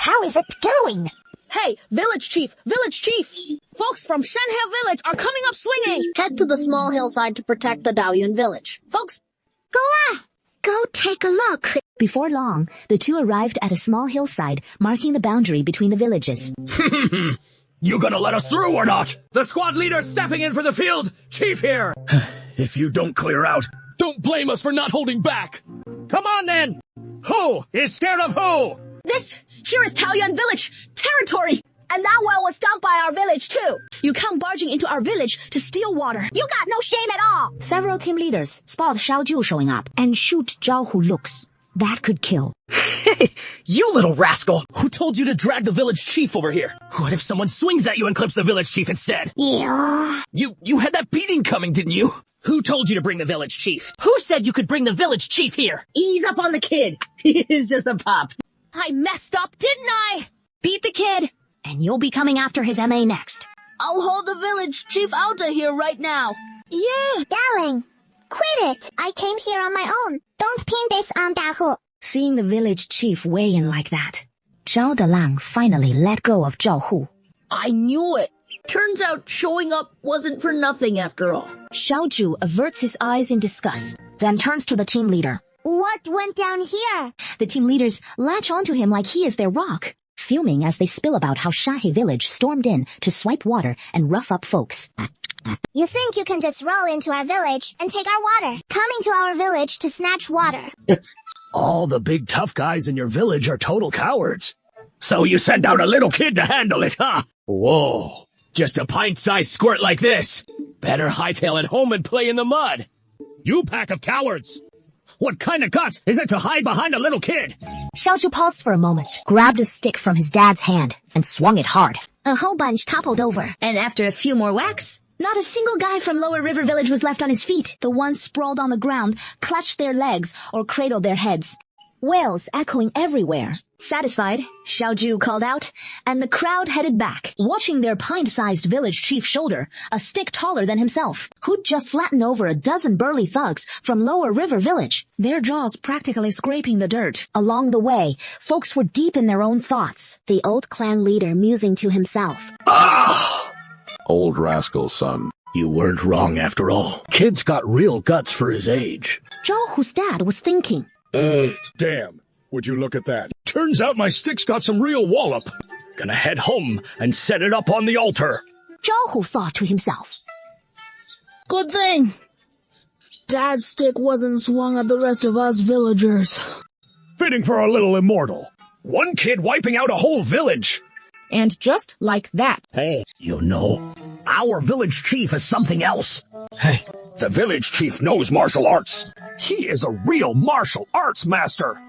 How is it going? Hey, village chief! Village chief! Folks from Shenhe village are coming up swinging! Head to the small hillside to protect the Daoyuan village. Folks, Go take a look. Before long, the two arrived at a small hillside, marking the boundary between the villages. You gonna let us through or not? The squad leader's stepping in for the field! Chief here! If you don't clear out, don't blame us for not holding back! Come on then! Who is scared of who? this here is Taoyuan village territory! And that well was dug by our village too! You come barging into our village to steal water! You got no shame at all! Several team leaders spot Xiaoju showing up and shoot Zhao Hu looks. That could kill. You little rascal! Who told you to drag the village chief over here? What if someone swings at you and clips the village chief instead? Yeah. You had that beating coming, didn't you? Who told you to bring the village chief? Who said you could bring the village chief here? Ease up on the kid. He's just a pup. I messed up, didn't I? Beat the kid, and you'll be coming after his MA next. I'll hold the village chief out of here right now. Yeah. Darling, quit it. I came here on my own. Don't pin this on Dahu. Seeing the village chief weigh in like that, Zhao Delang finally let go of Zhao Hu. I knew it. Turns out showing up wasn't for nothing after all. Xiaoju averts his eyes in disgust, then turns to the team leader. What went down here? The team leaders latch onto him like he is their rock, fuming as they spill about how Shahe village stormed in to swipe water and rough up folks. You think you can just roll into our village and take our water? Coming to our village to snatch water. All the big tough guys in your village are total cowards. So you send out a little kid to handle it, huh? Whoa. Just a pint-sized squirt like this. Better hightail it home and play in the mud. You pack of cowards. What kind of guts is it to hide behind a little kid? Xiaoju paused for a moment, grabbed a stick from his dad's hand, and swung it hard. A whole bunch toppled over, and after a few more whacks, not a single guy from Lower River Village was left on his feet. The ones sprawled on the ground clutched their legs or cradled their heads. Wails echoing everywhere. Satisfied, Xiaoju called out, and the crowd headed back, watching their pint-sized village chief shoulder, a stick taller than himself, who'd just flattened over a dozen burly thugs from Lower River Village, their jaws practically scraping the dirt. Along the way, folks were deep in their own thoughts, the old clan leader musing to himself. Old rascal, son. You weren't wrong after all. Kid's got real guts for his age. Zhao Hu's dad was thinking. Damn. Would you look at that? Turns out my stick's got some real wallop. Gonna head home and set it up on the altar. Zhao Hu thought to himself. Good thing Dad's stick wasn't swung at the rest of us villagers. Fitting for a little immortal. One kid wiping out a whole village. And just like that. Hey, you know, our village chief is something else. Hey, the village chief knows martial arts. He is a real martial arts master.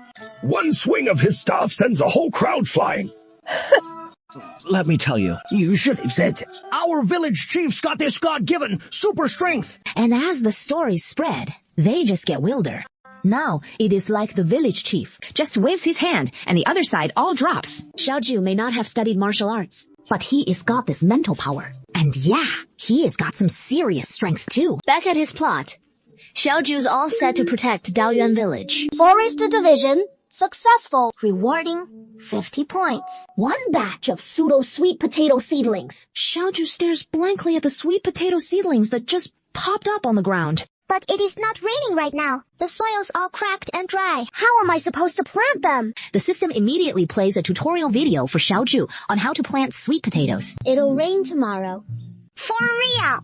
One swing of his staff sends a whole crowd flying. Let me tell you, you should have said, our village chief's got this God-given super strength. And as the stories spread, they just get wilder. Now, it is like the village chief just waves his hand and the other side all drops. Xiaoju may not have studied martial arts, but he is got this mental power. And yeah, he has got some serious strength too. Back at his plot, Xiaoju's all set to protect Daoyuan village. Forest division. Successful. Rewarding 50 points. One batch of pseudo-sweet potato seedlings. Xiaoju stares blankly at the sweet potato seedlings that just popped up on the ground. But it is not raining right now. The soil's all cracked and dry. How am I supposed to plant them? The system immediately plays a tutorial video for Xiaoju on how to plant sweet potatoes. It'll rain tomorrow. For real.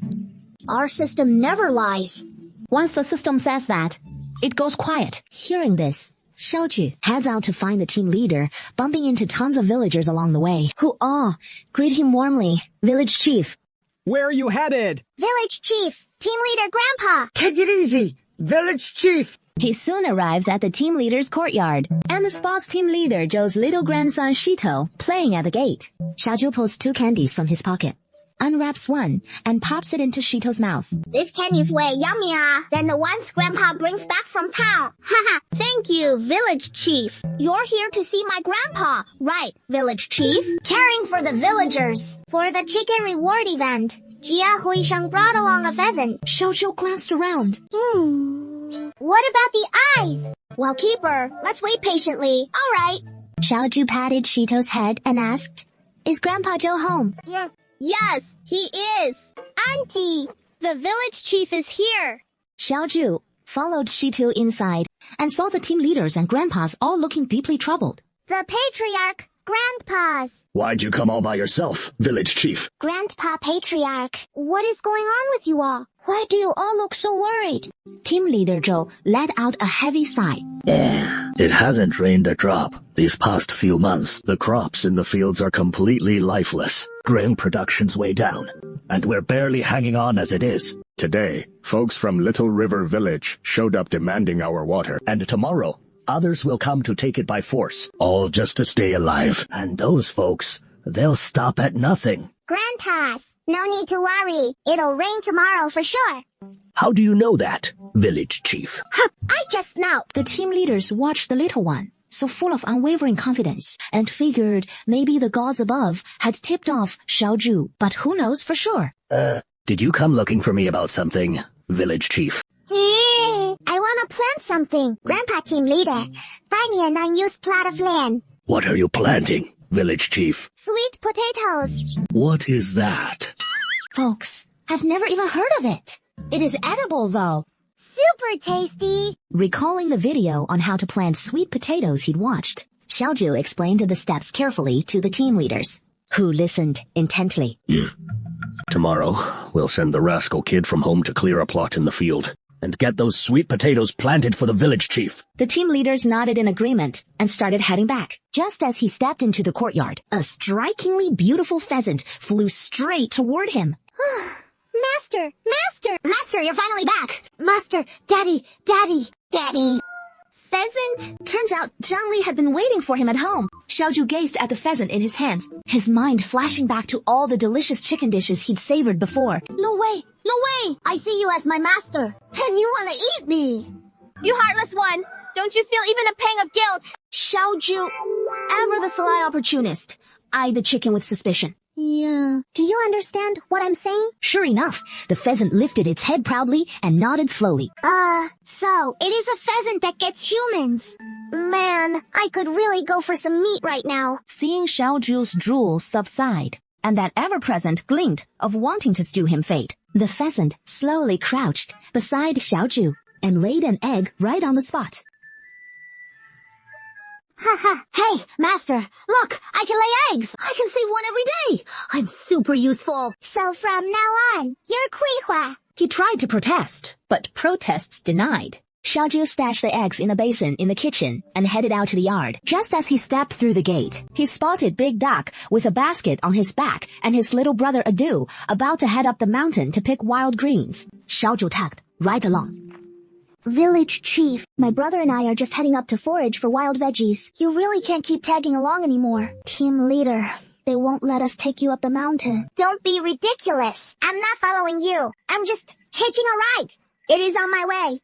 Our system never lies. Once the system says that, it goes quiet. Hearing this, Xiaoju heads out to find the team leader, bumping into tons of villagers along the way, who all greet him warmly. Village chief. Where are you headed? Village chief. Team leader Grandpa. Take it easy, village chief. He soon arrives at the team leader's courtyard, and the spot's team leader Zhou's little grandson Shito playing at the gate. Xiaoju pulls 2 candies from his pocket, unwraps one, and pops it into Shito's mouth. This candy's way yummier than the ones Grandpa brings back from town. Haha. Thank you, village chief. You're here to see my grandpa, right, village chief? Caring for the villagers for the chicken reward event. Jia Huisheng brought along a pheasant. Xiaoju glanced around. What about the eyes? Well, keeper, let's wait patiently. All right. Xiaoju patted Shito's head and asked, "Is Grandpa Joe home?" Yes, he is. Auntie, the village chief is here. Xiaoju followed Shito inside and saw the team leaders and grandpas all looking deeply troubled. The patriarch, grandpas. Why'd you come all by yourself, village chief? Grandpa Patriarch, what is going on with you all? Why do you all look so worried? Team leader Joe let out a heavy sigh. Yeah, it hasn't rained a drop. These past few months, the crops in the fields are completely lifeless. Grain production's way down, and we're barely hanging on as it is. Today, folks from Little River Village showed up demanding our water, and tomorrow, others will come to take it by force, all just to stay alive. And those folks, they'll stop at nothing. Grandpas, no need to worry. It'll rain tomorrow for sure. How do you know that, village chief? I just know. The team leaders watched the little one, so full of unwavering confidence, and figured maybe the gods above had tipped off Xiaoju, but who knows for sure. Did you come looking for me about something, village chief? I want to plant something. Grandpa team leader, find me an unused plot of land. What are you planting, village chief? Sweet potatoes. What is that? Folks, I've never even heard of it. It is edible though. Super tasty. Recalling the video on how to plant sweet potatoes he'd watched, Xiaoju explained the steps carefully to the team leaders, who listened intently. Tomorrow, we'll send the rascal kid from home to clear a plot in the field and get those sweet potatoes planted for the village chief. The team leaders nodded in agreement and started heading back. Just as he stepped into the courtyard, a strikingly beautiful pheasant flew straight toward him. Master, you're finally back. Master, Daddy. Pheasant? Turns out Zhang Li had been waiting for him at home. Xiaoju gazed at the pheasant in his hands, his mind flashing back to all the delicious chicken dishes he'd savored before. No way. I see you as my master. And you want to eat me. You heartless one. Don't you feel even a pang of guilt? Xiaoju, ever the sly opportunist, eyed the chicken with suspicion. Yeah. Do you understand what I'm saying? Sure enough, the pheasant lifted its head proudly and nodded slowly. So it is a pheasant that gets humans. Man, I could really go for some meat right now. Seeing Xiaoju's drool subside, and that ever-present glint of wanting to stew him fate, the pheasant slowly crouched beside Xiaoju and laid an egg right on the spot. Hey, master, look, I can lay eggs. I can save one every day. I'm super useful. So from now on, you're Kuihua. He tried to protest, but protests denied. Xiaoju stashed the eggs in a basin in the kitchen and headed out to the yard. Just as he stepped through the gate, he spotted Big Duck with a basket on his back and his little brother Adu about to head up the mountain to pick wild greens. Xiaoju tagged right along. Village chief, my brother and I are just heading up to forage for wild veggies. You really can't keep tagging along anymore. Team leader, they won't let us take you up the mountain. Don't be ridiculous. I'm not following you. I'm just hitching a ride. It is on my way.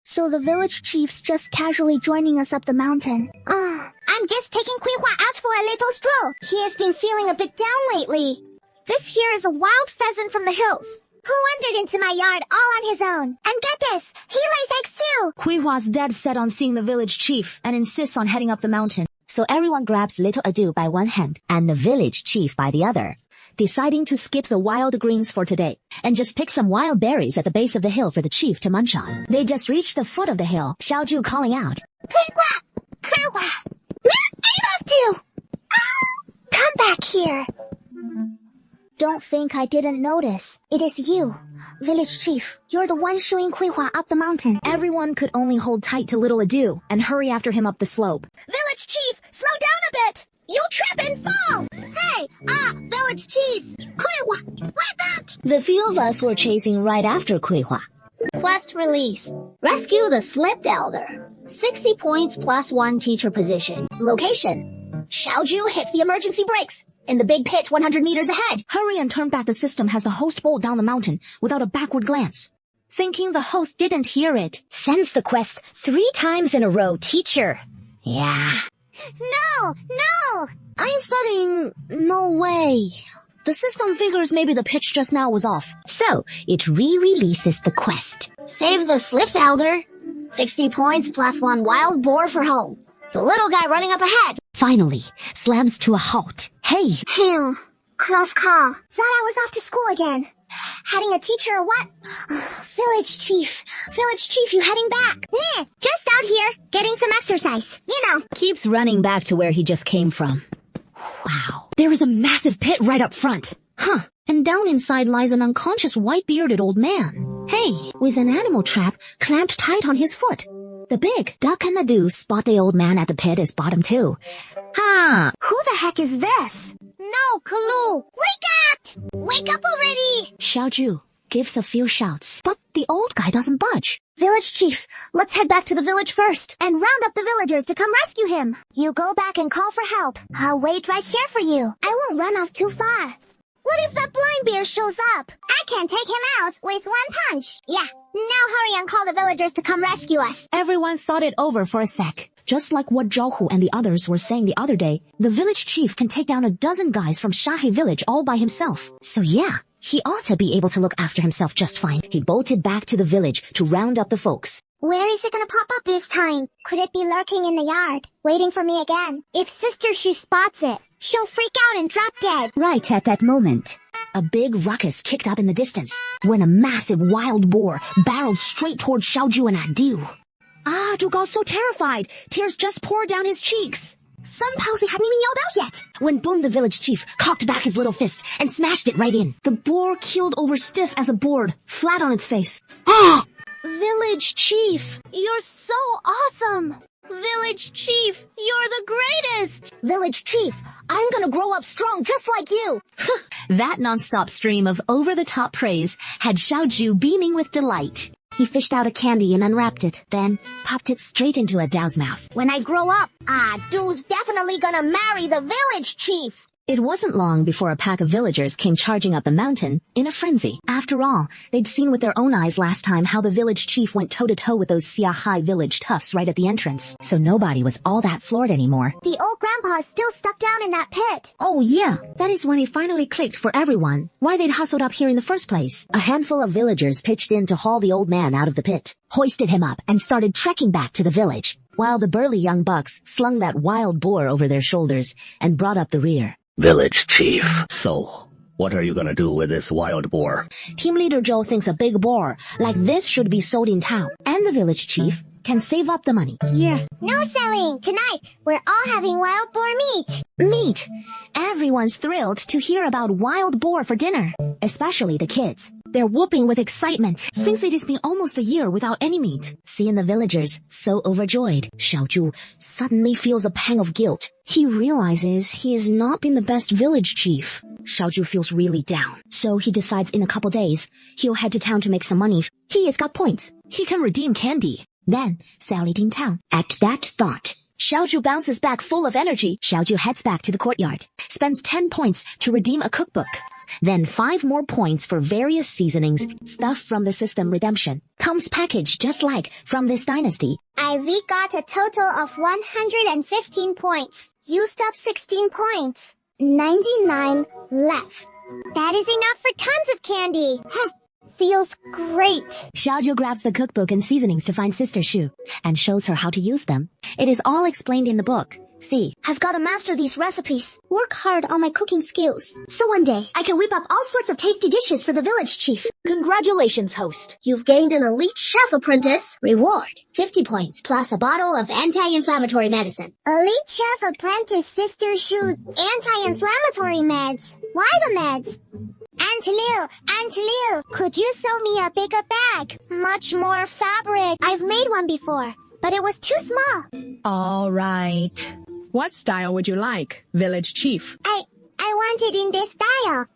So the village chief's just casually joining us up the mountain. I'm just taking Kuihua out for a little stroll. He has been feeling a bit down lately. This here is a wild pheasant from the hills, who wandered into my yard all on his own. And get this, he lays eggs too. Kuihua's dead set on seeing the village chief and insists on heading up the mountain. So everyone grabs little Adu by one hand and the village chief by the other, deciding to skip the wild greens for today and just pick some wild berries at the base of the hill for the chief to munch on. They just reached the foot of the hill, Xiaoju calling out, Kuihua! Where are you off to? Come back here. Don't think I didn't notice. It is you, village chief. You're the one shooing Kuihua up the mountain. Everyone could only hold tight to little Adu and hurry after him up the slope. Village chief, slow down a bit. You'll trip and fall. Hey, village chief. Kuihua, wake up. The few of us were chasing right after Kuihua. Quest release. Rescue the slipped elder. 60 points plus 1 teacher position. Location: Xiaoju hits the emergency brakes in the big pit 100 meters ahead. Hurry and turn back the system has the host bolt down the mountain without a backward glance. Thinking the host didn't hear it, sends the quest 3 times in a row, teacher. Yeah. No. I'm studying. No way. The system figures maybe the pitch just now was off. So, it re-releases the quest. Save the slipped elder. 60 points plus 1 wild boar for home. The little guy running up ahead. finally slams to a halt. Hey! Phew. Close call. Thought I was off to school again. Heading a teacher or what? Village chief. Village chief, you heading back? Yeah, just out here, getting some exercise. You know. Keeps running back to where he just came from. Wow. There is a massive pit right up front. Huh. And down inside lies an unconscious white-bearded old man. Hey, with an animal trap clamped tight on his foot. The big duck and the deuce spot the old man at the pit as bottom too. Ha! Who the heck is this? No, Kalu! Wake up already! Xiaoju gives a few shouts, but the old guy doesn't budge. Village chief, let's head back to the village first and round up the villagers to come rescue him. You go back and call for help. I'll wait right here for you. I won't run off too far. What if that blind bear shows up? I can take him out with one punch. Yeah, now hurry and call the villagers to come rescue us. Everyone thought it over for a sec. Just like what Zhou and the others were saying the other day, the village chief can take down a dozen guys from Shahe village all by himself. So yeah, he ought to be able to look after himself just fine. He bolted back to the village to round up the folks. Where is it gonna pop up this time? Could it be lurking in the yard, waiting for me again? If Sister Shu spots it, she'll freak out and drop dead. Right at that moment, a big ruckus kicked up in the distance when a massive wild boar barreled straight toward Xiaoju and Adu. Zhu Gao so terrified, tears just poured down his cheeks. Sun Palsy hadn't even yelled out yet when boom the village chief cocked back his little fist and smashed it right in. The boar keeled over stiff as a board, flat on its face. Village chief, you're so awesome! Village chief, you're the greatest! Village chief, I'm gonna grow up strong just like you! That non-stop stream of over-the-top praise had Xiaoju beaming with delight. He fished out a candy and unwrapped it, then popped it straight into Adao's mouth. When I grow up, Du's definitely gonna marry the village chief. It wasn't long before a pack of villagers came charging up the mountain in a frenzy. After all, they'd seen with their own eyes last time how the village chief went toe-to-toe with those Xiahai village toughs right at the entrance. So nobody was all that floored anymore. The old grandpa is still stuck down in that pit. Oh yeah, that is when it finally clicked for everyone why they'd hustled up here in the first place. A handful of villagers pitched in to haul the old man out of the pit, hoisted him up, and started trekking back to the village, while the burly young bucks slung that wild boar over their shoulders and brought up the rear. Village chief. So, what are you gonna do with this wild boar? Team leader Zhou thinks a big boar like this should be sold in town, and the village chief can save up the money. Yeah. No selling! Tonight, we're all having wild boar meat! Meat! Everyone's thrilled to hear about wild boar for dinner, especially the kids. They're whooping with excitement since it has been almost a year without any meat. Seeing the villagers so overjoyed, Xiaoju suddenly feels a pang of guilt. He realizes he has not been the best village chief. Xiaoju feels really down, so he decides in a couple days he'll head to town to make some money. He has got points. He can redeem candy. Then, sallied in town. At that thought, Xiaoju bounces back full of energy. Xiaoju heads back to the courtyard, spends 10 points to redeem a cookbook. Then 5 more points for various seasonings, stuff from the system redemption. Comes packaged just like from this dynasty. I got a total of 115 points. Used up 16 points. 99 left. That is enough for tons of candy. Feels great. Xiaoju grabs the cookbook and seasonings to find Sister Shu and shows her how to use them. It is all explained in the book. See, I've got to master these recipes. Work hard on my cooking skills. So one day, I can whip up all sorts of tasty dishes for the village chief. Congratulations, host. You've gained an elite chef apprentice. Reward, 50 points, plus a bottle of anti-inflammatory medicine. Elite chef apprentice Sister Shu anti-inflammatory meds. Why the meds? Aunt Liu, could you sew me a bigger bag? Much more fabric. I've made one before, but it was too small. All right. What style would you like, village chief? I want it in this style.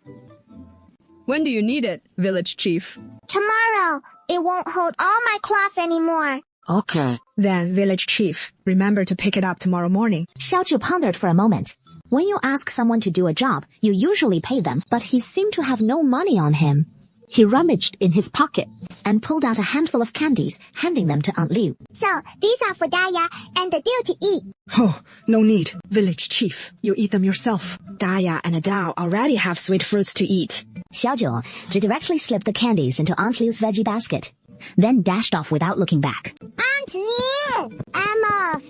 When do you need it, village chief? Tomorrow. It won't hold all my cloth anymore. Okay. Then, village chief, remember to pick it up tomorrow morning. Xiaoju pondered for a moment. When you ask someone to do a job, you usually pay them, but he seemed to have no money on him. He rummaged in his pocket and pulled out a handful of candies, handing them to Aunt Liu. So, these are for Daya and Adele to eat. Oh, no need. Village chief, you eat them yourself. Daya and Adao already have sweet fruits to eat. Xiaoju directly slipped the candies into Aunt Liu's veggie basket, then dashed off without looking back. Aunt Liu! I'm off.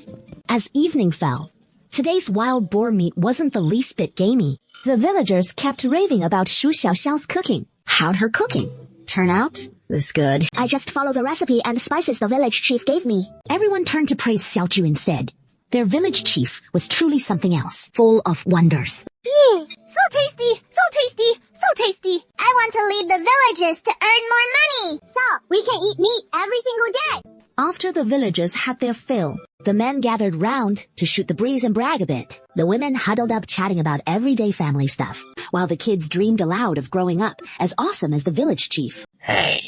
As evening fell, Today's wild boar meat wasn't the least bit gamey. The villagers kept raving about Shu Xiaoxiao's cooking. How'd her cooking turn out? This good. I just followed the recipe and the spices the village chief gave me. Everyone turned to praise Xiaoju instead. Their village chief was truly something else, full of wonders. So tasty, so tasty, so tasty. I want to lead the villagers to earn more money, so we can eat meat every single day. After the villagers had their fill, the men gathered round to shoot the breeze and brag a bit. The women huddled up chatting about everyday family stuff, while the kids dreamed aloud of growing up as awesome as the village chief. Hey.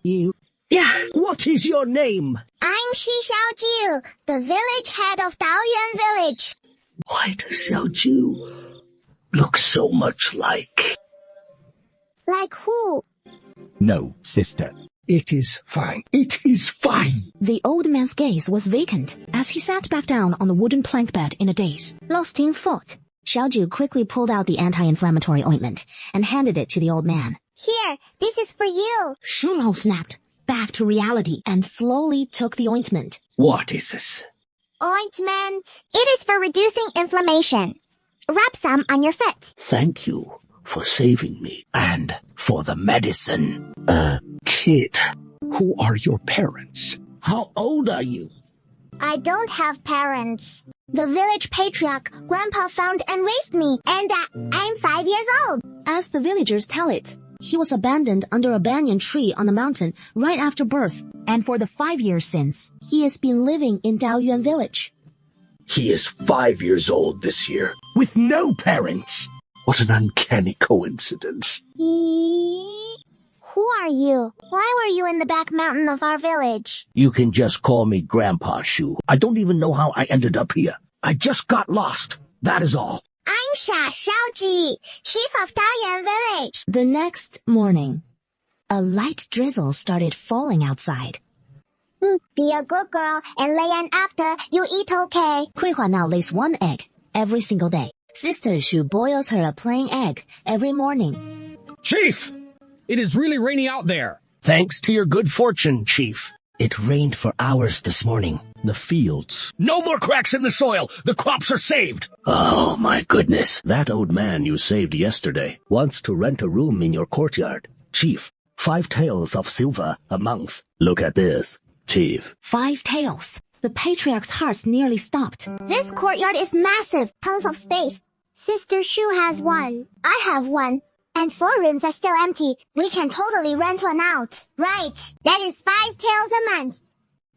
You. Yeah, what is your name? I'm Shi Xiaojiu, the village head of Daoyuan village. Why does Xiaoju look so much like... Like who? No, sister. It is fine. It is fine. The old man's gaze was vacant as he sat back down on the wooden plank bed in a daze, lost in thought. Xiaoju quickly pulled out the anti-inflammatory ointment and handed it to the old man. Here, this is for you. Shulou snapped back to reality and slowly took the ointment. What is this? Ointment. It is for reducing inflammation. Rub some on your foot. Thank you for saving me and for the medicine. Kid, who are your parents? How old are you? I don't have parents. The village patriarch, Grandpa found and raised me, and I'm 5 years old. As the villagers tell it, he was abandoned under a banyan tree on the mountain right after birth, and for the 5 years since, he has been living in Daoyuan village. He is 5 years old this year, with no parents. What an uncanny coincidence. Who are you? Why were you in the back mountain of our village? You can just call me Grandpa Shu. I don't even know how I ended up here. I just got lost. That is all. I'm Sha Xiaoji, chief of Daoyuan village. The next morning, a light drizzle started falling outside. Be a good girl and lay an after you eat okay. Kuihua now lays one egg every single day. Sister Shu boils her a plain egg every morning. Chief! It is really raining out there. Thanks to your good fortune, Chief. It rained for hours this morning. The fields. No more cracks in the soil. The crops are saved. Oh, my goodness. That old man you saved yesterday wants to rent a room in your courtyard. Chief, 5 taels of silver a month. Look at this, Chief. 5 taels. The patriarch's heart nearly stopped. This courtyard is massive, tons of space. Sister Shu has one. I have one. And 4 rooms are still empty. We can totally rent one out. Right. That is 5 taels a month.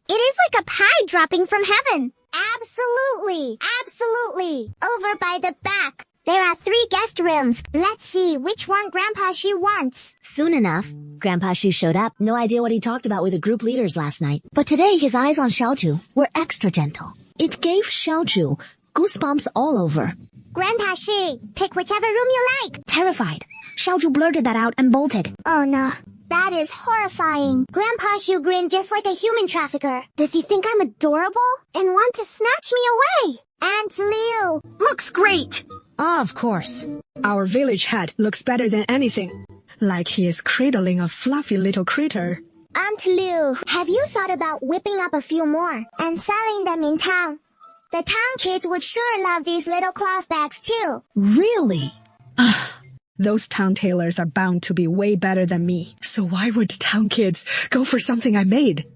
It is like a pie dropping from heaven. Absolutely. Absolutely. Over by the back. There are 3 guest rooms. Let's see which one Grandpa Shu wants. Soon enough, Grandpa Shu showed up. No idea what he talked about with the group leaders last night. But today his eyes on Xiaoju were extra gentle. It gave Xiaoju goosebumps all over. Grandpa Shu, pick whichever room you like. Terrified, Xiaoju blurted that out and bolted. Oh no. That is horrifying. Grandpa Shu grinned just like a human trafficker. Does he think I'm adorable and want to snatch me away? Aunt Liu. Looks great. Of course. Our village head looks better than anything. Like he is cradling a fluffy little critter. Aunt Liu, have you thought about whipping up a few more and selling them in town? The town kids would sure love these little cloth bags too. Really? Those town tailors are bound to be way better than me. So why would town kids go for something I made?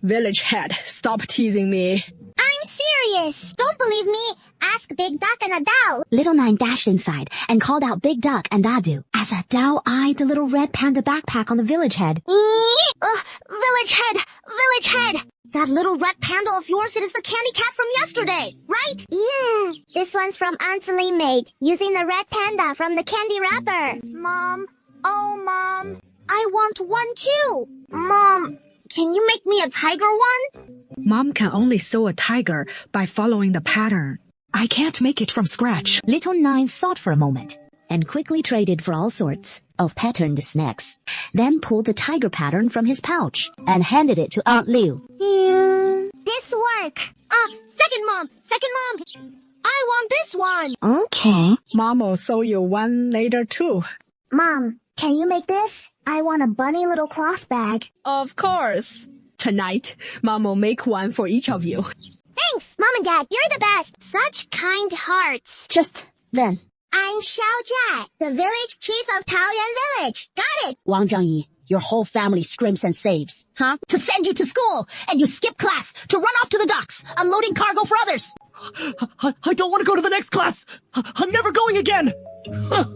Village head, stop teasing me. I'm serious. Don't believe me? Ask Big Duck and Adao. Little Nine dashed inside and called out Big Duck and Dadu as Adao eyed the little red panda backpack on the village head. Village head! Village head! That little red panda of yours, it is the candy cat from yesterday, right? Yeah. This one's from Aunt Lee made, using the red panda from the candy wrapper. Mom. Oh, Mom. I want one too. Mom, can you make me a tiger one? Mom can only sew a tiger by following the pattern. I can't make it from scratch. Little Nine thought for a moment and quickly traded for all sorts of patterned snacks, then pulled the tiger pattern from his pouch and handed it to Aunt Liu. This work. Second mom. I want this one. Okay. Mom will sew you one later too. Mom, can you make this? I want a bunny little cloth bag. Of course. Tonight, Mom will make one for each of you. Thanks, Mom and Dad. You're the best. Such kind hearts. Just then, I'm Xiao Jia, the village chief of Taoyuan Village. Got it. Wang Zhangyi, your whole family scrimps and saves. Huh? To send you to school, and you skip class to run off to the docks, unloading cargo for others. I don't want to go to the next class. I'm never going again.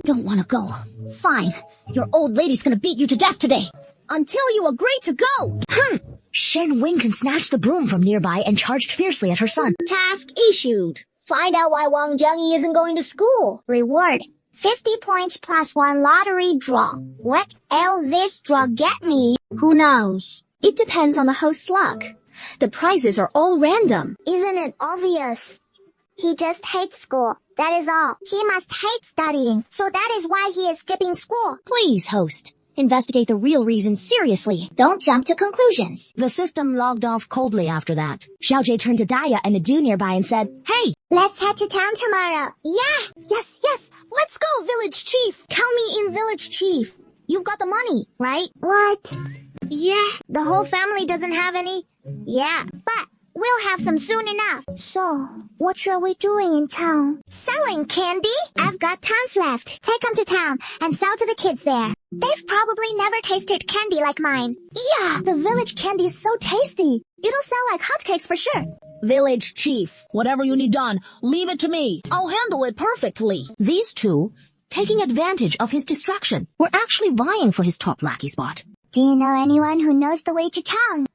Don't want to go. Fine. Your old lady's gonna beat you to death today. Until you agree to go. Shen Winken snatched the broom from nearby and charged fiercely at her son. Task issued. Find out why Wang Zhangyi isn't going to school. Reward. 50 points plus 1 lottery draw. What'll this draw get me? Who knows? It depends on the host's luck. The prizes are all random. Isn't it obvious? He just hates school. That is all. He must hate studying. So that is why he is skipping school. Please, host, investigate the real reason seriously. Don't jump to conclusions. The system logged off coldly after that. Xiao Jie turned to Daya and Adu nearby and said, "Hey, Let's head to town tomorrow. Yeah. Yes. Let's go, village chief. Count me in, village chief. You've got the money, right? What? Yeah. The whole family doesn't have any. Yeah. But we'll have some soon enough. So, what are we doing in town? Selling candy? I've got tons left. Take them to town and sell to the kids there. They've probably never tasted candy like mine. Yeah, the village candy is so tasty. It'll sell like hotcakes for sure. Village chief, whatever you need done, leave it to me. I'll handle it perfectly. These two, taking advantage of his distraction, were actually vying for his top lackey spot." Do you know anyone who knows the way to town?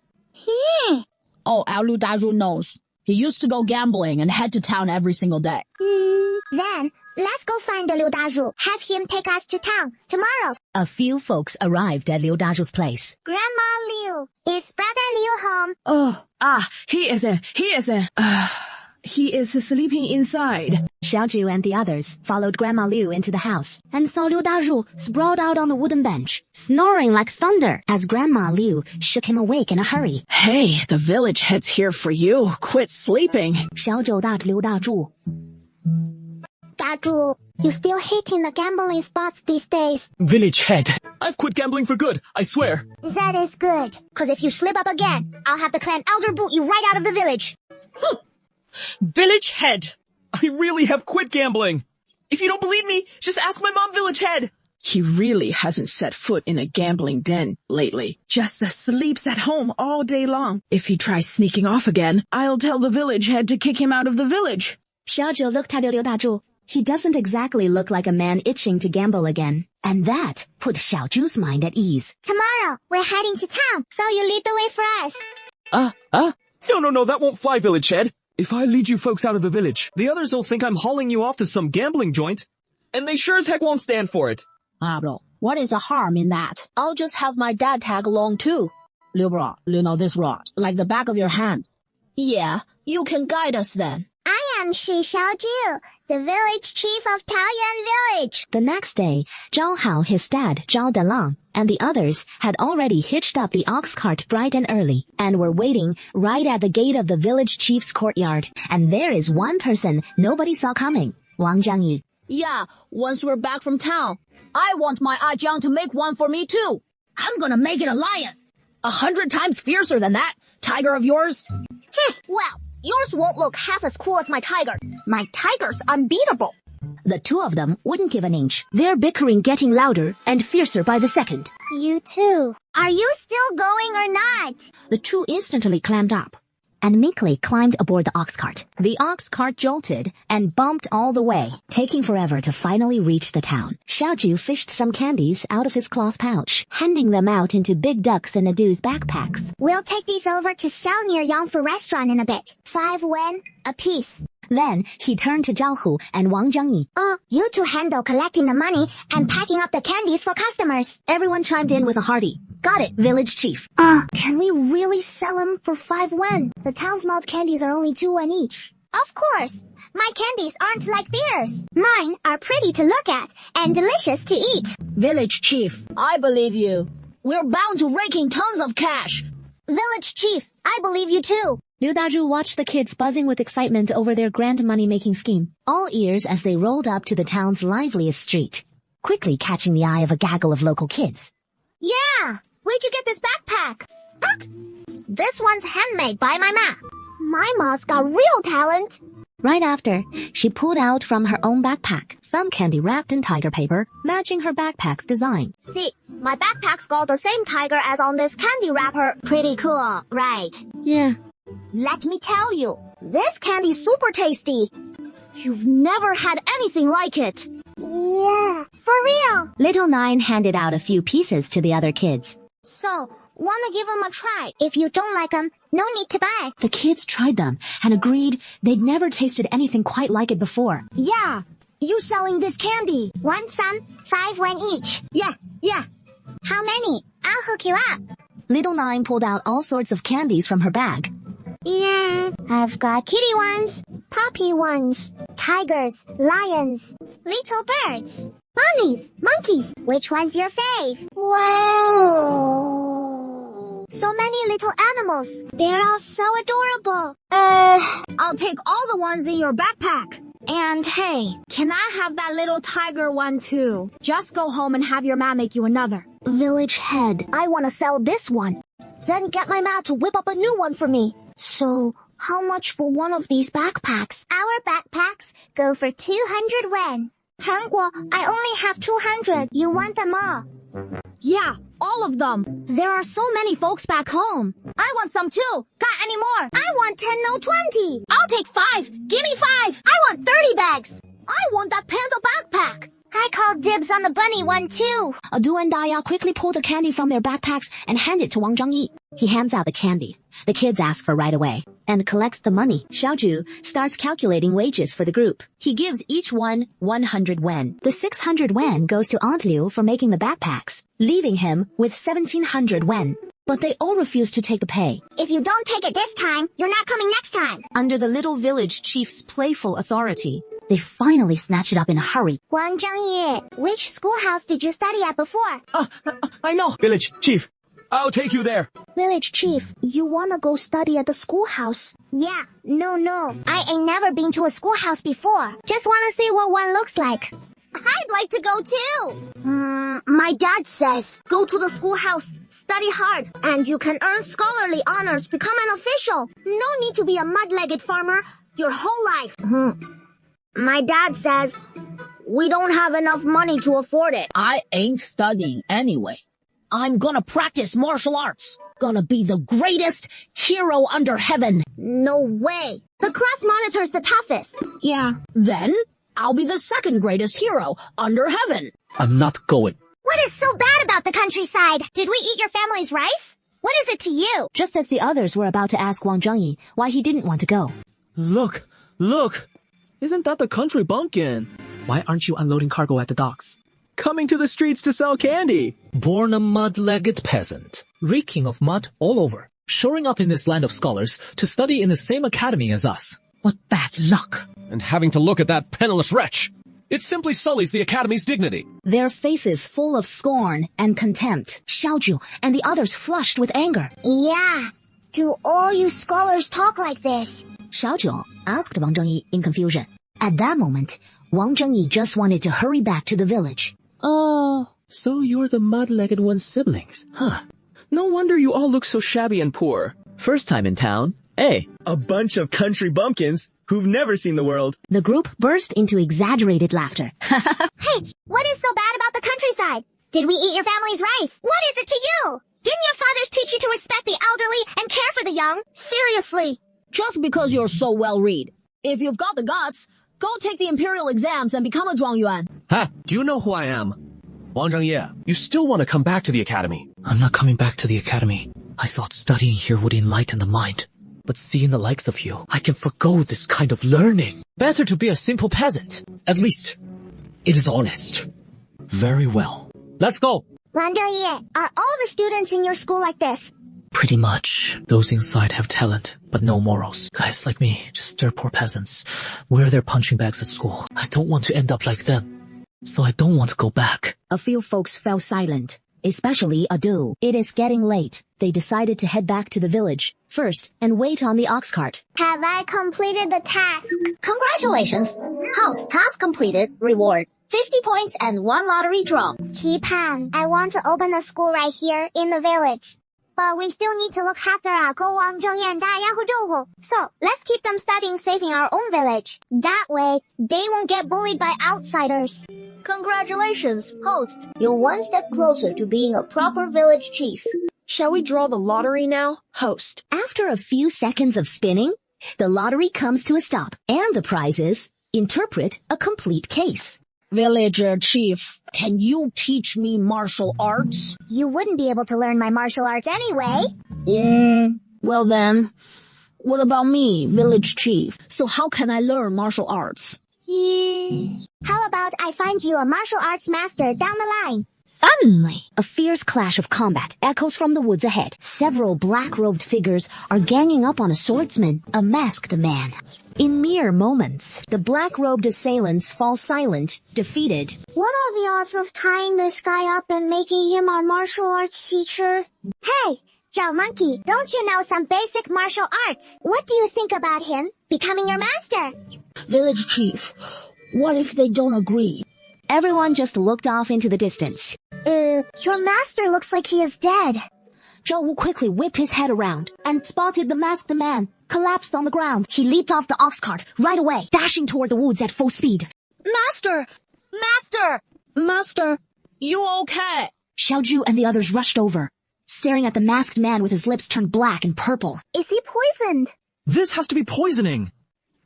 Oh, our Liu Dazhu knows. He used to go gambling and head to town every single day. Then, let's go find the Liu Dazhu. Have him take us to town tomorrow. A few folks arrived at Liu Dazhu's place. Grandma Liu, is Brother Liu home? He is sleeping inside. Xiaoju and the others followed Grandma Liu into the house and saw Liu Dazhu sprawled out on the wooden bench, snoring like thunder as Grandma Liu shook him awake in a hurry. Hey, the village head's here for you. Quit sleeping. Xiaoju dared Liu Dazhu. Dazhu, you still hitting the gambling spots these days. Village head. I've quit gambling for good, I swear. That is good. Cause if you slip up again, I'll have the clan elder boot you right out of the village. Village head. I really have quit gambling. If you don't believe me, just ask my mom, village head. He really hasn't set foot in a gambling den lately. Just sleeps at home all day long. If he tries sneaking off again, I'll tell the village head to kick him out of the village. Xiaoju looked at Liu Dazhu. He doesn't exactly look like a man itching to gamble again. And that put Xiaoju's mind at ease. Tomorrow, we're heading to town, so you lead the way for us. No, that won't fly, village head. If I lead you folks out of the village, the others will think I'm hauling you off to some gambling joint, and they sure as heck won't stand for it. Bro, what is the harm in that? I'll just have my dad tag along too. Liu bro, you know this rod, like the back of your hand. Yeah, you can guide us then. I am Shi Xiaoju, the village chief of Taoyuan Village. The next day, Zhao Hao, his dad, Zhao Dalang, and the others had already hitched up the ox cart bright and early and were waiting right at the gate of the village chief's courtyard. And there is one person nobody saw coming, Wang Zhangyi. Yeah, once we're back from town, I want my Ajiang to make one for me too. I'm gonna make it a lion. 100 times fiercer than that, tiger of yours. Well, yours won't look half as cool as my tiger. My tiger's unbeatable. The two of them wouldn't give an inch, their bickering getting louder and fiercer by the second. You too. Are you still going or not? The two instantly clammed up and meekly climbed aboard the ox cart. The ox cart jolted and bumped all the way, taking forever to finally reach the town. Xiaoju fished some candies out of his cloth pouch, handing them out into Big Duck's and Adu's backpacks. We'll take these over to sell near Yangfu restaurant in a bit. 5 wen a piece. Then he turned to Zhao Hu and Wang Zhangyi. You two handle collecting the money and packing up the candies for customers. Everyone chimed in with a hearty, "Got it, village chief." Can we really sell them for 5 wen? The town's malt candies are only 2 wen each. Of course. My candies aren't like theirs. Mine are pretty to look at and delicious to eat. Village chief, I believe you. We're bound to rake in tons of cash. Village chief, I believe you too. Liu Dazhu watched the kids buzzing with excitement over their grand money-making scheme, all ears as they rolled up to the town's liveliest street, quickly catching the eye of a gaggle of local kids. Yeah! Where'd you get this backpack? This one's handmade by my ma. My Ma's got real talent. Right after, she pulled out from her own backpack some candy wrapped in tiger paper, matching her backpack's design. See, my backpack's got the same tiger as on this candy wrapper. Pretty cool, right? Yeah. Let me tell you, this candy's super tasty. You've never had anything like it. Yeah, for real. Little Nine handed out a few pieces to the other kids. So, wanna give them a try? If you don't like them, no need to buy. The kids tried them and agreed they'd never tasted anything quite like it before. Yeah, you selling this candy? Want some? 5 wen each. Yeah. How many? I'll hook you up. Little Nine pulled out all sorts of candies from her bag. Yeah, I've got kitty ones, puppy ones, tigers, lions, little birds, bunnies, monkeys. Which one's your fave? Wow! So many little animals. They're all so adorable. I'll take all the ones in your backpack. And hey, can I have that little tiger one too? Just go home and have your ma make you another. Village head, I want to sell this one. Then get my ma to whip up a new one for me. So, how much for one of these backpacks? Our backpacks go for 200 wen. Hanguo, I only have 200. You want them all? Yeah, all of them. There are so many folks back home. I want some too. Got any more? I want 10, no 20. I'll take 5. Give me 5. I want 30 bags. I want that panda backpack. I call dibs on the bunny one too. Du and Daya quickly pull the candy from their backpacks and hand it to Wang Zhengyi. He hands out the candy. The kids ask for right away and collects the money. Xiaoju starts calculating wages for the group. He gives each one 100 wen. The 600 wen goes to Aunt Liu for making the backpacks, leaving him with 1700 wen. But they all refuse to take the pay. If you don't take it this time, you're not coming next time. Under the little village chief's playful authority, they finally snatch it up in a hurry. Wang Zhengyi, which schoolhouse did you study at before? I know. Village Chief, I'll take you there. Village Chief, you wanna go study at the schoolhouse? Yeah, no. I ain't never been to a schoolhouse before. Just wanna see what one looks like. I'd like to go too. My dad says, go to the schoolhouse, study hard, and you can earn scholarly honors, become an official. No need to be a mud-legged farmer your whole life. My dad says, we don't have enough money to afford it. I ain't studying anyway. I'm gonna practice martial arts. Gonna be the greatest hero under heaven. No way. The class monitor's the toughest. Yeah. Then I'll be the second greatest hero under heaven. I'm not going. What is so bad about the countryside? Did we eat your family's rice? What is it to you? Just as the others were about to ask Wang Zhengyi why he didn't want to go. Look. Isn't that the country bumpkin? Why aren't you unloading cargo at the docks? Coming to the streets to sell candy. Born a mud-legged peasant, reeking of mud all over, showing up in this land of scholars to study in the same academy as us. What bad luck. And having to look at that penniless wretch. It simply sullies the academy's dignity. Their faces full of scorn and contempt. Xiaoju and the others flushed with anger. Yeah. Do all you scholars talk like this? Xiaoju asked Wang Zhengyi in confusion. At that moment, Wang Zhengyi just wanted to hurry back to the village. Oh, so you're the mud-legged one's siblings, huh? No wonder you all look so shabby and poor. First time in town, eh? A bunch of country bumpkins who've never seen the world. The group burst into exaggerated laughter. Hey, what is so bad about the countryside? Did we eat your family's rice? What is it to you? Didn't your fathers teach you to respect the elderly and care for the young? Seriously. Just because you're so well-read. If you've got the guts, go take the imperial exams and become a zhuangyuan. Ha! Do you know who I am? Wang Zhengyi, you still want to come back to the academy. I'm not coming back to the academy. I thought studying here would enlighten the mind. But seeing the likes of you, I can forgo this kind of learning. Better to be a simple peasant. At least, it is honest. Very well. Let's go. Wang Zhengyi, are all the students in your school like this? Pretty much. Those inside have talent, but no morals. Guys like me, just dirt poor peasants, wear their punching bags at school. I don't want to end up like them. So I don't want to go back. A few folks fell silent, especially Adu. It is getting late. They decided to head back to the village first and wait on the ox cart. Have I completed the task? Congratulations! House task completed. Reward 50 points and 1 lottery draw. Qipan, I want to open a school right here in the village. But we still need to look after our So, let's keep them studying saving our own village. That way, they won't get bullied by outsiders. Congratulations, host. You're one step closer to being a proper village chief. Shall we draw the lottery now, host? After a few seconds of spinning, the lottery comes to a stop, and the prize is interpret a complete case. Villager chief, can you teach me martial arts? You wouldn't be able to learn my martial arts anyway. Well then, what about me, village chief? So how can I learn martial arts? How about I find you a martial arts master down the line? Suddenly, a fierce clash of combat echoes from the woods ahead. Several black-robed figures are ganging up on a swordsman, a masked man. In mere moments, the black-robed assailants fall silent, defeated. What are the odds of tying this guy up and making him our martial arts teacher? Hey, Joe Monkey, don't you know some basic martial arts? What do you think about him becoming your master? Village chief, what if they don't agree? Everyone just looked off into the distance. Your master looks like he is dead. Zhao Wu quickly whipped his head around and spotted the masked man, collapsed on the ground. He leaped off the ox cart right away, dashing toward the woods at full speed. Master! Master! Master! You okay? Xiao Ju and the others rushed over, staring at the masked man with his lips turned black and purple. Is he poisoned? This has to be poisoning.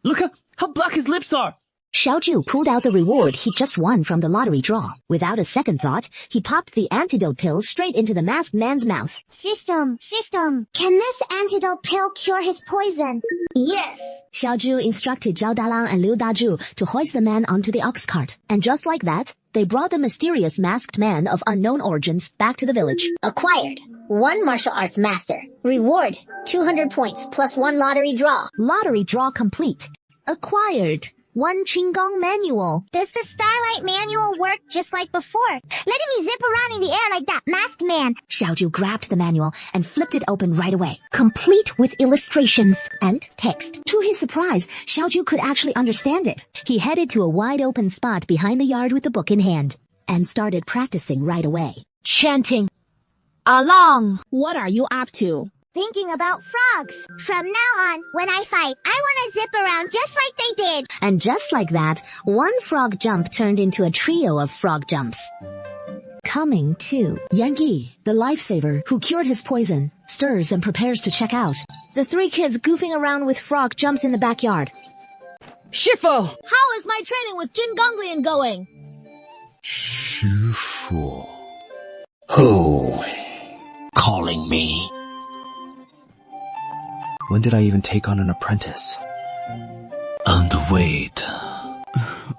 Look at how black his lips are. Xiao Ju pulled out the reward he just won from the lottery draw. Without a second thought, he popped the antidote pill straight into the masked man's mouth. System, can this antidote pill cure his poison? Yes! Xiao Ju instructed Zhao Dalang and Liu Dazhu to hoist the man onto the ox cart. And just like that, they brought the mysterious masked man of unknown origins back to the village. Acquired. 1 martial arts master. Reward, 200 points plus 1 lottery draw. Lottery draw complete. Acquired. 1 Qinggong manual. Does the Starlight manual work just like before? Letting me zip around in the air like that masked man. Xiao Ju grabbed the manual and flipped it open right away, complete with illustrations and text. To his surprise, Xiao Ju could actually understand it. He headed to a wide-open spot behind the yard with the book in hand and started practicing right away. Chanting, along! What are you up to? Thinking about frogs. From now on, when I fight, I want to zip around just like they did. And just like that, 1 frog jump turned into a trio of frog jumps. Coming to Yang, the lifesaver who cured his poison, stirs and prepares to check out. The 3 kids goofing around with frog jumps in the backyard. Shifu! How is my training with Jin Gonglian going? Shifu. Who? Calling me? When did I even take on an apprentice? And wait.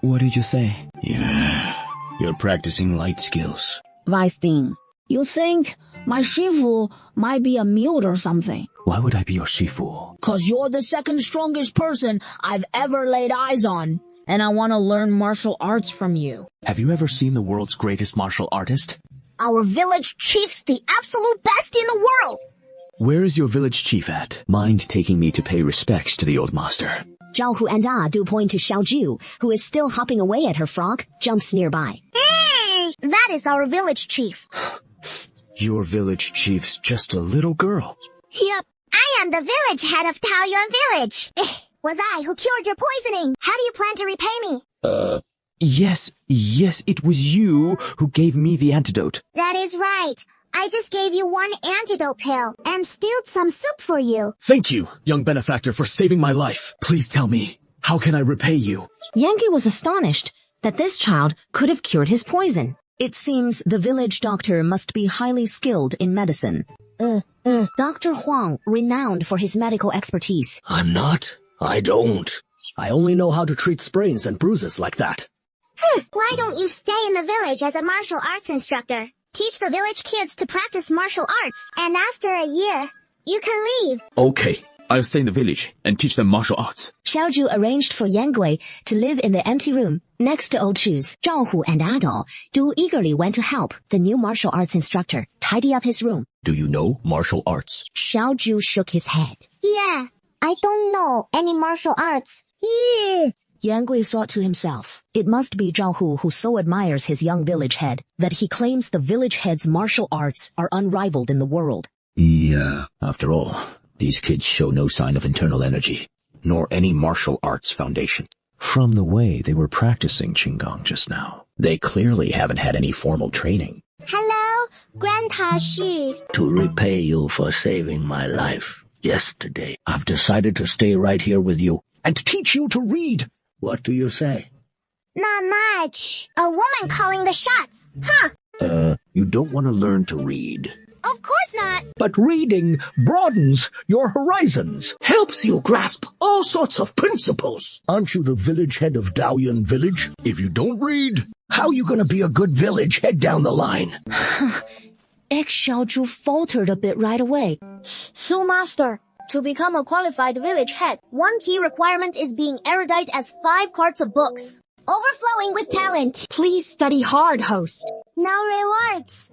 What did you say? Yeah, you're practicing light skills. Weisting, you think my Shifu might be a mute or something? Why would I be your Shifu? 'Cause you're the second strongest person I've ever laid eyes on, and I want to learn martial arts from you. Have you ever seen the world's greatest martial artist? Our village chief's the absolute best in the world. Where is your village chief at? Mind taking me to pay respects to the old master? Zhao Hu and Ah do point to Xiao Ju, who is still hopping away at her frog, jumps nearby. That is our village chief. Your village chief's just a little girl. Yep, I am the village head of Taoyuan village. Was I who cured your poisoning. How do you plan to repay me? Yes, it was you who gave me the antidote. That is right. I just gave you 1 antidote pill and stilled some soup for you. Thank you, young benefactor, for saving my life. Please tell me, how can I repay you? Yankee was astonished that this child could have cured his poison. It seems the village doctor must be highly skilled in medicine. Dr. Huang, renowned for his medical expertise. I'm not. I don't. I only know how to treat sprains and bruises like that. Why don't you stay in the village as a martial arts instructor? Teach the village kids to practice martial arts, and after a year, you can leave. Okay, I'll stay in the village and teach them martial arts. Xiao Ju arranged for Yang Gui to live in the empty room next to Old Shoes. Zhao Hu and Adol Du eagerly went to help the new martial arts instructor tidy up his room. Do you know martial arts? Xiao Ju shook his head. Yeah, I don't know any martial arts. Yang Gui thought to himself, it must be Zhao Hu who so admires his young village head that he claims the village head's martial arts are unrivaled in the world. Yeah. After all, these kids show no sign of internal energy, nor any martial arts foundation. From the way they were practicing Qigong just now. They clearly haven't had any formal training. Hello, Grandpa Shi. To repay you for saving my life yesterday, I've decided to stay right here with you and teach you to read. What do you say? Not much. A woman calling the shots. Huh. You don't want to learn to read. Of course not. But reading broadens your horizons. Helps you grasp all sorts of principles. Aren't you the village head of Daoyuan village? If you don't read, how are you going to be a good village head down the line? Ex-Xiaozhu faltered a bit right away. So, Master, to become a qualified village head, one key requirement is being erudite as 5 quarts of books. Overflowing with talent. Please study hard, host. No rewards.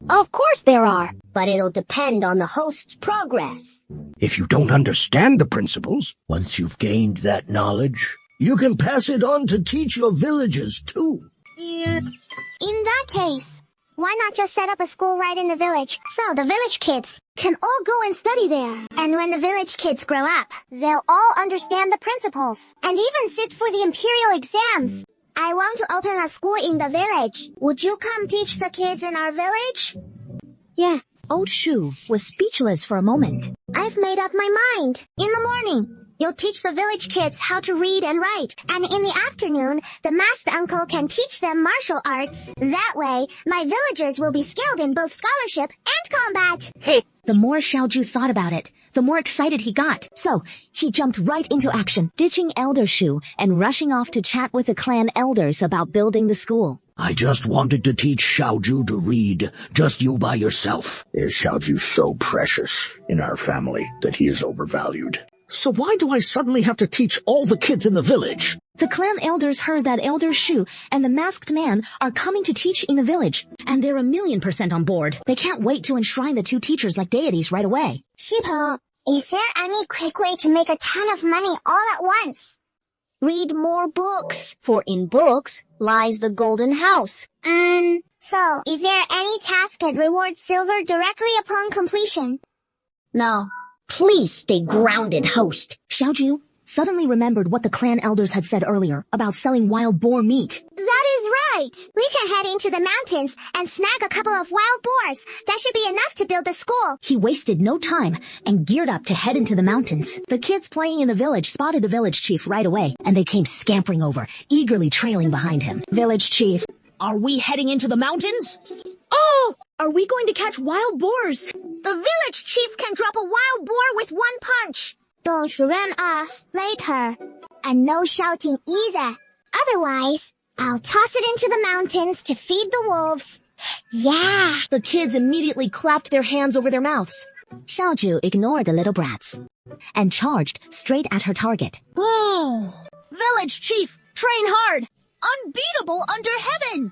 Of course there are. But it'll depend on the host's progress. If you don't understand the principles, once you've gained that knowledge, you can pass it on to teach your villagers too. In that case, why not just set up a school right in the village so the village kids can all go and study there? And when the village kids grow up, they'll all understand the principles and even sit for the imperial exams. I want to open a school in the village. Would you come teach the kids in our village? Yeah, old Shu was speechless for a moment. I've made up my mind. In the morning, you'll teach the village kids how to read and write. And in the afternoon, the masked uncle can teach them martial arts. That way, my villagers will be skilled in both scholarship and combat. The more Xiaozhu thought about it, the more excited he got. So, he jumped right into action, ditching Elder Shu and rushing off to chat with the clan elders about building the school. I just wanted to teach Xiaozhu to read, just you by yourself. Is Xiaozhu so precious in our family that he is overvalued? So why do I suddenly have to teach all the kids in the village? The clan elders heard that Elder Shu and the masked man are coming to teach in the village, and they're 1,000,000% on board. They can't wait to enshrine the 2 teachers like deities right away. Shipo, is there any quick way to make a ton of money all at once? Read more books, for in books lies the golden house. So, is there any task that rewards silver directly upon completion? No. Please stay grounded, host. Xiaozhu suddenly remembered what the clan elders had said earlier about selling wild boar meat. That is right. We can head into the mountains and snag a couple of wild boars. That should be enough to build the school. He wasted no time and geared up to head into the mountains. The kids playing in the village spotted the village chief right away, and they came scampering over, eagerly trailing behind him. Village chief, are we heading into the mountains? Oh! Are we going to catch wild boars? The village chief can drop a wild boar with 1 punch. Don't run off later. And no shouting either. Otherwise, I'll toss it into the mountains to feed the wolves. Yeah. The kids immediately clapped their hands over their mouths. Xiaozhu ignored the little brats and charged straight at her target. Whoa! Village chief, train hard! Unbeatable under heaven!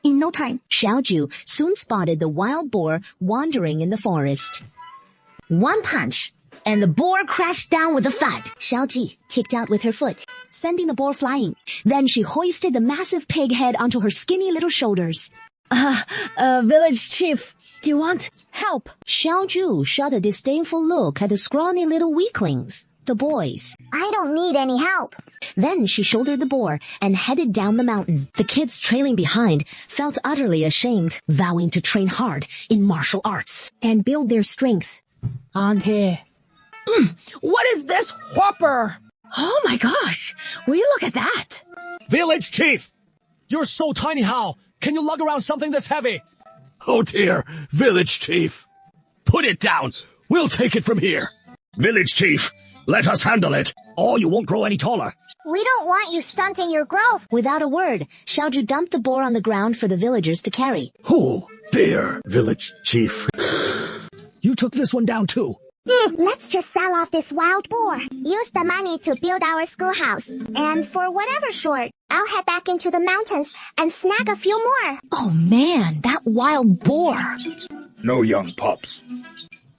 In no time, Xiaozhu soon spotted the wild boar wandering in the forest. 1 punch, and the boar crashed down with a thud. Xiaozhi kicked out with her foot, sending the boar flying. Then she hoisted the massive pig head onto her skinny little shoulders. Village chief, do you want help? Xiaozhu shot a disdainful look at the scrawny little weaklings, the boys. I don't need any help. Then she shouldered the boar and headed down the mountain. The kids trailing behind felt utterly ashamed, vowing to train hard in martial arts and build their strength. Auntie. What is this whopper? Oh my gosh, will you look at that? Village chief! You're so tiny, how can you lug around something this heavy? Oh dear, village chief. Put it down. We'll take it from here. Village chief, let us handle it, or you won't grow any taller. We don't want you stunting your growth. Without a word, Xiaozhu dumped the boar on the ground for the villagers to carry. Oh, there, village chief. You took this one down too. Let's just sell off this wild boar. Use the money to build our schoolhouse. And for whatever short, I'll head back into the mountains and snag a few more. Oh man, that wild boar. No young pups.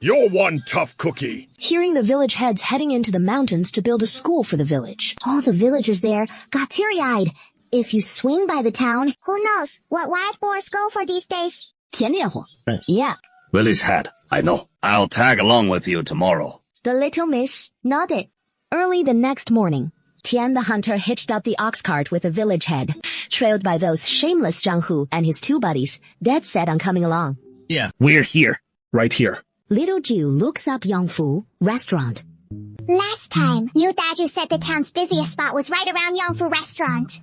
You're one tough cookie. Hearing the village heads heading into the mountains to build a school for the village. All the villagers there got teary-eyed. If you swing by the town, who knows what wild boars go for these days? 甜点货. Yeah. Village head, I know. I'll tag along with you tomorrow. The little miss nodded. Early the next morning, Tian the hunter hitched up the ox cart with the village head, trailed by those shameless Zhang Hu and his two buddies, dead set on coming along. Yeah, we're here. Right here. Little Ju looks up Yangfu restaurant. Last time, you Daju said the town's busiest spot was right around Yangfu restaurant.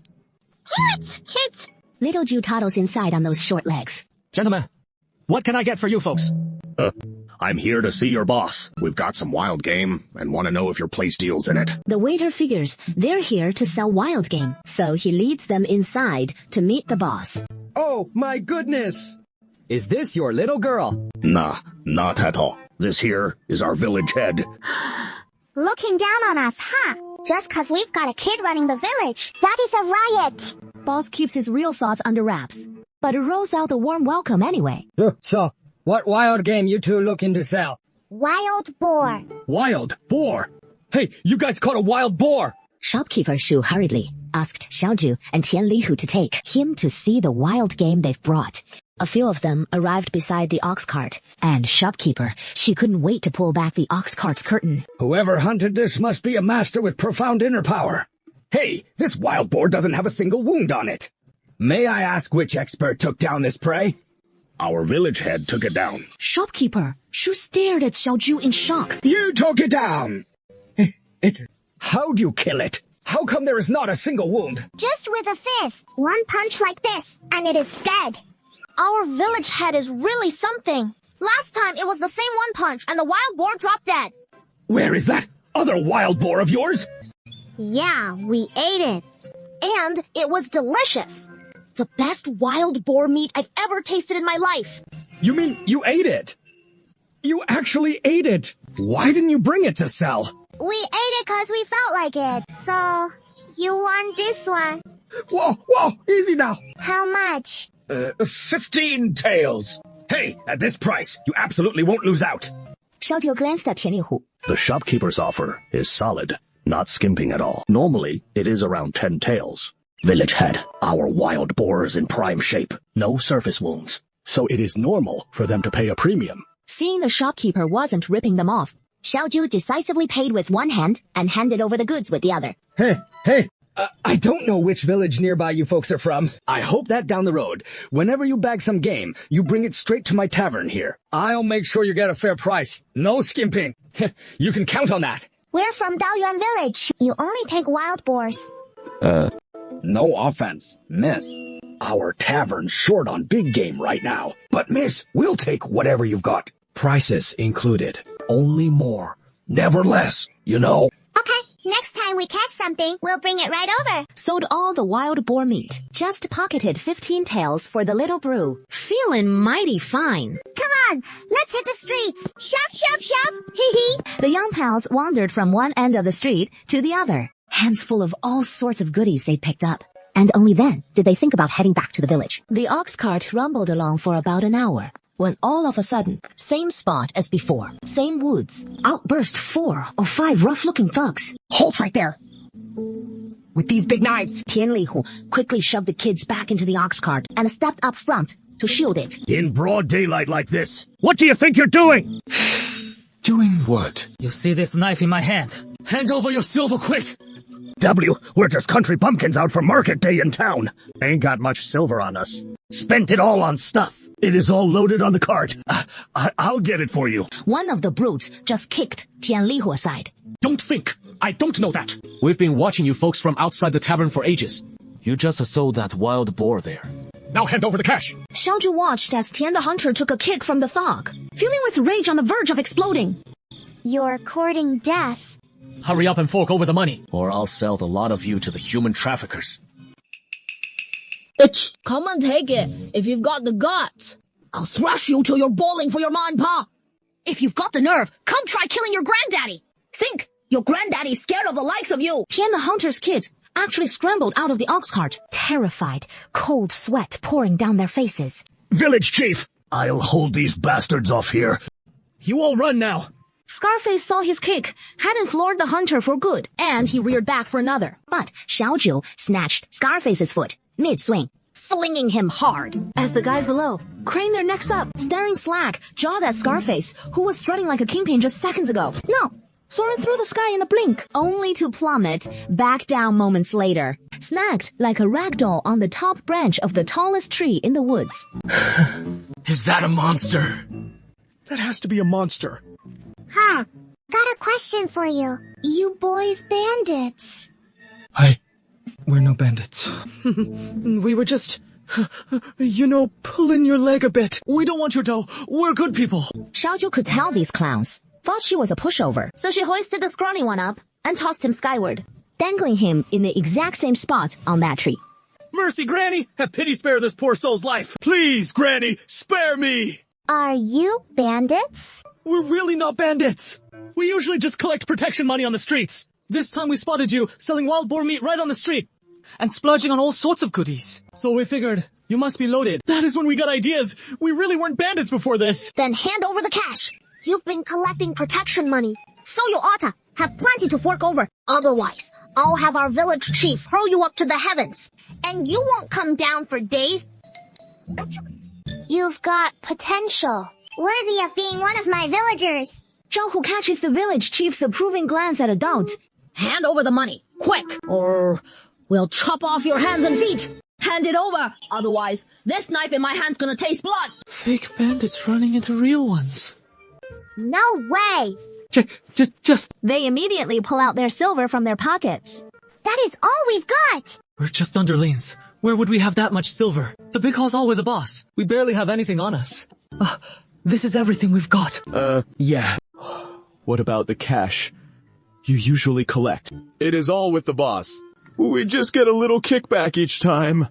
Hit! Little Ju toddles inside on those short legs. Gentlemen, what can I get for you folks? I'm here to see your boss. We've got some wild game and want to know if your place deals in it. The waiter figures they're here to sell wild game, so he leads them inside to meet the boss. Oh, my goodness! Is this your little girl? Nah, not at all. This here is our village head. Looking down on us, huh? Just 'cause we've got a kid running the village. That is a riot. Boss keeps his real thoughts under wraps, but rolls out a warm welcome anyway. So, what wild game you two looking to sell? Wild boar. Wild boar? Hey, you guys caught a wild boar! Shopkeeper Shu hurriedly asked Xiaoju and Tian Lihu to take him to see the wild game they've brought. A few of them arrived beside the ox cart, and shopkeeper, she couldn't wait to pull back the ox cart's curtain. Whoever hunted this must be a master with profound inner power. Hey, this wild boar doesn't have a single wound on it. May I ask which expert took down this prey? Our village head took it down. Shopkeeper, Shu stared at Xiaoju in shock. You took it down! How'd you kill it? How come there is not a single wound? Just with a fist. One punch like this, and it is dead. Our village head is really something. Last time it was the same one punch, and the wild boar dropped dead. Where is that other wild boar of yours? Yeah, we ate it. And it was delicious. The best wild boar meat I've ever tasted in my life. You mean you ate it? You actually ate it! Why didn't you bring it to sell? We ate it 'cause we felt like it. So, you want this one? Whoa, easy now. How much? 15 taels. Hey, at this price, you absolutely won't lose out. Xiaoju glanced at Tian Lihu. The shopkeeper's offer is solid, not skimping at all. Normally, it is around 10 taels. Village head, our wild boar is in prime shape. No surface wounds. So it is normal for them to pay a premium. Seeing the shopkeeper wasn't ripping them off, Xiaoju decisively paid with one hand and handed over the goods with the other. Hey, I don't know which village nearby you folks are from. I hope that down the road, whenever you bag some game, you bring it straight to my tavern here. I'll make sure you get a fair price. No skimping. You can count on that. We're from Daoyuan village. You only take wild boars. No offense, miss. Our tavern's short on big game right now. But miss, we'll take whatever you've got. Prices included. Only more. Never less, you know. Okay, next time we catch something, we'll bring it right over. Sold all the wild boar meat. Just pocketed 15 taels for the little brew. Feeling mighty fine. Come on, let's hit the streets. Shop. Hee hee. The young pals wandered from one end of the street to the other, hands full of all sorts of goodies they'd picked up. And only then did they think about heading back to the village. The ox cart rumbled along for about an hour, when all of a sudden, same spot as before, same woods, out burst 4 or 5 rough-looking thugs. Halt right there! With these big knives! Tian Lihu quickly shoved the kids back into the ox cart and stepped up front to shield it. In broad daylight like this, what do you think you're doing? Doing what? You see this knife in my hand? Hand over your silver quick! We're just country bumpkins out for market day in town. Ain't got much silver on us. Spent it all on stuff. It is all loaded on the cart. I'll get it for you. One of the brutes just kicked Tian Lihu aside. Don't think. I don't know that. We've been watching you folks from outside the tavern for ages. You just sold that wild boar there. Now hand over the cash. Xiaoju watched as Tian the hunter took a kick from the thug, fuming with rage on the verge of exploding. You're courting death. Hurry up and fork over the money, or I'll sell the lot of you to the human traffickers. Come and take it, if you've got the guts. I'll thrash you till you're bawling for your ma and pa. If you've got the nerve, come try killing your granddaddy. Think, your granddaddy's scared of the likes of you. Tian the hunter's kids actually scrambled out of the ox cart, terrified, cold sweat pouring down their faces. Village chief, I'll hold these bastards off here. You all run now. Scarface saw his kick, hadn't floored the hunter for good, and he reared back for another. But Xiaoju snatched Scarface's foot, mid-swing, flinging him hard. As the guys below crane their necks up, staring slack, jaw that Scarface, who was strutting like a kingpin just seconds ago. No, soaring through the sky in a blink, only to plummet back down moments later, snagged like a ragdoll on the top branch of the tallest tree in the woods. Is that a monster? That has to be a monster. Huh. Got a question for you. You boys bandits. We're no bandits. We were just, pulling your leg a bit. We don't want your dough. We're good people. Xiaoju could tell these clowns thought she was a pushover, so she hoisted the scrawny one up and tossed him skyward, dangling him in the exact same spot on that tree. Mercy, Granny! Have pity spare this poor soul's life. Please, Granny, spare me! Are you bandits? We're really not bandits. We usually just collect protection money on the streets. This time we spotted you selling wild boar meat right on the street and splurging on all sorts of goodies. So we figured you must be loaded. That is when we got ideas. We really weren't bandits before this. Then hand over the cash. You've been collecting protection money, so you oughta have plenty to fork over. Otherwise, I'll have our village chief hurl you up to the heavens, and you won't come down for days. You've got potential, worthy of being one of my villagers. Zhao Hu catches the village chief's approving glance at a doubt. Hand over the money, quick, or we'll chop off your hands and feet. Hand it over, otherwise this knife in my hand's gonna taste blood. Fake bandits running into real ones. No way! Just... They immediately pull out their silver from their pockets. That is all we've got! We're just underlings. Where would we have that much silver? The big hall's all with the boss. We barely have anything on us. This is everything we've got. Yeah. What about the cash you usually collect? It is all with the boss. We just get a little kickback each time.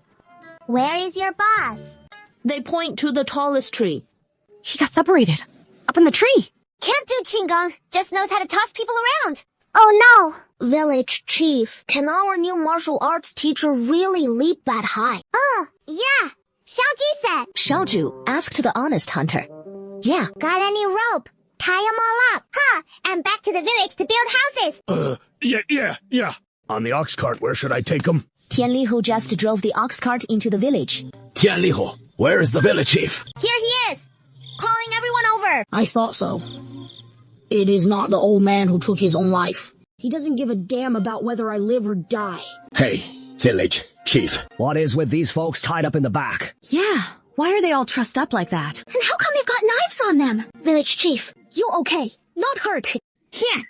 Where is your boss? They point to the tallest tree. He got separated. Up in the tree. Can't do Qinggong. Just knows how to toss people around. Oh no! Village chief, can our new martial arts teacher really leap that high? Yeah. Xiaoji said. Xiaoju asked the honest hunter. Yeah. Got any rope? Tie 'em all up. And back to the village to build houses. Yeah. On the ox cart, where should I take him? Tianlihu just drove the ox cart into the village. Tianlihu, where is the village chief? Here he is. Calling everyone over. I thought so. It is not the old man who took his own life. He doesn't give a damn about whether I live or die. Hey, village chief. What is with these folks tied up in the back? Yeah. Why are they all trussed up like that? And how come they've got knives on them? Village chief, You okay? Not hurt. Here.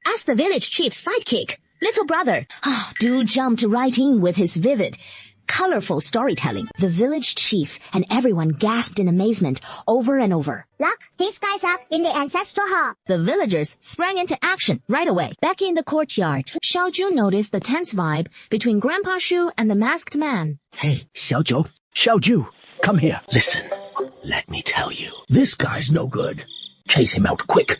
Ask the village chief's sidekick, little brother. Du jumped right in with his vivid, colorful storytelling. The village chief and everyone gasped in amazement over and over. lock these guys up in the ancestral hall. The villagers sprang into action right away. Back in the courtyard, Xiaoju noticed the tense vibe between Grandpa Shu and the masked man. Hey, Xiaoju, come here. Listen, let me tell you. This guy's no good. Chase him out quick.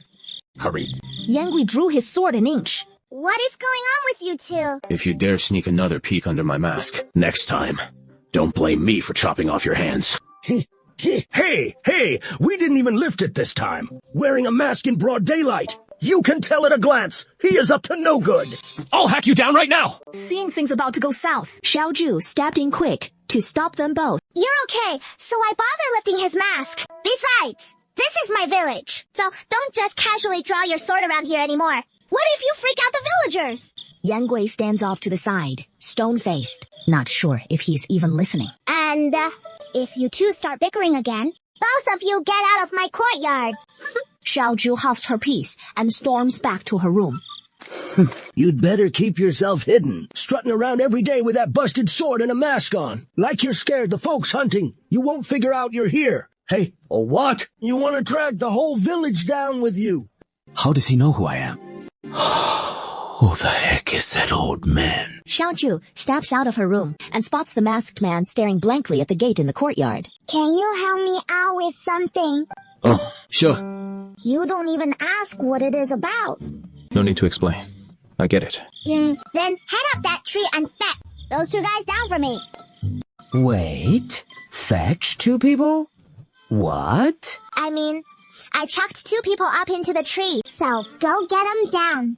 Hurry. Yangui drew his sword an inch. What is going on with you two? If you dare sneak another peek under my mask, Next time, don't blame me for chopping off your hands. Hey, we didn't even lift it this time. Wearing a mask in broad daylight. You can tell at a glance. He is up to no good. I'll hack you down right now! Seeing things about to go south, Xiaoju stepped in quick to stop them both. You're okay, so I bother lifting his mask. Besides, this is my village, so don't just casually draw your sword around here anymore. What if you freak out the villagers? Yangui stands off to the side, stone-faced, not sure if he's even listening. And, if you two start bickering again, both of you get out of my courtyard. Xiaoju huffs her piece and storms back to her room. You'd better keep yourself hidden, strutting around every day with that busted sword and a mask on. Like you're scared the folks hunting. You won't figure out you're here. Hey, what? You want to drag the whole village down with you. how does he know who I am? Who the heck is that old man? Xiaoju steps out of her room and spots the masked man staring blankly at the gate in the courtyard. Can you help me out with something? Oh, sure. You don't even ask what it is about. No need to explain. I get it. Then head up that tree and fetch those two guys down for me. Wait, fetch two people? What? I mean, I chucked two people up into the tree, so go get them down.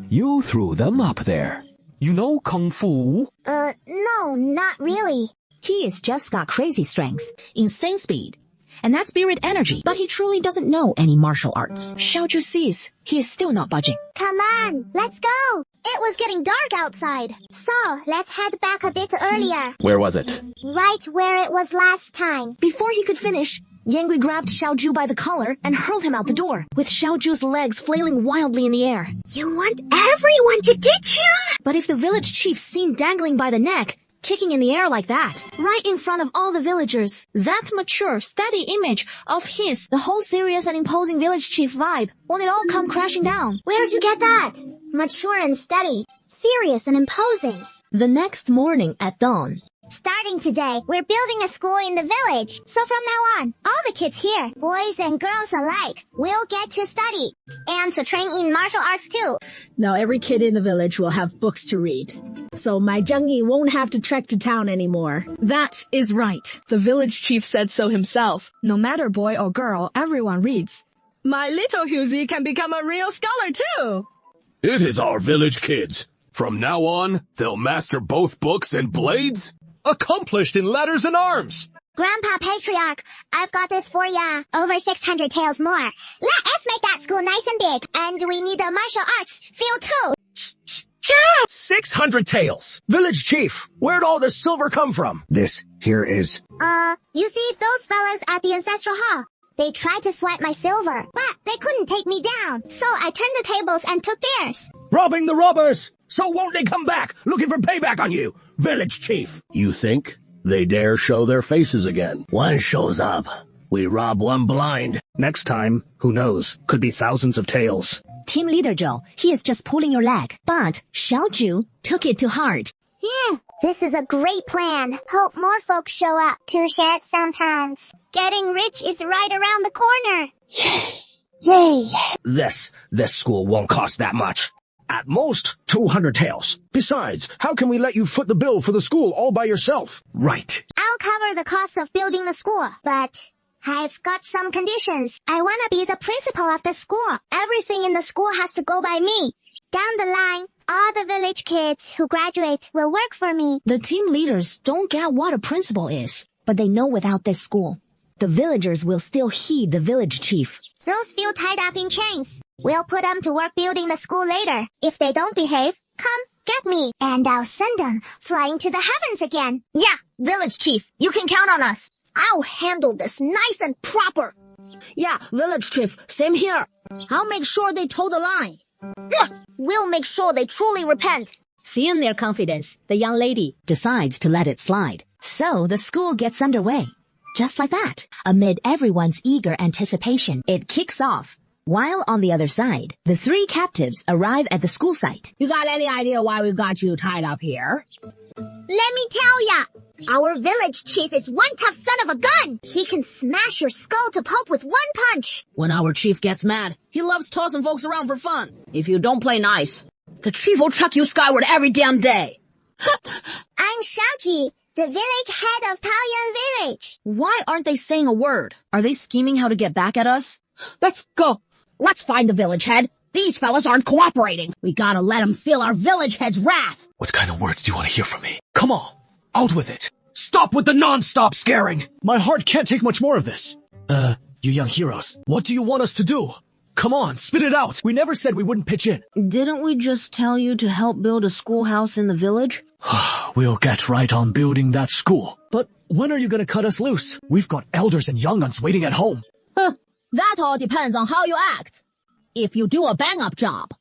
You threw them up there. You know Kung Fu? No, not really. He has just got crazy strength, insane speed, and that spirit energy, but he truly doesn't know any martial arts. Xiaozhu sees he is still not budging. Come on, let's go. It was getting dark outside. So, let's head back a bit earlier. Where was it? Right where it was last time. Before he could finish, Yangui grabbed Xiaozhu by the collar and hurled him out the door, with Xiaozhu's legs flailing wildly in the air. You want everyone to ditch you? But if the village chief seen dangling by the neck, kicking in the air like that, right in front of all the villagers, that mature, steady image of his, the whole serious and imposing village chief vibe, won't it all come crashing down? Where'd you get that? Mature and steady, serious and imposing. The next morning at dawn, Starting today, we're building a school in the village. So from now on, all the kids here, boys and girls alike, will get to study. And to train in martial arts too. Now every kid in the village will have books to read. So my Zhengyi won't have to trek to town anymore. That is right. The village chief said so himself. No matter boy or girl, everyone reads. My little Hughesy can become a real scholar too. It is our village kids. From now on, they'll master both books and blades. Accomplished in letters and arms. Grandpa Patriarch, I've got this for ya. Over 600 taels more. Let us make that school nice and big. And we need a martial arts field too. 600 taels. Village chief, where'd all this silver come from? This here is... You see those fellas at the ancestral hall? They tried to swipe my silver, but they couldn't take me down. So I turned the tables and took theirs. Robbing the robbers! So won't they come back, looking for payback on you, village chief? You think they dare show their faces again? One shows up. We rob one blind. Next time, who knows, could be thousands of taels. Team leader Joe, he is just pulling your leg. But Xiaozhu took it to heart. Yeah, this is a great plan. Hope more folks show up to shed some pounds. Getting rich is right around the corner. Yay! This school won't cost that much. At most, 200 taels. Besides, how can we let you foot the bill for the school all by yourself? Right. I'll cover the cost of building the school, but I've got some conditions. I want to be the principal of the school. Everything in the school has to go by me. Down the line, all the village kids who graduate will work for me. The team leaders don't get what a principal is, but they know without this school, the villagers will still heed the village chief. Those few tied up in chains, we'll put them to work building the school later. If they don't behave, come get me, and I'll send them flying to the heavens again. Yeah, village chief, you can count on us. I'll handle this nice and proper. Yeah, village chief, same here. I'll make sure they toe the line. We'll make sure they truly repent. Seeing their confidence, the young lady decides to let it slide. So the school gets underway. Just like that, amid everyone's eager anticipation, it kicks off. While on the other side, the three captives arrive at the school site. You got any idea why we've got you tied up here? Let me tell ya, our village chief is one tough son of a gun. He can smash your skull to pulp with one punch. When our chief gets mad, he loves tossing folks around for fun. If you don't play nice, the chief will chuck you skyward every damn day. I'm Xiaoji, the village head of Taoyuan Village. Why aren't they saying a word? Are they scheming how to get back at us? Let's go. Let's find the village head. These fellas aren't cooperating. We gotta let them feel our village head's wrath. What kind of words do you want to hear from me? Come on, out with it. Stop with the non-stop scaring! My heart can't take much more of this. You young heroes, what do you want us to do? Come on, spit it out. We never said we wouldn't pitch in. Didn't we just tell you to help build a schoolhouse in the village? We'll get right on building that school. But when are you gonna cut us loose? We've got elders and younguns waiting at home. That all depends on how you act. If you do a bang-up job,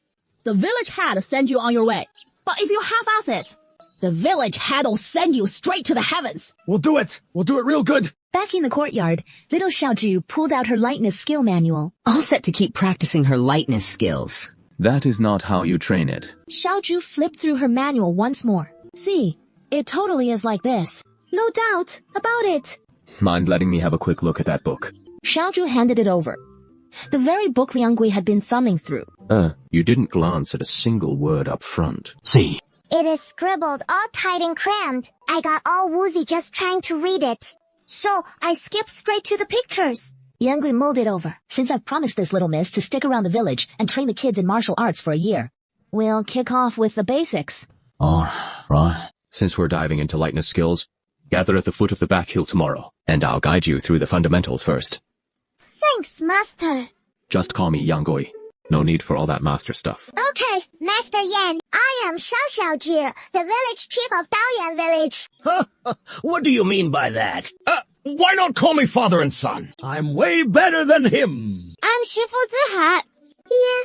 the village head will send you on your way. But if you half-ass it, the village head will send you straight to the heavens. We'll do it. We'll do it real good. Back in the courtyard, little Xiaozhu pulled out her lightness skill manual, all set to keep practicing her lightness skills. That is not how you train it. Xiaozhu flipped through her manual once more. See, it totally is like this. No doubt about it. Mind letting me have a quick look at that book? Xiaozhu handed it over. The very book Liang Gui had been thumbing through. You didn't glance at a single word up front. See. It is scribbled all tight and crammed. I got all woozy just trying to read it. So I skipped straight to the pictures. Yang Gui mulled it over. Since I've promised this little miss to stick around the village and train the kids in martial arts for a year, we'll kick off with the basics. All right. Since we're diving into lightness skills, gather at the foot of the back hill tomorrow. And I'll guide you through the fundamentals first. Thanks, Master. Just call me Yang Gui. No need for all that master stuff. Okay, Master Yan. I am Xiao Xiaoji, the village chief of Daoyan village. What do you mean by that? Why not call me father and son? I'm way better than him. I'm Shifu Zihai. Here.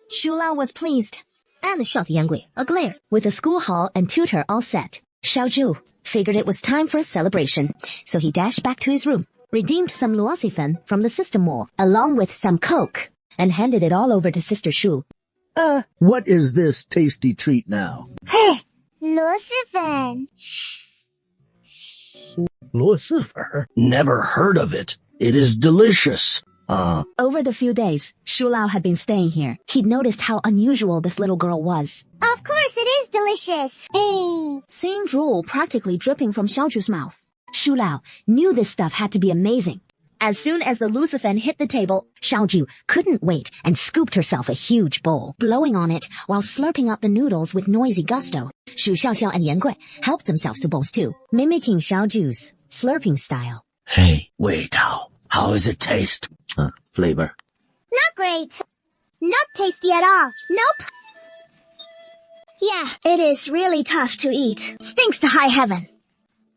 Shu Lao was pleased. And shot Yang Gui a glare. With the school hall and tutor all set, Xiao Zhu figured it was time for a celebration, so he dashed back to his room, redeemed some luocifen from the system mall, along with some coke, and handed it all over to Sister Shu. What is this tasty treat now? Hey, luocifen. Lucifer? Never heard of it. It is delicious. Over the few days Shu Lao had been staying here, he'd noticed how unusual this little girl was. Of course it is delicious. Seeing drool practically dripping from Xiao Zhu's mouth, Shu Lao knew this stuff had to be amazing. As soon as the lucifen hit the table, Xiao Zhu couldn't wait and scooped herself a huge bowl, blowing on it while slurping up the noodles with noisy gusto. Shu Xiaoxiao and Yan Gui helped themselves to bowls too, mimicking Xiao Zhu's slurping style. Hey, wait, how does it taste? Flavor. Not great. Not tasty at all. Nope. Yeah, it is really tough to eat. Stinks to high heaven.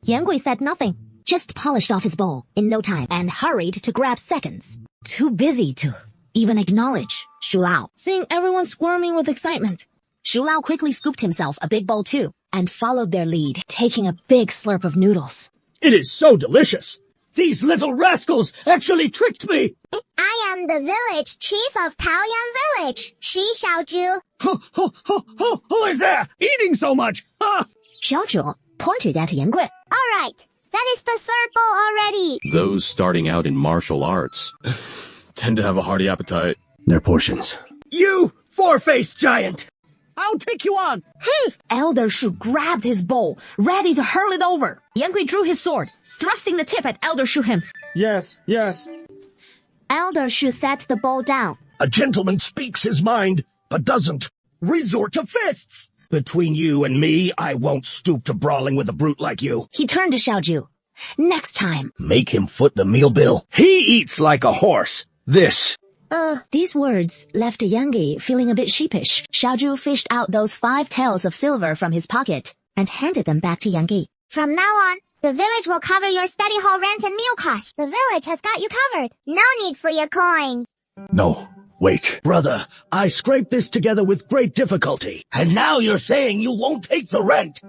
Yan Gui said nothing, just polished off his bowl in no time and hurried to grab seconds. Too busy to even acknowledge Shu Lao. Seeing everyone squirming with excitement, Shu Lao quickly scooped himself a big bowl too and followed their lead, taking a big slurp of noodles. It is so delicious. These little rascals actually tricked me. I am the village chief of Taoyan village, Shi Xiaozhu. Who is there eating so much? Xiao Zhu pointed at Yan Gui. All right, that is the third bowl already. Those starting out in martial arts tend to have a hearty appetite. Their portions. You four-faced giant. I'll take you on. Hey! Elder Shu grabbed his bowl, ready to hurl it over. Yan Gui drew his sword, thrusting the tip at Elder Shu him. Yes. Elder Shu set the bowl down. A gentleman speaks his mind, but doesn't resort to fists. Between you and me, I won't stoop to brawling with a brute like you. He turned to Xiao Zhu. Next time. Make him foot the meal bill. He eats like a horse. These words left Yang Gui feeling a bit sheepish. Xiao Zhu fished out those 5 taels of silver from his pocket and handed them back to Yang Gui. From now on, the village will cover your study hall rent and meal costs. The village has got you covered. No need for your coin. No, wait. Brother, I scraped this together with great difficulty, and now you're saying you won't take the rent.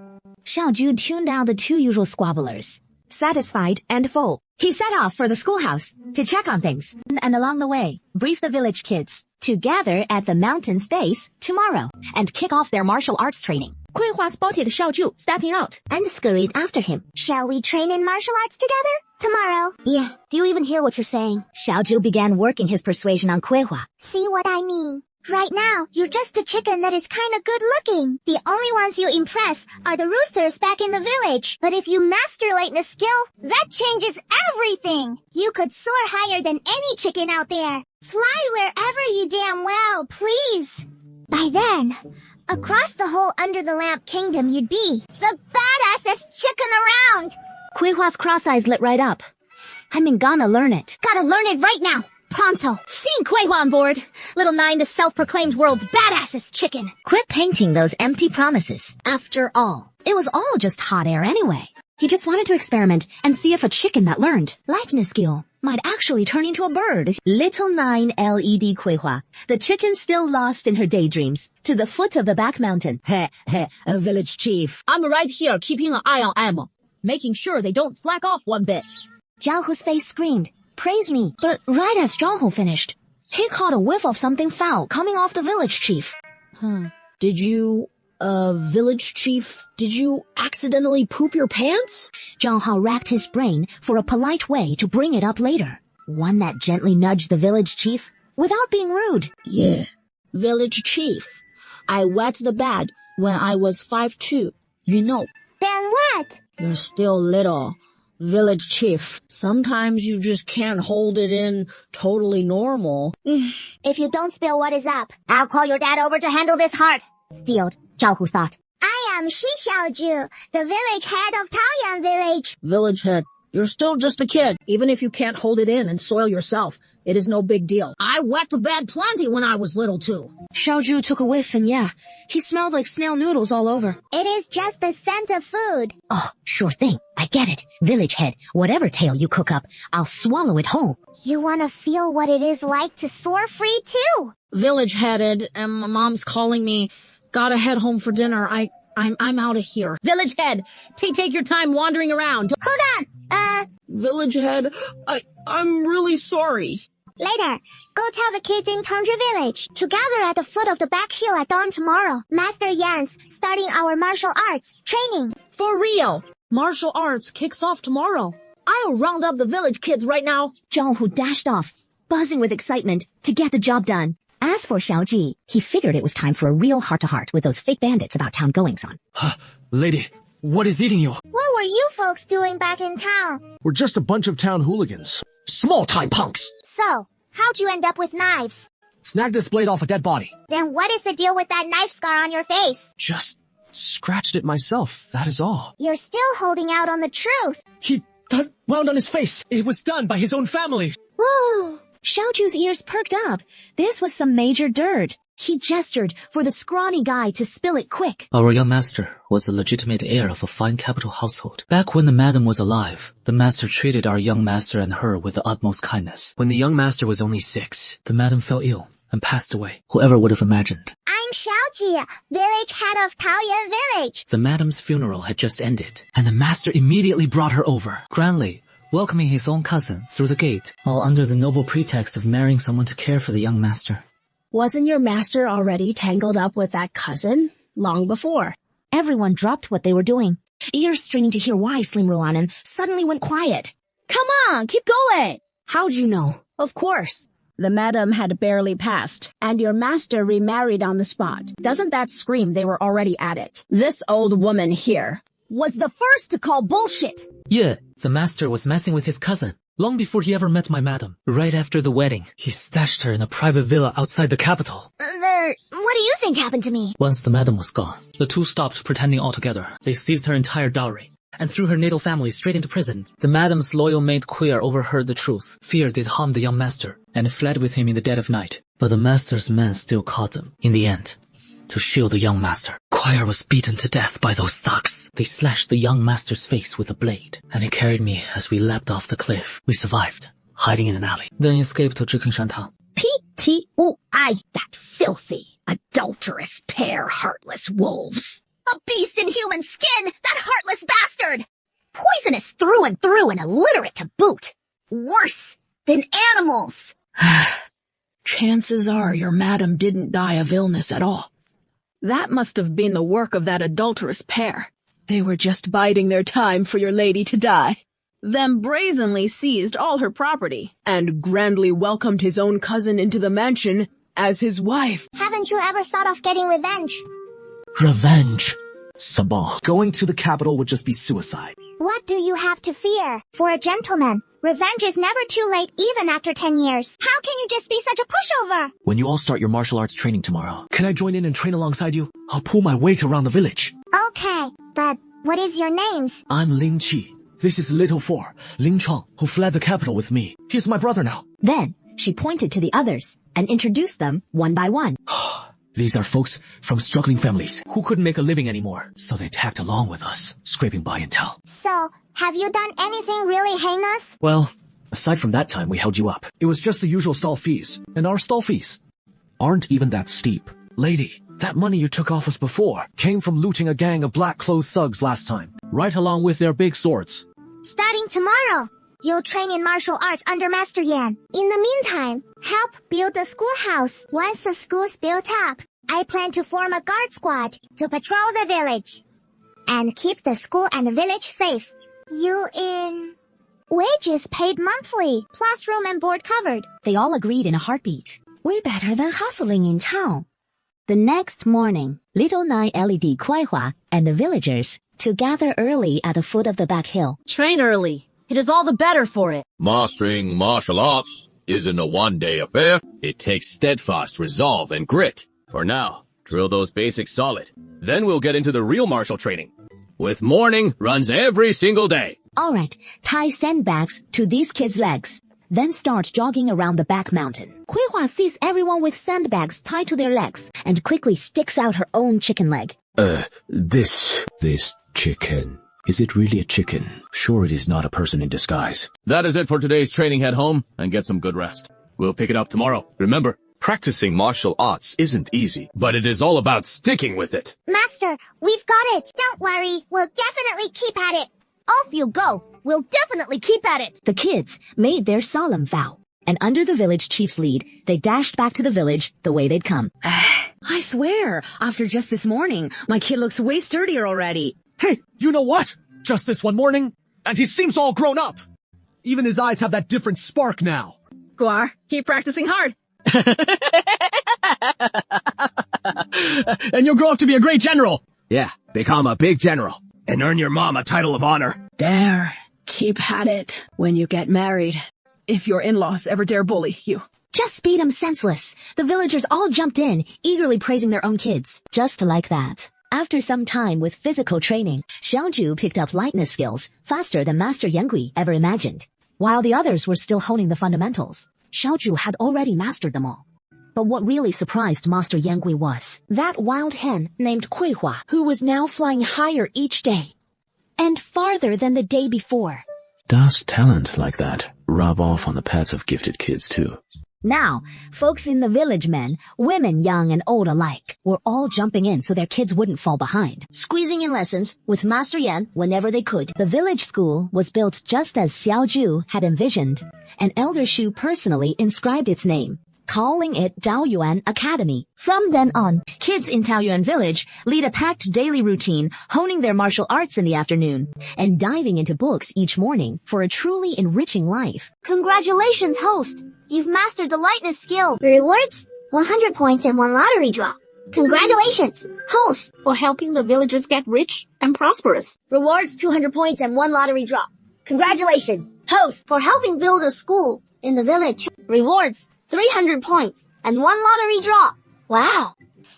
Xiao Zhu tuned out the 2 usual squabblers. Satisfied and full, he set off for the schoolhouse to check on things, and along the way, brief the village kids to gather at the mountain's base tomorrow and kick off their martial arts training. Kui Hua spotted Xiao Zhu stepping out and scurried after him. Shall we train in martial arts together? Tomorrow. Yeah, do you even hear what you're saying? Xiao Zhu began working his persuasion on Kui Hua. See what I mean? Right now, you're just a chicken that is kinda good looking. The only ones you impress are the roosters back in the village. But if you master lateness skill, that changes everything. You could soar higher than any chicken out there. Fly wherever you damn well, please. By then, across the whole Under the Lamp kingdom you'd be the badassest chicken around. Kui Hua's cross eyes lit right up. I'm gonna learn it. Gotta learn it right now. Pronto. Seeing Kui Hua on board, little Nine the self-proclaimed world's badassest chicken. Quit painting those empty promises. After all, it was all just hot air anyway. He just wanted to experiment and see if a chicken that learned lightness skill might actually turn into a bird. Little Nine LED Kui Hua, the chicken still lost in her daydreams, to the foot of the back mountain. A village chief. I'm right here keeping an eye on Emma, making sure they don't slack off one bit. Zhao Hu's face screamed, praise me, but right as Zhao Hu finished, he caught a whiff of something foul coming off the village chief. Did you, village chief, did you accidentally poop your pants? Zhao Hao racked his brain for a polite way to bring it up later. One that gently nudged the village chief without being rude. Yeah, village chief. I wet the bed when I was 5'2". You know. Then what? You're still little. Village chief, sometimes you just can't hold it in totally normal. If you don't spill what is up, I'll call your dad over to handle this heart. Steeled, Zhao Hu thought. I am Shi Xiaozhu, the village head of Taoyan village. Village head, You're still just a kid. Even if you can't hold it in and soil yourself, it is no big deal. I wet the bed plenty when I was little too. Xiaozhu took a whiff and yeah, he smelled like snail noodles all over. It is just the scent of food. Oh, sure thing. I get it. Village head, whatever tale you cook up, I'll swallow it whole. You want to feel what it is like to soar free too. Village headed, and my mom's calling me. Gotta head home for dinner. I'm out of here. Village head, take your time wandering around. Hold on. Village head, I'm really sorry. Later, go tell the kids in Tundra Village to gather at the foot of the back hill at dawn tomorrow. Master Yan's starting our martial arts training. For real. Martial arts kicks off tomorrow. I'll round up the village kids right now. Zhang dashed off, buzzing with excitement to get the job done. As for Xiaoji, he figured it was time for a real heart-to-heart with those fake bandits about town goings-on. Lady, what is eating you? What were you folks doing back in town? We're just a bunch of town hooligans. Small-time punks. So, how'd you end up with knives? Snagged this blade off a dead body. Then what is the deal with that knife scar on your face? Just scratched it myself, that is all. You're still holding out on the truth. He wound on his face. It was done by his own family. Whoa! Xiaoju's ears perked up. This was some major dirt. He gestured for the scrawny guy to spill it quick. Our young master was the legitimate heir of a fine capital household. Back when the madam was alive, the master treated our young master and her with the utmost kindness. When the young master was only 6, the madam fell ill and passed away. Whoever would have imagined? I'm Xiaoji, village head of Taoyan Village. The madam's funeral had just ended, and the master immediately brought her over, grandly welcoming his own cousin through the gate, all under the noble pretext of marrying someone to care for the young master. Wasn't your master already tangled up with that cousin long before? Everyone dropped what they were doing, ears straining to hear why Slim Ruanan suddenly went quiet. Come on, keep going. How'd you know? Of course. The madam had barely passed, and your master remarried on the spot. Doesn't that scream they were already at it? This old woman here was the first to call bullshit. Yeah, the master was messing with his cousin. Long before he ever met my madam, right after the wedding, he stashed her in a private villa outside the capital. What do you think happened to me? Once the madam was gone, the two stopped pretending altogether. They seized her entire dowry and threw her natal family straight into prison. The madam's loyal maid Queer overheard the truth, feared they'd harm the young master, and fled with him in the dead of night. But the master's men still caught them. In the end, to shield the young master, Queer was beaten to death by those thugs. They slashed the young master's face with a blade, and he carried me as we leapt off the cliff. We survived, hiding in an alley, then escaped to Zhikingshan. P-T-O-I, that filthy, adulterous pair, heartless wolves. A beast in human skin, that heartless bastard! Poisonous through and through and illiterate to boot. Worse than animals. Chances are your madam didn't die of illness at all. That must have been the work of that adulterous pair. They were just biding their time for your lady to die, then brazenly seized all her property, and grandly welcomed his own cousin into the mansion as his wife. Haven't you ever thought of getting revenge? Revenge? Sabah. Going to the capital would just be suicide. What do you have to fear? For a gentleman, revenge is never too late even after 10 years. How can you just be such a pushover? When you all start your martial arts training tomorrow, can I join in and train alongside you? I'll pull my weight around the village. Okay, but what is your names? I'm Ling Qi. This is Little Four, Ling Chong, who fled the capital with me. He's my brother now. Then she pointed to the others and introduced them one by one. These are folks from struggling families who couldn't make a living anymore, so they tagged along with us, scraping by intel. So, have you done anything really heinous? Well, aside from that time we held you up, it was just the usual stall fees, and our stall fees aren't even that steep. Lady, that money you took off us before came from looting a gang of black-clothed thugs last time, right along with their big swords. Starting tomorrow, you'll train in martial arts under Master Yan. In the meantime, help build the schoolhouse. Once the school's built up, I plan to form a guard squad to patrol the village and keep the school and the village safe. You in... Wages paid monthly, plus room and board covered. They all agreed in a heartbeat. Way better than hustling in town. The next morning, Little Nine LED Kuaihua and the villagers to gather early at the foot of the back hill. Train early. It is all the better for it. Mastering martial arts isn't a one-day affair. It takes steadfast resolve and grit. For now, drill those basics solid. Then we'll get into the real martial training. with mourning runs every single day. All right, tie sandbags to these kids' legs. Then start jogging around the back mountain. Kuihua sees everyone with sandbags tied to their legs and quickly sticks out her own chicken leg. This chicken. Is it really a chicken? Sure it is not a person in disguise. That is it for today's training. Head home and get some good rest. We'll pick it up tomorrow. Remember, practicing martial arts isn't easy, but it is all about sticking with it. Master, we've got it. Don't worry. We'll definitely keep at it. Off you go. We'll definitely keep at it. The kids made their solemn vow, and under the village chief's lead, they dashed back to the village the way they'd come. I swear, after just this morning, my kid looks way sturdier already. Hey, you know what? Just this one morning, and he seems all grown up. Even his eyes have that different spark now. Guar, keep practicing hard. And you'll grow up to be a great general. Yeah, become a big general and earn your mom a title of honor. There. Keep at it when you get married. If your in-laws ever dare bully you. Just beat him senseless. The villagers all jumped in, eagerly praising their own kids. Just like that. After some time with physical training, Xiaoju picked up lightness skills faster than Master Yangui ever imagined. While the others were still honing the fundamentals, Xiaoju had already mastered them all. But what really surprised Master Yangui was that wild hen named Kuihua, who was now flying higher each day, and farther than the day before. Does talent like that rub off on the pets of gifted kids too? Now, folks in the village, men, women young and old alike, were all jumping in so their kids wouldn't fall behind, squeezing in lessons with Master Yan whenever they could. The village school was built just as Xiao Ju had envisioned, and Elder Shu personally inscribed its name, calling it Taoyuan Academy. From then on, kids in Taoyuan village lead a packed daily routine, honing their martial arts in the afternoon, and diving into books each morning for a truly enriching life. Congratulations, host. You've mastered the lightness skill. Rewards? 100 points and 1 lottery draw. Congratulations, host, for helping the villagers get rich and prosperous. Rewards 200 points and 1 lottery draw. Congratulations, host, for helping build a school in the village. Rewards 300 points and 1 lottery draw. Wow.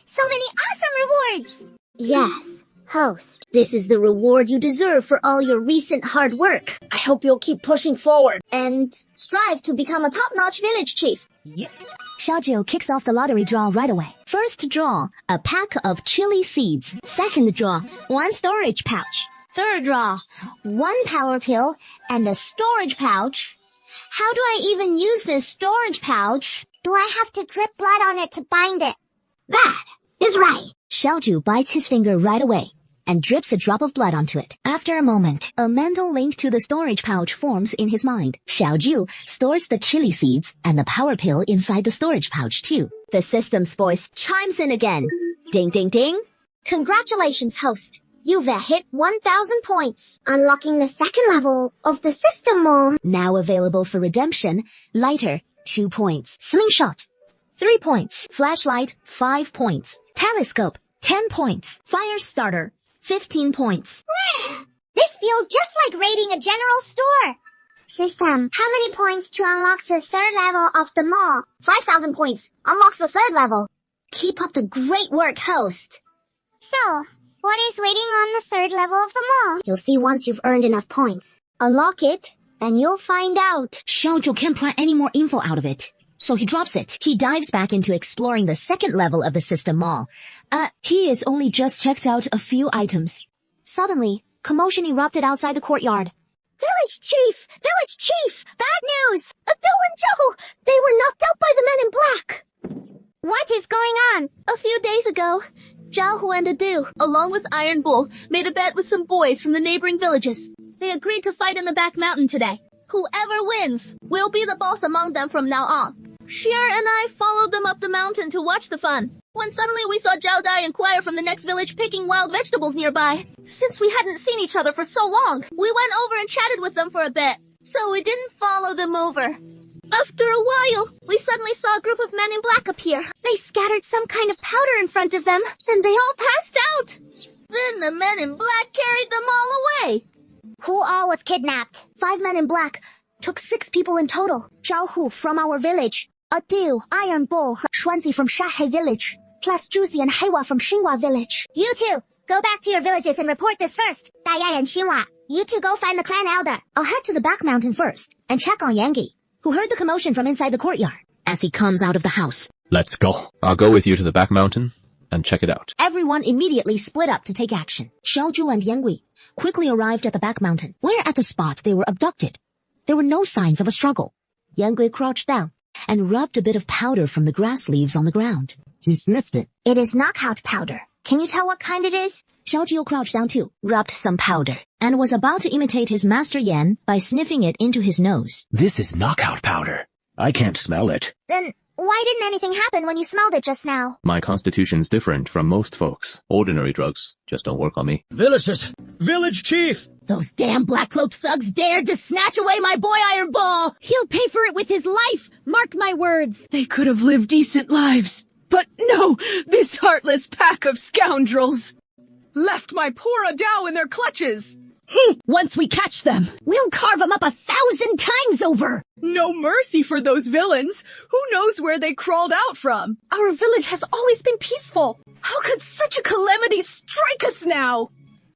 So many awesome rewards. Yes, host. This is the reward you deserve for all your recent hard work. I hope you'll keep pushing forward and strive to become a top-notch village chief. Yeah. Xiaoju kicks off the lottery draw right away. First draw, a pack of chili seeds. Second draw, 1 storage pouch. Third draw, 1 power pill and a storage pouch. How do I even use this storage pouch? Do I have to drip blood on it to bind it? That is right. Xiaoju bites his finger right away and drips a drop of blood onto it. After a moment, a mental link to the storage pouch forms in his mind. Xiaoju stores the chili seeds and the power pill inside the storage pouch too. The system's voice chimes in again. Ding, ding, ding. Congratulations, host. You've hit 1,000 points, unlocking the 2nd level of the system mall. Now available for redemption, lighter, 2 points. Slingshot, 3 points. Flashlight, 5 points. Telescope, 10 points. Fire starter, 15 points. This feels just like raiding a general store. System, how many points to unlock the 3rd level of the mall? 5,000 points. Unlocks the 3rd level. Keep up the great work, host. So, what is waiting on the 3rd level of the mall? You'll see once you've earned enough points. Unlock it, and you'll find out. Xiaoju can't pry any more info out of it, so he drops it. He dives back into exploring the 2nd level of the system mall. He has only just checked out a few items. Suddenly, commotion erupted outside the courtyard. Village Chief! Village Chief! Bad news! Adu and Joe! They were knocked out by the men in black! What is going on? A few days ago, Zhao Hu and Adu, along with Iron Bull, made a bet with some boys from the neighboring villages. They agreed to fight in the back mountain today. Whoever wins will be the boss among them from now on. Xier and I followed them up the mountain to watch the fun, when suddenly we saw Zhao Dai inquire from the next village picking wild vegetables nearby. Since we hadn't seen each other for so long, we went over and chatted with them for a bit, so we didn't follow them over. After a while, we suddenly saw a group of men in black appear. They scattered some kind of powder in front of them, and they all passed out. Then the men in black carried them all away. Who all was kidnapped? 5 men in black took 6 people in total. Zhao Hu from our village, Adu, Iron Bull, Xuanzi from Shahe village, plus Juicy and Heiwa from Xinhua village. You two, Go back to your villages and report this first. Daya and Xinhua, you two go find the clan elder. I'll head to the back mountain first and check on Yangi, who heard the commotion from inside the courtyard as he comes out of the house. Let's go. I'll go with you to the back mountain and check it out. Everyone immediately split up to take action. Xiaozhu and Yangui quickly arrived at the back mountain, where at the spot they were abducted. There were no signs of a struggle. Yangui crouched down and rubbed a bit of powder from the grass leaves on the ground. He sniffed it. It is knockout powder. Can you tell what kind it is? Xiaozhu crouched down too, rubbed some powder, and was about to imitate his master Yan by sniffing it into his nose. This is knockout powder. I can't smell it. Then why didn't anything happen when you smelled it just now? My constitution's different from most folks. Ordinary drugs just don't work on me. Village chief! Those damn black-cloaked thugs dared to snatch away my boy Iron Ball! He'll pay for it with his life! Mark my words! They could have lived decent lives. But no, this heartless pack of scoundrels left my poor Adao in their clutches. Once we catch them, we'll carve them up 1,000 times over! No mercy for those villains. Who knows where they crawled out from? Our village has always been peaceful. How could such a calamity strike us now?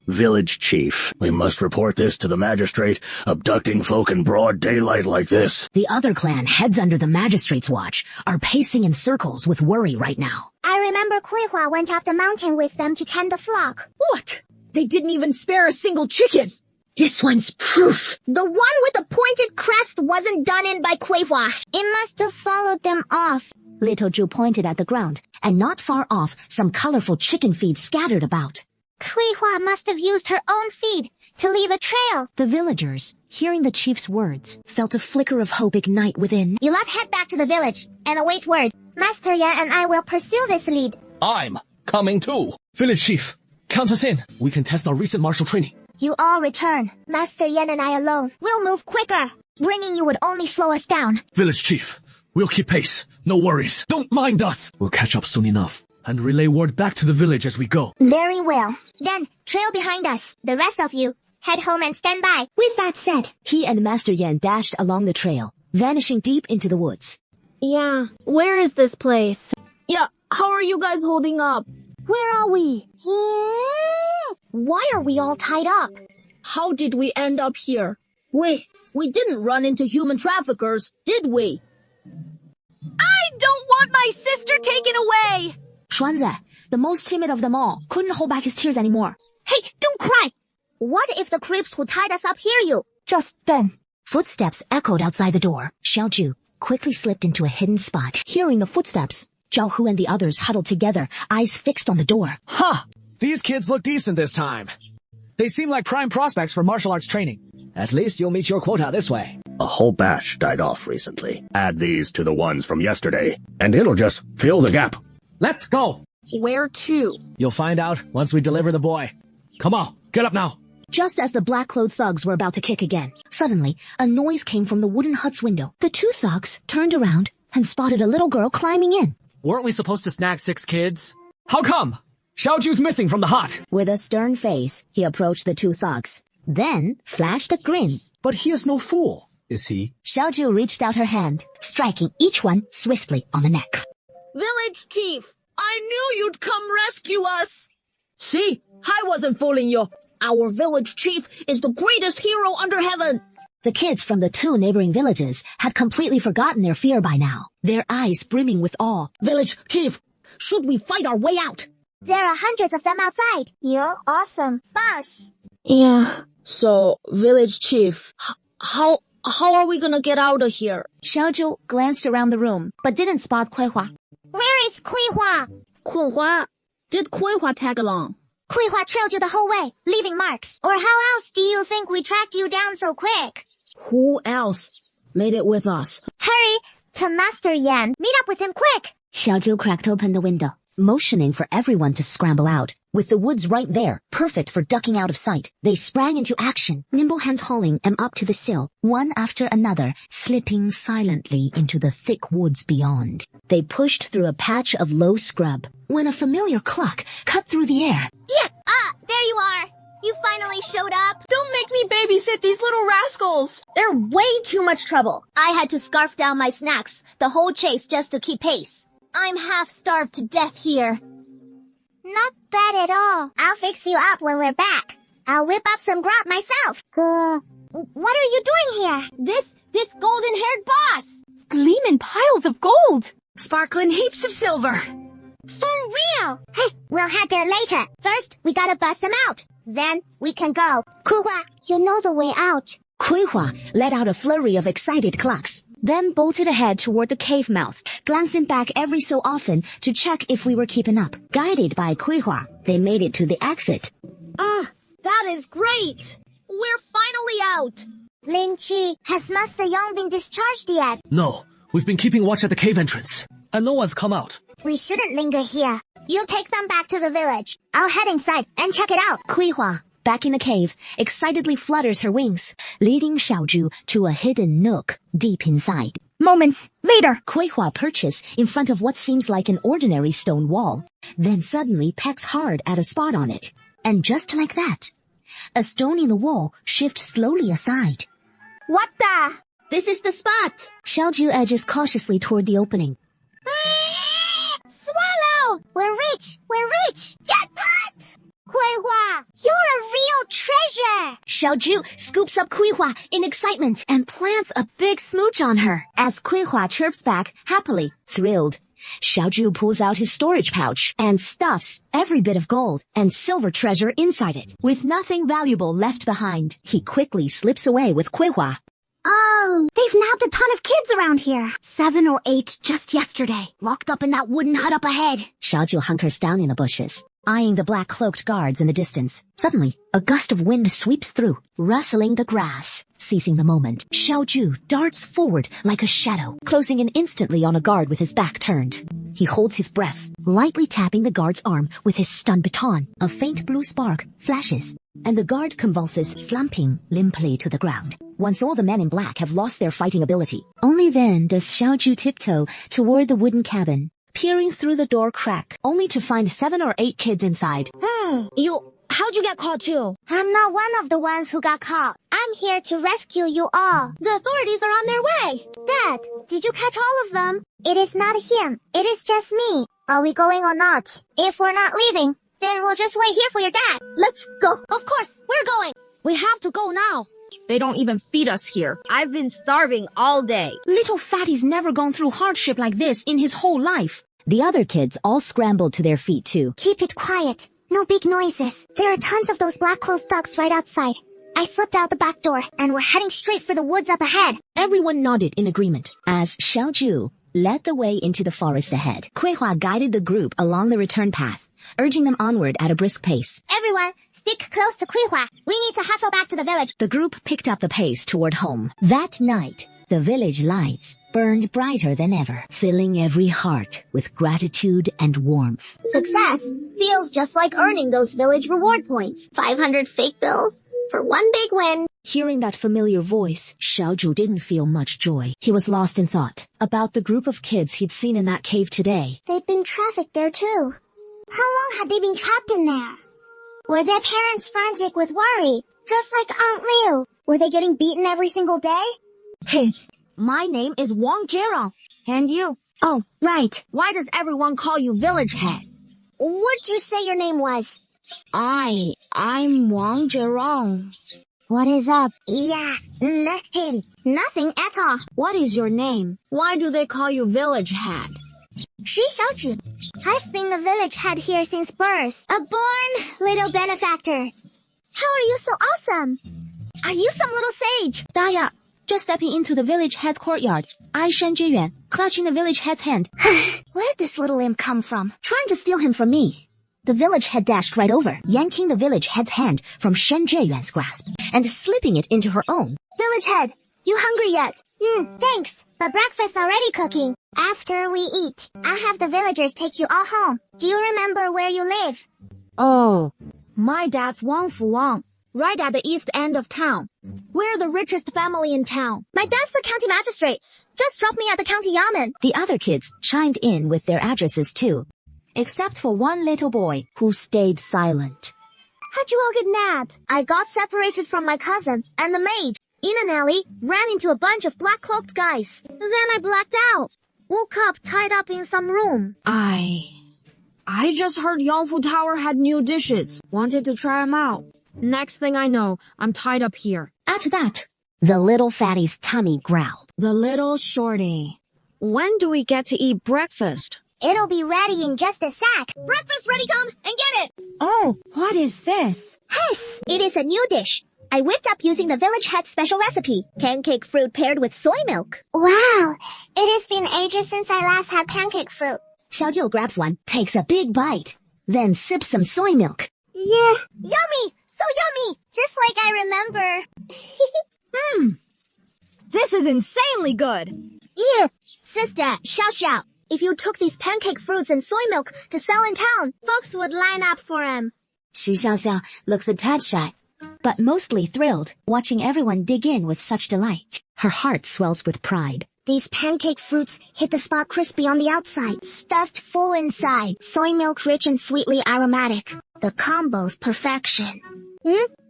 Village chief, we must report this to the magistrate. Abducting folk in broad daylight like this. The other clan, heads under the magistrate's watch, are pacing in circles with worry right now. I remember Kuihua went up the mountain with them to tend the flock. What? They didn't even spare a single chicken! This one's proof. The one with the pointed crest wasn't done in by Kuihua. It must have followed them off. Little Zhu pointed at the ground, and not far off, some colorful chicken feed scattered about. Kuihua must have used her own feed to leave a trail. The villagers, hearing the chief's words, felt a flicker of hope ignite within. You lot head back to the village and await word. Master Yan and I will pursue this lead. I'm coming too. Village chief, count us in. We can test our recent martial training. You all return. Master Yan and I alone. We'll move quicker. Bringing you would only slow us down. Village chief, we'll keep pace. No worries. Don't mind us. We'll catch up soon enough and relay word back to the village as we go. Very well. Then, trail behind us. The rest of you, head home and stand by. With that said, he and Master Yan dashed along the trail, vanishing deep into the woods. Yeah, where is this place? Yeah, how are you guys holding up? Where are we? Why are we all tied up? How did we end up here? We didn't run into human traffickers, did we? I don't want my sister taken away! Xuanze, the most timid of them all, couldn't hold back his tears anymore. Hey, don't cry! What if the creeps who tied us up hear you? Just then, footsteps echoed outside the door. Xiaozhu quickly slipped into a hidden spot. Hearing the footsteps, Zhao Hu and the others huddled together, eyes fixed on the door. Ha! These kids look decent this time. They seem like prime prospects for martial arts training. At least you'll meet your quota this way. A whole batch died off recently. Add these to the ones from yesterday, and it'll just fill the gap. Let's go! Where to? You'll find out once we deliver the boy. Come on, get up now. Just as the black-clothed thugs were about to kick again, suddenly, a noise came from the wooden hut's window. The two thugs turned around and spotted a little girl climbing in. Weren't we supposed to snag 6 kids? How come? Xiaoju's missing from the hut. With a stern face, he approached the two thugs, then flashed a grin. But he is no fool, is he? Xiaozhu reached out her hand, striking each one swiftly on the neck. Village chief, I knew you'd come rescue us. See, I wasn't fooling you. Our village chief is the greatest hero under heaven. The kids from the 2 neighboring villages had completely forgotten their fear by now, their eyes brimming with awe. Village chief, should we fight our way out? There are hundreds of them outside. You're awesome. Boss. Yeah. So, village chief, how are we gonna get out of here? Xiaozhu glanced around the room, but didn't spot Kuihua. Where is Kuihua? Kuihua? Did Kuihua tag along? Kuihua trailed you the whole way, leaving marks. Or how else do you think we tracked you down so quick? Who else made it with us? Hurry to Master Yan. Meet up with him quick. Xiaozhu cracked open the window, motioning for everyone to scramble out. With the woods right there, perfect for ducking out of sight, they sprang into action, nimble hands hauling them up to the sill, one after another, slipping silently into the thick woods beyond. They pushed through a patch of low scrub, when a familiar cluck cut through the air. Yeah! There you are! You finally showed up! Don't make me babysit these little rascals! They're way too much trouble. I had to scarf down my snacks the whole chase just to keep pace. I'm half starved to death here. Not bad at all. I'll fix you up when we're back. I'll whip up some grub myself. What are you doing here? This golden-haired boss. Gleaming piles of gold. Sparkling heaps of silver. For real? Hey, we'll head there later. First, we gotta bust them out. Then, we can go. Kuhua, you know the way out. Kuihua let out a flurry of excited clucks, then bolted ahead toward the cave mouth, glancing back every so often to check if we were keeping up. Guided by Kuihua, they made it to the exit. That is great. We're finally out. Ling Qi, has Master Yang been discharged yet? No, we've been keeping watch at the cave entrance. And no one's come out. We shouldn't linger here. You take them back to the village. I'll head inside and check it out. Kuihua, back in the cave, excitedly flutters her wings, leading Xiaozhu to a hidden nook deep inside. Moments later, Kuihua perches in front of what seems like an ordinary stone wall, then suddenly pecks hard at a spot on it. And just like that, a stone in the wall shifts slowly aside. What the? This is the spot. Xiaozhu edges cautiously toward the opening. Swallow! We're rich! Jackpot! Kuihua, you're a real treasure! Xiaozhu scoops up Kuihua in excitement and plants a big smooch on her as Kuihua chirps back happily, thrilled. Xiaozhu pulls out his storage pouch and stuffs every bit of gold and silver treasure inside it. With nothing valuable left behind, he quickly slips away with Kuihua. Oh, they've nabbed a ton of kids around here. 7 or 8 just yesterday, locked up in that wooden hut up ahead. Xiaozhu hunkers down in the bushes, eyeing the black-cloaked guards in the distance. Suddenly, a gust of wind sweeps through, rustling the grass. Seizing the moment, Xiaozhu darts forward like a shadow, closing in instantly on a guard with his back turned. He holds his breath, lightly tapping the guard's arm with his stun baton. A faint blue spark flashes, and the guard convulses, slumping limply to the ground. Once all the men in black have lost their fighting ability, only then does Xiaozhu tiptoe toward the wooden cabin, peering through the door crack, only to find 7 or 8 kids inside. How'd you get caught too? I'm not one of the ones who got caught. I'm here to rescue you all. The authorities are on their way. Dad, did you catch all of them? It is not him. It is just me. Are we going or not? If we're not leaving, then we'll just wait here for your dad. Let's go. Of course, we're going. We have to go now. They don't even feed us here. I've been starving all day. Little Fatty's never gone through hardship like this in his whole life. The other kids all scrambled to their feet too. Keep it quiet. No big noises. There are tons of those black-clothed thugs right outside. I slipped out the back door, and we're heading straight for the woods up ahead. Everyone nodded in agreement as Xiaozhu led the way into the forest ahead. Kuihua guided the group along the return path, urging them onward at a brisk pace. Everyone, stick close to Kuihua. We need to hustle back to the village. The group picked up the pace toward home. That night, the village lights burned brighter than ever, filling every heart with gratitude and warmth. Success feels just like earning those village reward points. 500 fake bills for one big win. Hearing that familiar voice, Xiaozhu didn't feel much joy. He was lost in thought about the group of kids he'd seen in that cave today. They'd been trafficked there too. How long had they been trapped in there? Were their parents frantic with worry, just like Aunt Liu? Were they getting beaten every single day? Hey, my name is Wang Zherong. And you? Oh, right. Why does everyone call you village head? What'd you say your name was? I'm Wang Zherong. What is up? Yeah, nothing at all. What is your name? Why do they call you village head? Xiaozhu. I've been the village head here since birth. A born little benefactor. How are you so awesome? Are you some little sage? Daya, just stepping into the village head's courtyard, I Shen Jiyuan, clutching the village head's hand. Where'd this little imp come from? Trying to steal him from me. The village head dashed right over, yanking the village head's hand from Shen Jiyuan's grasp and slipping it into her own. Village head, you hungry yet? Thanks, but breakfast's already cooking. After we eat, I'll have the villagers take you all home. Do you remember where you live? Oh, my dad's Wang Fu Wang, right at the east end of town. We're the richest family in town. My dad's the county magistrate. Just drop me at the county yamen. The other kids chimed in with their addresses too, except for one little boy who stayed silent. How'd you all get nabbed? I got separated from my cousin and the maid. In an alley, ran into a bunch of black-cloaked guys. Then I blacked out. Woke up tied up in some room. I I just heard Yongfu Tower had new dishes. Wanted to try them out. Next thing I know, I'm tied up here. At that, the little fatty's tummy growled. The little shorty. When do we get to eat breakfast? It'll be ready in just a sec. Breakfast ready, come and get it. Oh, what is this? Yes, it is a new dish. I whipped up using the village head's special recipe. Pancake fruit paired with soy milk. Wow, it has been ages since I last had pancake fruit. Xiaojiu grabs one, takes a big bite, then sips some soy milk. Yeah, yummy, so yummy, just like I remember. This is insanely good. Yeah, sister, Xiao. If you took these pancake fruits and soy milk to sell in town, folks would line up for 'em. Xu Xiaoxiao looks a tad shy, but mostly thrilled, watching everyone dig in with such delight. Her heart swells with pride. These pancake fruits hit the spot crispy on the outside, stuffed full inside, soy milk rich and sweetly aromatic. The combo's perfection.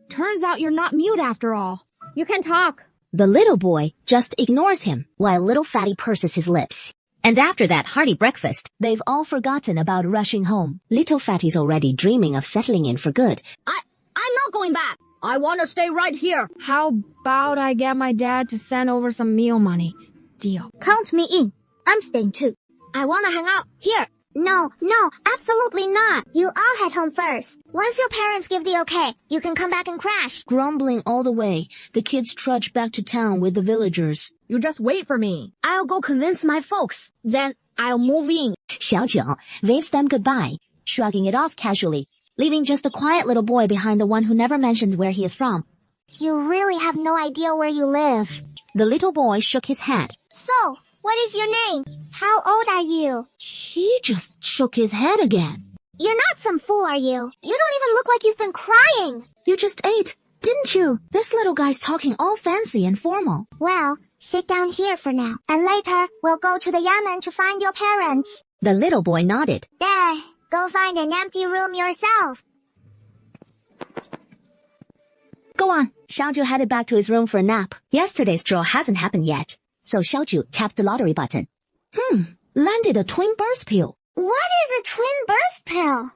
Turns out you're not mute after all. You can talk. The little boy just ignores him, while little fatty purses his lips. And after that hearty breakfast, they've all forgotten about rushing home. Little fatty's already dreaming of settling in for good. I'm not going back. I want to stay right here. How about I get my dad to send over some meal money? Deal. Count me in. I'm staying too. I want to hang out here. No, absolutely not. You all head home first. Once your parents give the okay, you can come back and crash. Grumbling all the way, the kids trudge back to town with the villagers. You just wait for me. I'll go convince my folks. Then I'll move in. Xiaojiu waves them goodbye, shrugging it off casually, leaving just the quiet little boy behind, the one who never mentioned where he is from. You really have no idea where you live. The little boy shook his head. So, what is your name? How old are you? He just shook his head again. You're not some fool, are you? You don't even look like you've been crying. You just ate, didn't you? This little guy's talking all fancy and formal. Well, sit down here for now, and later we'll go to the yamen to find your parents. The little boy nodded. There, go find an empty room yourself. Go on. Xiaojiu headed back to his room for a nap. Yesterday's draw hasn't happened yet, so Xiaojiu tapped the lottery button. Landed a twin birth pill. What is a twin birth pill?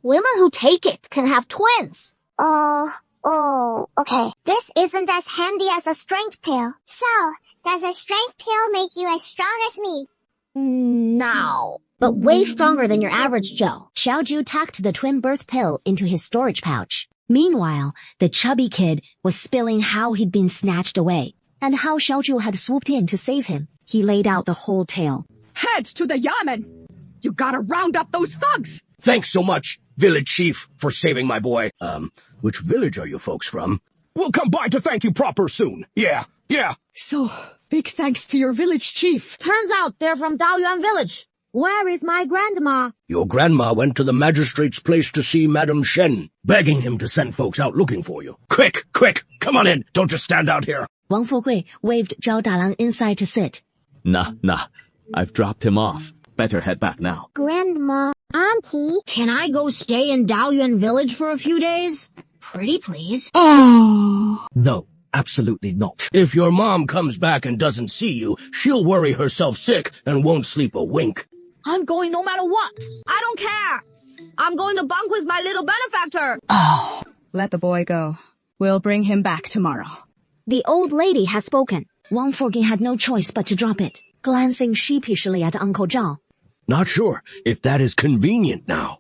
Women who take it can have twins. Oh, okay. This isn't as handy as a strength pill. So, does a strength pill make you as strong as me? No, but way stronger than your average Joe. Xiaojiu tucked the twin birth pill into his storage pouch. Meanwhile, the chubby kid was spilling how he'd been snatched away, and how Xiaojiu had swooped in to save him. He laid out the whole tale. Head to the yamen! You gotta round up those thugs! Thanks so much, village chief, for saving my boy. Which village are you folks from? We'll come by to thank you proper soon. Yeah. So, big thanks to your village chief. Turns out they're from Daoyuan village. Where is my grandma? Your grandma went to the magistrate's place to see Madame Shen, begging him to send folks out looking for you. Quick, come on in. Don't just stand out here. Wang Fugui waved Zhao Dalang inside to sit. Nah. I've dropped him off. Better head back now. Grandma, Auntie. Can I go stay in Daoyuan village for a few days? Pretty please. No, absolutely not. If your mom comes back and doesn't see you, she'll worry herself sick and won't sleep a wink. I'm going no matter what. I don't care. I'm going to bunk with my little benefactor. Let the boy go. We'll bring him back tomorrow. The old lady has spoken. Wang Fugui had no choice but to drop it, glancing sheepishly at Uncle Zhao. Not sure if that is convenient now.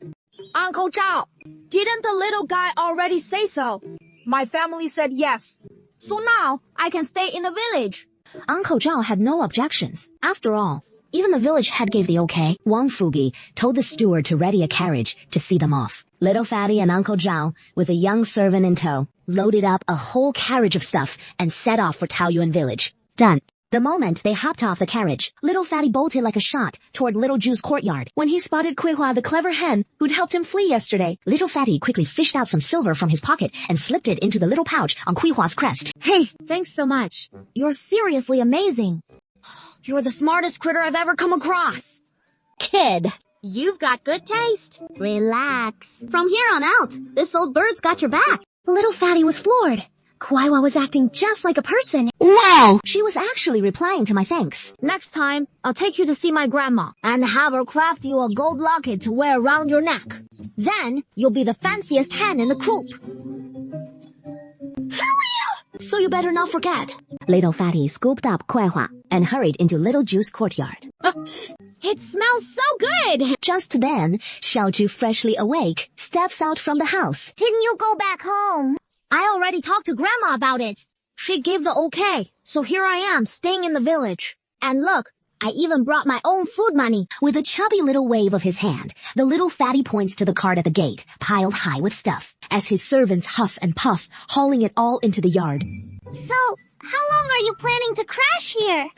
Uncle Zhao, didn't the little guy already say so? My family said yes. So now I can stay in the village. Uncle Zhao had no objections. After all, even the village head gave the okay. Wang Fugui told the steward to ready a carriage to see them off. Little Fatty and Uncle Zhao, with a young servant in tow, loaded up a whole carriage of stuff and set off for Taoyuan village. Done. The moment they hopped off the carriage, Little Fatty bolted like a shot toward Little Ju's courtyard. When he spotted Kuihua, the clever hen who'd helped him flee yesterday, Little Fatty quickly fished out some silver from his pocket and slipped it into the little pouch on Kuihua's crest. Hey, thanks so much. You're seriously amazing. You're the smartest critter I've ever come across. Kid, you've got good taste. Relax. From here on out, this old bird's got your back. Little Fatty was floored. Kuaiwa was acting just like a person. Wow! She was actually replying to my thanks. Next time, I'll take you to see my grandma and have her craft you a gold locket to wear around your neck. Then, you'll be the fanciest hen in the coop. So you better not forget. Little Fatty scooped up Kuaiwa and hurried into Little Ju's courtyard. It smells so good! Just then, Xiaoju, freshly awake, steps out from the house. Didn't you go back home? I already talked to Grandma about it. She gave the okay, so here I am, staying in the village. And look, I even brought my own food money. With a chubby little wave of his hand, the little fatty points to the cart at the gate, piled high with stuff, as his servants huff and puff, hauling it all into the yard. So, how long are you planning to crash here?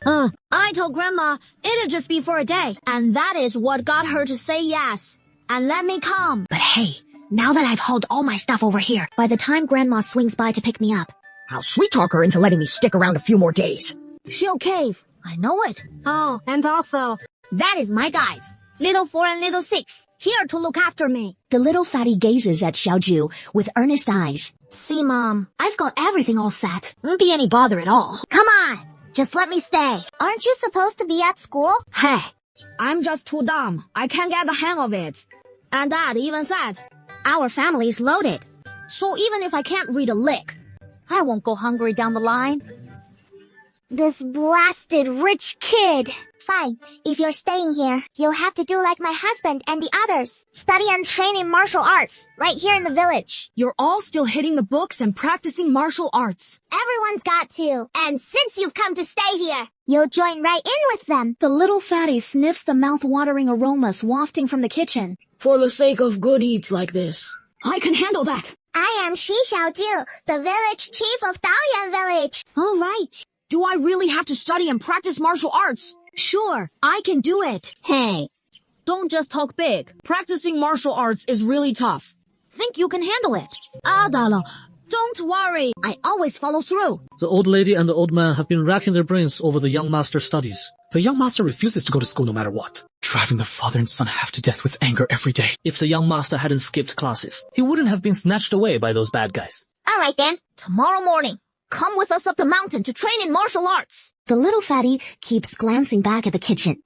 I told Grandma it'd just be for a day, and that is what got her to say yes. And let me come. But hey, now that I've hauled all my stuff over here, by the time Grandma swings by to pick me up, I'll sweet-talk her into letting me stick around a few more days. She'll cave. I know it. Oh, and also, that is my guys. Little 4 and Little 6, here to look after me. The little fatty gazes at Xiaoju with earnest eyes. See, Mom, I've got everything all set. Won't be any bother at all. Come on, just let me stay. Aren't you supposed to be at school? Hey, I'm just too dumb. I can't get the hang of it. And Dad even said, our family's loaded. So even if I can't read a lick, I won't go hungry down the line. This blasted rich kid. Fine, if you're staying here, you'll have to do like my husband and the others. Study and train in martial arts, right here in the village. You're all still hitting the books and practicing martial arts. Everyone's got to. And since you've come to stay here, you'll join right in with them. The little fatty sniffs the mouth-watering aromas wafting from the kitchen. For the sake of good eats like this. I can handle that. I am Shi Xiaoju, the village chief of Daoyan village. All right. Do I really have to study and practice martial arts? Sure, I can do it. Hey, don't just talk big. Practicing martial arts is really tough. Think you can handle it. Adala, don't worry. I always follow through. The old lady and the old man have been racking their brains over the young master's studies. The young master refuses to go to school no matter what, driving the father and son half to death with anger every day. If the young master hadn't skipped classes, he wouldn't have been snatched away by those bad guys. All right then, tomorrow morning, come with us up the mountain to train in martial arts. The little fatty keeps glancing back at the kitchen.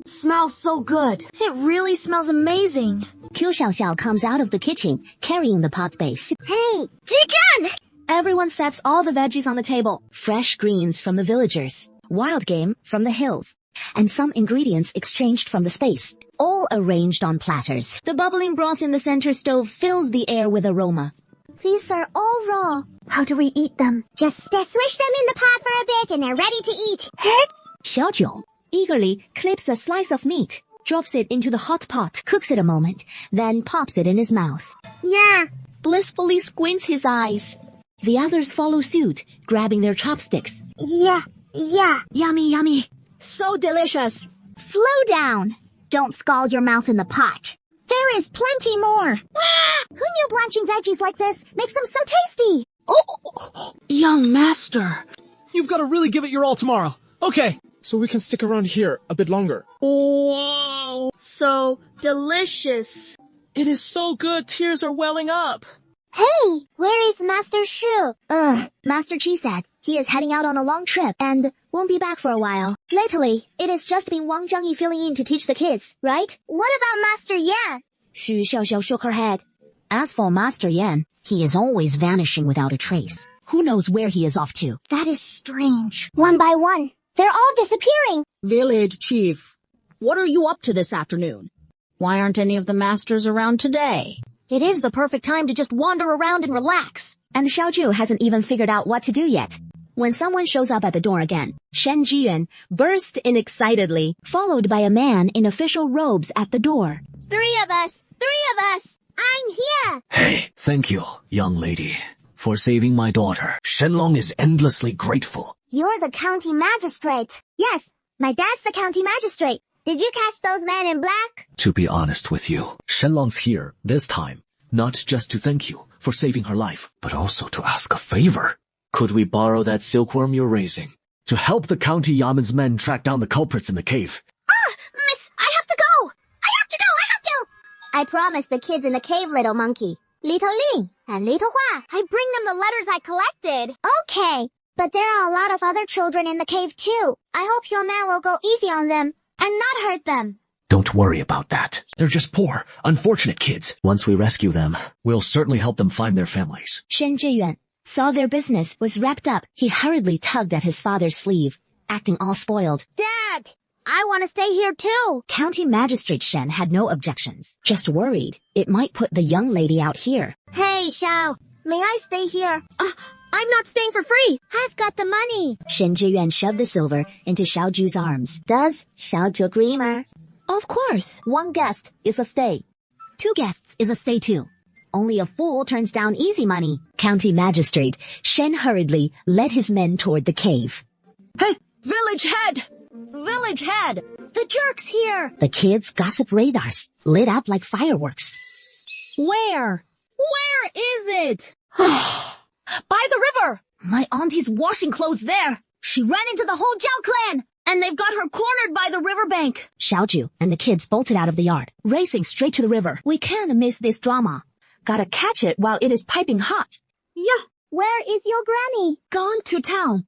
Smells so good. It really smells amazing. Qiu Xiaoxiao comes out of the kitchen, carrying the pot base. Hey, chicken! Everyone sets all the veggies on the table. Fresh greens from the villagers, wild game from the hills, and some ingredients exchanged from the space, all arranged on platters. The bubbling broth in the center stove fills the air with aroma. These are all raw. How do we eat them? Just swish them in the pot for a bit and they're ready to eat. Xiaojiu eagerly clips a slice of meat, drops it into the hot pot, cooks it a moment, then pops it in his mouth. Yeah. Blissfully squints his eyes. The others follow suit, grabbing their chopsticks. Yeah. Yummy, yummy. So delicious. Slow down. Don't scald your mouth in the pot. There is plenty more. Who knew blanching veggies like this makes them so tasty? Young master. You've got to really give it your all tomorrow. Okay, so we can stick around here a bit longer. Wow, so delicious. It is so good, tears are welling up. Hey, where is Master Shu? Master Chi said he is heading out on a long trip and won't be back for a while. Lately, it has just been Wang Zhangyi filling in to teach the kids, right? What about Master Yan? Xu Xiaoxiao shook her head. As for Master Yan, he is always vanishing without a trace. Who knows where he is off to? That is strange. One by one, they're all disappearing. Village chief, what are you up to this afternoon? Why aren't any of the masters around today? It is the perfect time to just wander around and relax. And Xiaoju hasn't even figured out what to do yet. When someone shows up at the door again, Shen Jiyuan burst in excitedly, followed by a man in official robes at the door. Three of us! I'm here! Hey, thank you, young lady, for saving my daughter. Shenlong is endlessly grateful. You're the county magistrate. Yes, my dad's the county magistrate. Did you catch those men in black? To be honest with you, Shenlong's here this time, not just to thank you for saving her life, but also to ask a favor. Could we borrow that silkworm you're raising to help the county Yaman's men track down the culprits in the cave? Miss, I have to go! I promised the kids in the cave, little monkey. Little Ling, and Little Hua. I bring them the letters I collected. Okay, but there are a lot of other children in the cave too. I hope your man will go easy on them and not hurt them. Don't worry about that. They're just poor, unfortunate kids. Once we rescue them, we'll certainly help them find their families. Shen Zhiyuan saw their business was wrapped up. He hurriedly tugged at his father's sleeve, acting all spoiled. Dad, I want to stay here too. County Magistrate Shen had no objections, just worried it might put the young lady out here. Hey, Xiao, may I stay here? I'm not staying for free. I've got the money. Shen Zhiyuan shoved the silver into Xiaoju's arms. Does Xiaoju agree, ma? Of course. 1 guest is a stay. 2 guests is a stay too. Only a fool turns down easy money. County Magistrate Shen hurriedly led his men toward the cave. Hey, village head! Village head! The jerk's here. The kids' gossip radars lit up like fireworks. Where? Where is it? By the river! My auntie's washing clothes there. She ran into the whole Zhao clan, and they've got her cornered by the riverbank. Xiaoju and the kids bolted out of the yard, racing straight to the river. We can't miss this drama. Gotta catch it while it is piping hot. Yeah. Where is your granny? Gone to town.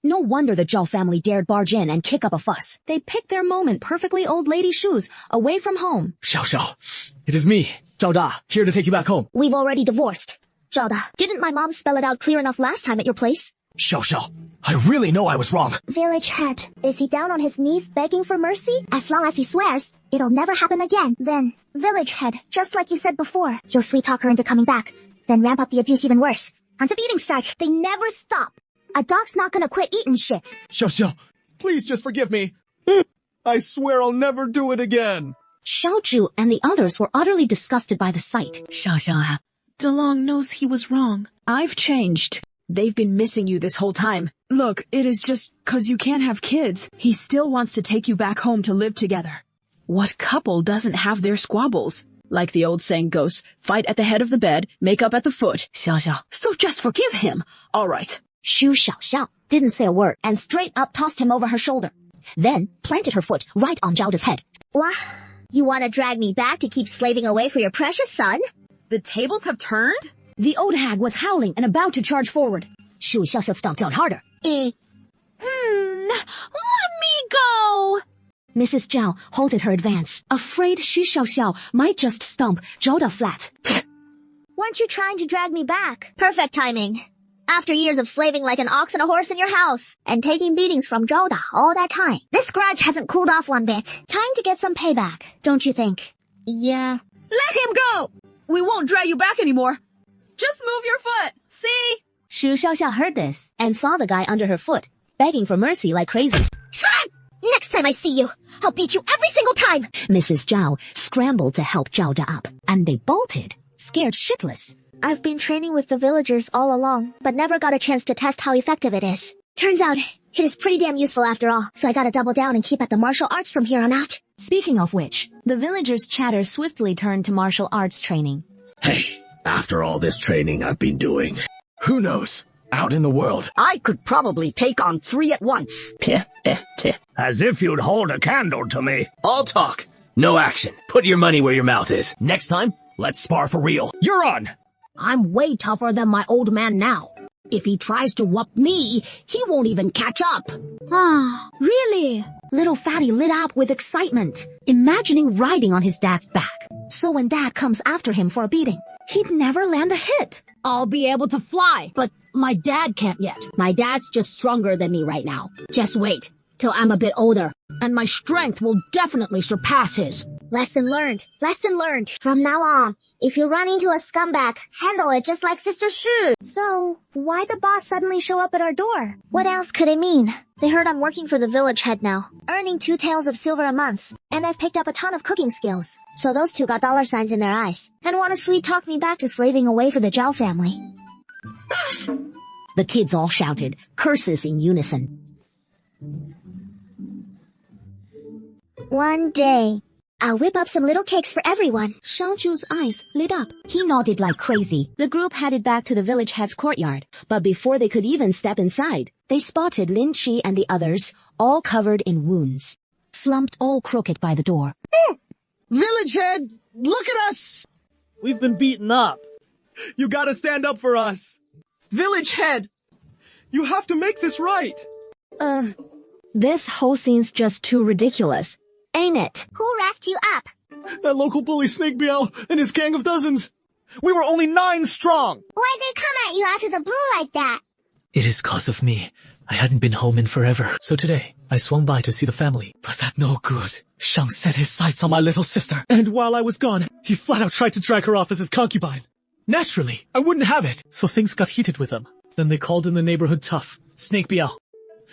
No wonder the Zhao family dared barge in and kick up a fuss. They picked their moment, perfectly old lady shoes, away from home. Xiao, it is me, Zhao Da, here to take you back home. We've already divorced. Zhao Da, didn't my mom spell it out clear enough last time at your place? Xiao, I really know I was wrong. Village head, is he down on his knees begging for mercy? As long as he swears, it'll never happen again. Then, village head, just like you said before, you'll sweet talk her into coming back, then ramp up the abuse even worse. Until beating start, they never stop. A dog's not gonna quit eating shit. Xiao, please just forgive me. I swear I'll never do it again. Xiaoju and the others were utterly disgusted by the sight. Xiao, DeLong knows he was wrong. I've changed. They've been missing you this whole time. Look, it is just 'cause you can't have kids. He still wants to take you back home to live together. What couple doesn't have their squabbles? Like the old saying goes, fight at the head of the bed, make up at the foot. Xiao, so just forgive him. All right. Xu Xiao didn't say a word and straight up tossed him over her shoulder. Then planted her foot right on Zhao Da's head. What? You want to drag me back to keep slaving away for your precious son? The tables have turned? The old hag was howling and about to charge forward. Xu Xiao stomped down harder. Let me go! Mrs. Zhao halted her advance, afraid Xu Xiao might just stomp Zhao Da flat. Weren't you trying to drag me back? Perfect timing. After years of slaving like an ox and a horse in your house, and taking beatings from Zhao Da all that time, this grudge hasn't cooled off one bit. Time to get some payback, don't you think? Yeah. Let him go! We won't drag you back anymore. Just move your foot. See? Xu Xiao heard this and saw the guy under her foot, begging for mercy like crazy. Next time I see you, I'll beat you every single time! Mrs. Zhao scrambled to help Zhao Da up, and they bolted, scared shitless. I've been training with the villagers all along, but never got a chance to test how effective it is. Turns out, it is pretty damn useful after all, so I gotta double down and keep at the martial arts from here on out. Speaking of which, the villagers' chatter swiftly turned to martial arts training. Hey, after all this training I've been doing, who knows? Out in the world, I could probably take on 3 at once. As if you'd hold a candle to me. All talk, no action. Put your money where your mouth is. Next time, let's spar for real. You're on! I'm way tougher than my old man now. If he tries to whoop me, he won't even catch up. Really? Little Fatty lit up with excitement, imagining riding on his dad's back. So when Dad comes after him for a beating, he'd never land a hit. I'll be able to fly, but my dad can't yet. My dad's just stronger than me right now. Just wait till I'm a bit older, and my strength will definitely surpass his. Lesson learned. Lesson learned. From now on, if you run into a scumbag, handle it just like Sister Shu. So, why the boss suddenly show up at our door? What else could it mean? They heard I'm working for the village head now, earning 2 taels of silver a month, and I've picked up a ton of cooking skills. So those two got dollar signs in their eyes, and want to sweet talk me back to slaving away for the Zhao family. The kids all shouted, curses in unison. One day, I'll whip up some little cakes for everyone. Xiaoju's eyes lit up. He nodded like crazy. The group headed back to the village head's courtyard, but before they could even step inside, they spotted Lin Chi and the others, all covered in wounds, slumped all crooked by the door. Village head, look at us! We've been beaten up. You gotta stand up for us. Village head! You have to make this right. This whole scene's just too ridiculous, ain't it? Who roughed you up? That local bully Snake Biao and his gang of dozens. We were only 9 strong. Why'd they come at you out of the blue like that? It is cause of me. I hadn't been home in forever. So today, I swung by to see the family. But that no good. Shang set his sights on my little sister. And while I was gone, he flat out tried to drag her off as his concubine. Naturally, I wouldn't have it. So things got heated with him. Then they called in the neighborhood tough, Snake Biao.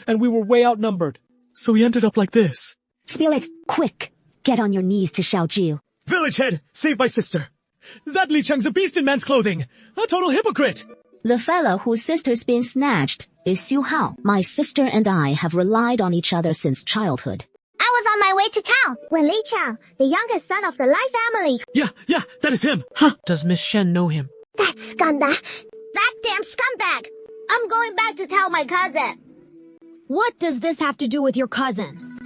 And we were way outnumbered. So we ended up like this. Spirit, quick! Get on your knees to Xiaoju. Village head, save my sister. That Li Cheng's a beast in man's clothing. A total hypocrite. The fellow whose sister's been snatched is Xu Hao. My sister and I have relied on each other since childhood. I was on my way to town when Li Cheng, the youngest son of the Lai family. Yeah, that is him. Huh, does Miss Shen know him? That scumbag. That damn scumbag. I'm going back to tell my cousin. What does this have to do with your cousin?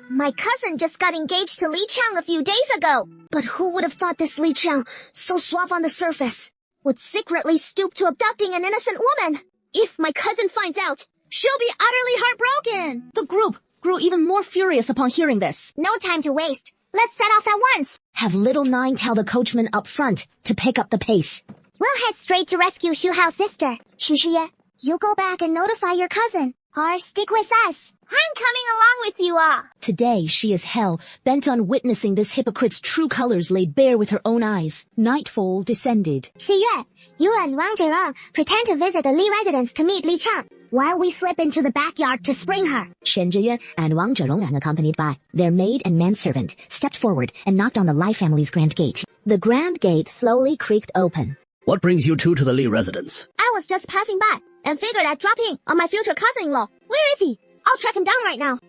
My cousin just got engaged to Li Cheng a few days ago. But who would have thought this Li Cheng, so suave on the surface, would secretly stoop to abducting an innocent woman? If my cousin finds out, she'll be utterly heartbroken. The group grew even more furious upon hearing this. No time to waste. Let's set off at once. Have little Nine tell the coachman up front to pick up the pace. We'll head straight to rescue Xu Hao's sister. Xu, you go back and notify your cousin. Or stick with us. I'm coming along with you all. Today she is hell, bent on witnessing this hypocrite's true colors laid bare with her own eyes. Nightfall descended. Xi Yue, you and Wang Zherong pretend to visit the Li residence to meet Li Cheng, while we slip into the backyard to spring her. Shen Zhiyue and Wang Zherong, accompanied by their maid and manservant, stepped forward and knocked on the Lai family's grand gate. The grand gate slowly creaked open. What brings you two to the Li residence? I was just passing by and figured I'd drop in on my future cousin-in-law. Where is he? I'll track him down right now.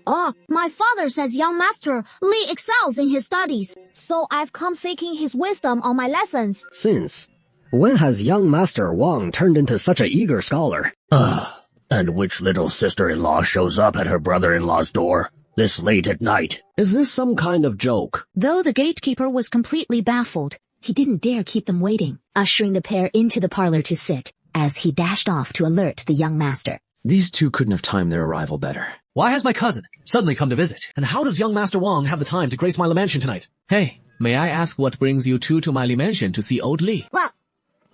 My father says young master Li excels in his studies, so I've come seeking his wisdom on my lessons. Since when has young master Wang turned into such a eager scholar? And which little sister-in-law shows up at her brother-in-law's door this late at night? Is this some kind of joke? Though the gatekeeper was completely baffled, he didn't dare keep them waiting, ushering the pair into the parlor to sit, as he dashed off to alert the young master. These two couldn't have timed their arrival better. Why has my cousin suddenly come to visit? And how does young Master Wang have the time to grace my Li mansion tonight? Hey, may I ask what brings you two to my Li mansion to see old Li? Well,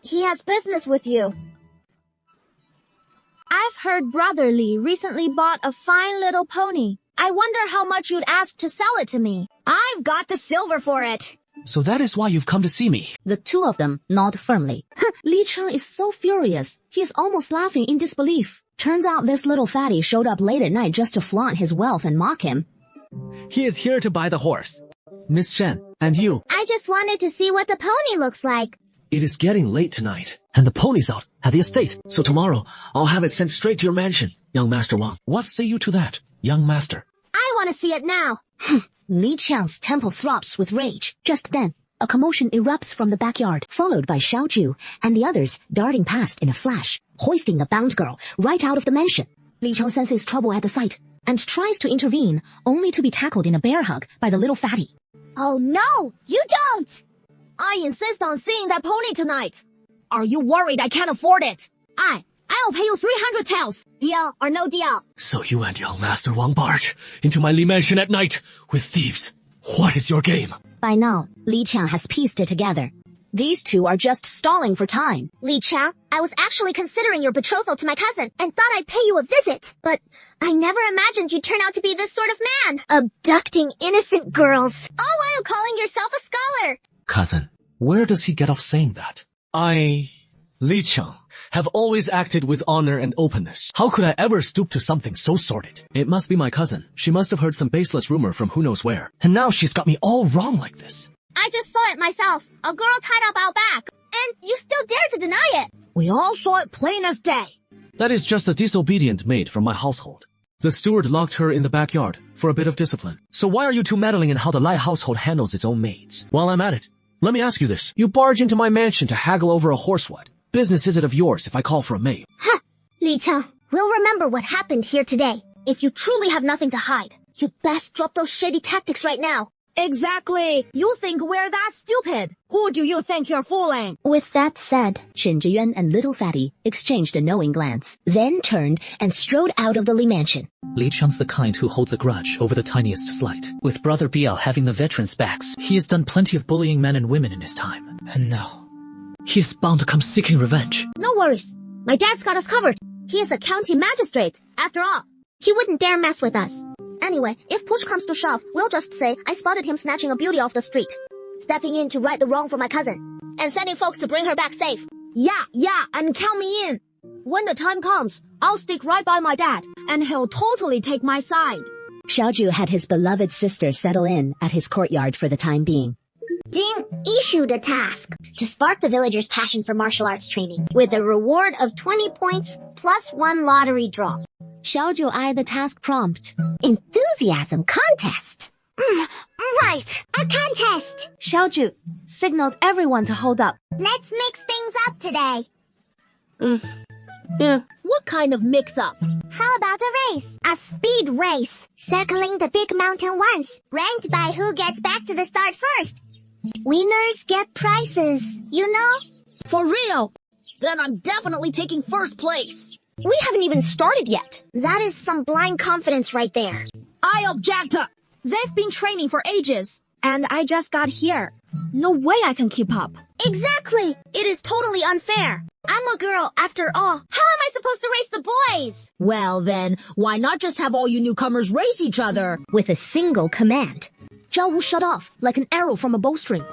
he has business with you. I've heard Brother Li recently bought a fine little pony. I wonder how much you'd ask to sell it to me. I've got the silver for it. So that is why you've come to see me. The two of them nod firmly. Li Cheng is so furious, he is almost laughing in disbelief. Turns out this little fatty showed up late at night just to flaunt his wealth and mock him. He is here to buy the horse. Miss Shen, and you. I just wanted to see what the pony looks like. It is getting late tonight, and the pony's out at the estate. So tomorrow, I'll have it sent straight to your mansion, young Master Wang. What say you to that, young master? I want to see it now. Li Cheng's temple throbs with rage. Just then, a commotion erupts from the backyard, followed by Xiaoju and the others darting past in a flash, hoisting the bound girl right out of the mansion. Li Cheng senses trouble at the sight and tries to intervene, only to be tackled in a bear hug by the little fatty. Oh no, you don't! I insist on seeing that pony tonight. Are you worried I can't afford it? I'll pay you 300 taels. Deal or no deal? So you and young Master Wang barge into my Li mansion at night with thieves. What is your game? By now, Li Cheng has pieced it together. These two are just stalling for time. Li Cheng, I was actually considering your betrothal to my cousin and thought I'd pay you a visit. But I never imagined you'd turn out to be this sort of man. Abducting innocent girls, all while calling yourself a scholar. Cousin, where does he get off saying that? I, Li Cheng, have always acted with honor and openness. How could I ever stoop to something so sordid? It must be my cousin. She must have heard some baseless rumor from who knows where. And now she's got me all wrong like this. I just saw it myself. A girl tied up out back. And you still dare to deny it. We all saw it plain as day. That is just a disobedient maid from my household. The steward locked her in the backyard for a bit of discipline. So why are you two meddling in how the Lai household handles its own maids? While I'm at it, let me ask you this. You barge into my mansion to haggle over a horse what? Business is it of yours if I call for a maid? Li Cheng, we'll remember what happened here today. If you truly have nothing to hide, you'd best drop those shady tactics right now. Exactly. You think we're that stupid. Who do you think you're fooling? With that said, Shen Zhiyuan and Little Fatty exchanged a knowing glance, then turned and strode out of the Li mansion. Li Chang's the kind who holds a grudge over the tiniest slight. With Brother Biao having the veterans' backs, he has done plenty of bullying men and women in his time. And now, he is bound to come seeking revenge. No worries. My dad's got us covered. He is a county magistrate, after all. He wouldn't dare mess with us. Anyway, if push comes to shove, we'll just say I spotted him snatching a beauty off the street, stepping in to right the wrong for my cousin, and sending folks to bring her back safe. Yeah, and count me in. When the time comes, I'll stick right by my dad, and he'll totally take my side. Xiaozhu had his beloved sister settle in at his courtyard for the time being. Dean issued a task to spark the villagers' passion for martial arts training with a reward of 20 points plus 1 lottery draw. Xiaozhu eyed the task prompt. Enthusiasm contest. Right, a contest. Xiaozhu signaled everyone to hold up. Let's mix things up today. What kind of mix-up? How about a race? A speed race. Circling the big mountain once, ranked by who gets back to the start first. Winners get prizes, you know? For real? Then I'm definitely taking first place. We haven't even started yet. That is some blind confidence right there. I object. They've been training for ages, and I just got here. No way I can keep up. Exactly. It is totally unfair. I'm a girl, after all. How am I supposed to race the boys? Well then, why not just have all you newcomers race each other? With a single command, Zhao Wu shot off like an arrow from a bowstring.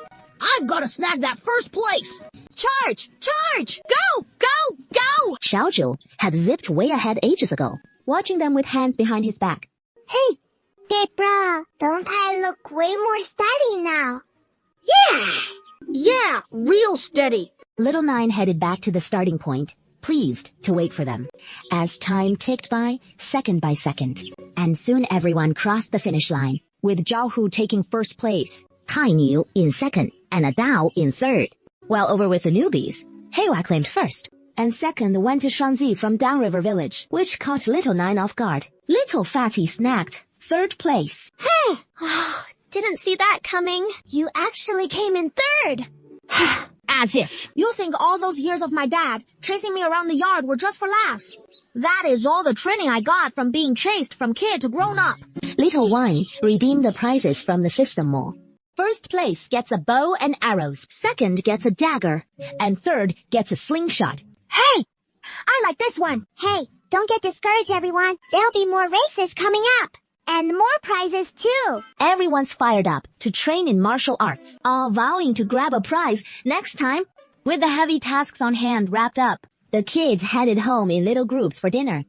I've got to snag that first place. Charge! Charge! Go! Go! Go! Xiaozhu had zipped way ahead ages ago, watching them with hands behind his back. Hey, big bro, don't I look way more steady now? Yeah, real steady. Little Nine headed back to the starting point, pleased to wait for them, as time ticked by, second by second, and soon everyone crossed the finish line, with Zhao Hu taking first place, Tai Niu in second, and Adao in third. While over with the newbies, Heiwa claimed first, and second went to Shuangzi from Downriver Village, which caught Little Nine off guard. Little Fatty snagged third place. Hey! Didn't see that coming. You actually came in third. As if. You think all those years of my dad chasing me around the yard were just for laughs. That is all the training I got from being chased from kid to grown up. Little Wine redeemed the prizes from the system mall. First place gets a bow and arrows, second gets a dagger, and third gets a slingshot. Hey! I like this one. Hey, don't get discouraged, everyone. There'll be more races coming up. And more prizes, too. Everyone's fired up to train in martial arts, all vowing to grab a prize next time. With the heavy tasks on hand wrapped up, the kids headed home in little groups for dinner.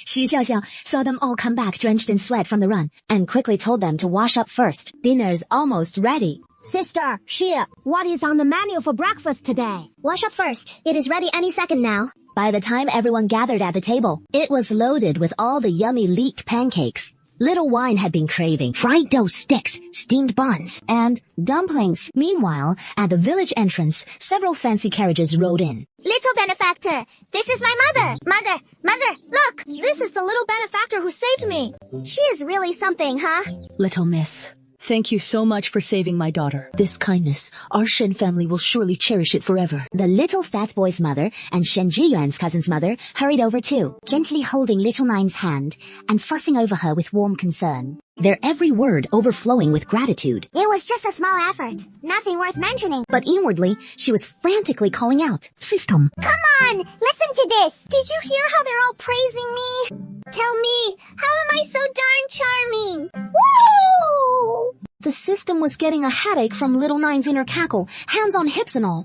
Xu Xiaoxiao saw them all come back drenched in sweat from the run, and quickly told them to wash up first. Dinner's almost ready. Sister, Xia, what is on the menu for breakfast today? Wash up first. It is ready any second now. By the time everyone gathered at the table, it was loaded with all the yummy leek pancakes. Little Wine had been craving fried dough sticks, steamed buns, and dumplings. Meanwhile, at the village entrance, several fancy carriages rode in. Little benefactor, this is my mother. Mother, look! This is the little benefactor who saved me. She is really something, huh? Little miss, thank you so much for saving my daughter. This kindness, our Shen family will surely cherish it forever. The little fat boy's mother and Shen Zhiyuan's cousin's mother hurried over too, gently holding Little Nine's hand and fussing over her with warm concern, their every word overflowing with gratitude. It was just a small effort, nothing worth mentioning. But inwardly, she was frantically calling out, "System! Come on, listen to this. Did you hear how they're all praising me? Tell me, how am I so darn charming? Woo! The system was getting a headache from Little Nine's inner cackle, hands on hips and all.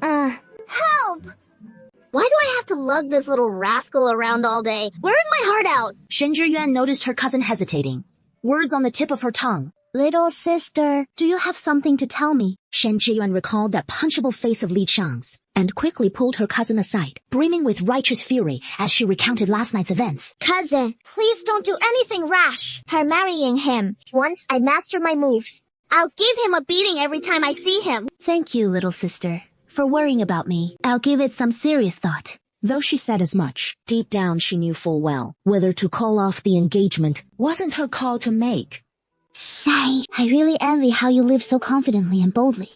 Help! Why do I have to lug this little rascal around all day? Wearing my heart out. Shen Zhiyuan noticed her cousin hesitating, words on the tip of her tongue. Little sister, do you have something to tell me? Shen Zhiyuan recalled that punchable face of Li Chang's, and quickly pulled her cousin aside, brimming with righteous fury as she recounted last night's events. Cousin, please don't do anything rash. Her marrying him. Once I master my moves, I'll give him a beating every time I see him. Thank you, little sister, for worrying about me. I'll give it some serious thought. Though she said as much, deep down she knew full well whether to call off the engagement wasn't her call to make. Sigh. I really envy how you live so confidently and boldly.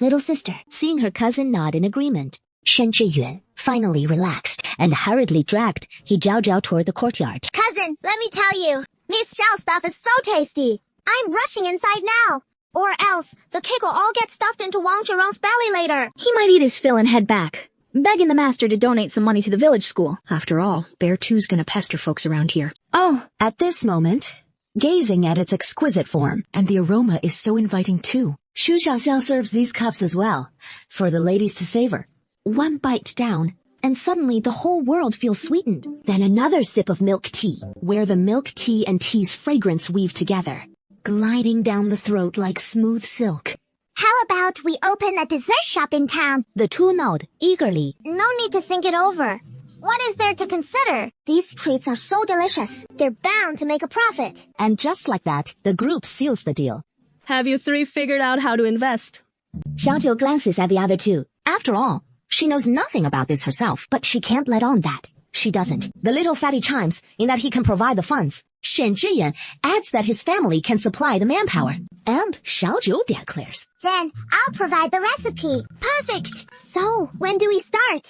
Little sister, seeing her cousin nod in agreement, Shen Zhiyuan finally relaxed and hurriedly dragged He Jiao toward the courtyard. Cousin, let me tell you, Miss Xiao's stuff is so tasty. I'm rushing inside now. Or else, the cake will all get stuffed into Wang Zhirong's belly later. He might eat his fill and head back, begging the master to donate some money to the village school. After all, Bear 2's gonna pester folks around here. Oh, at this moment, gazing at its exquisite form, and the aroma is so inviting too. Xu Xiaoxiao serves these cups as well, for the ladies to savor. One bite down, and suddenly the whole world feels sweetened. Then another sip of milk tea, where the milk tea and tea's fragrance weave together, gliding down the throat like smooth silk. How about we open a dessert shop in town? The two nod eagerly. No need to think it over. What is there to consider? These treats are so delicious. They're bound to make a profit. And just like that, the group seals the deal. Have you three figured out how to invest? Xiaojiu glances at the other two. After all, she knows nothing about this herself, but she can't let on that. She doesn't. The little fatty chimes in that he can provide the funds. Shen Zhiyan adds that his family can supply the manpower. And Xiaojiu declares, Then I'll provide the recipe. Perfect. So, when do we start?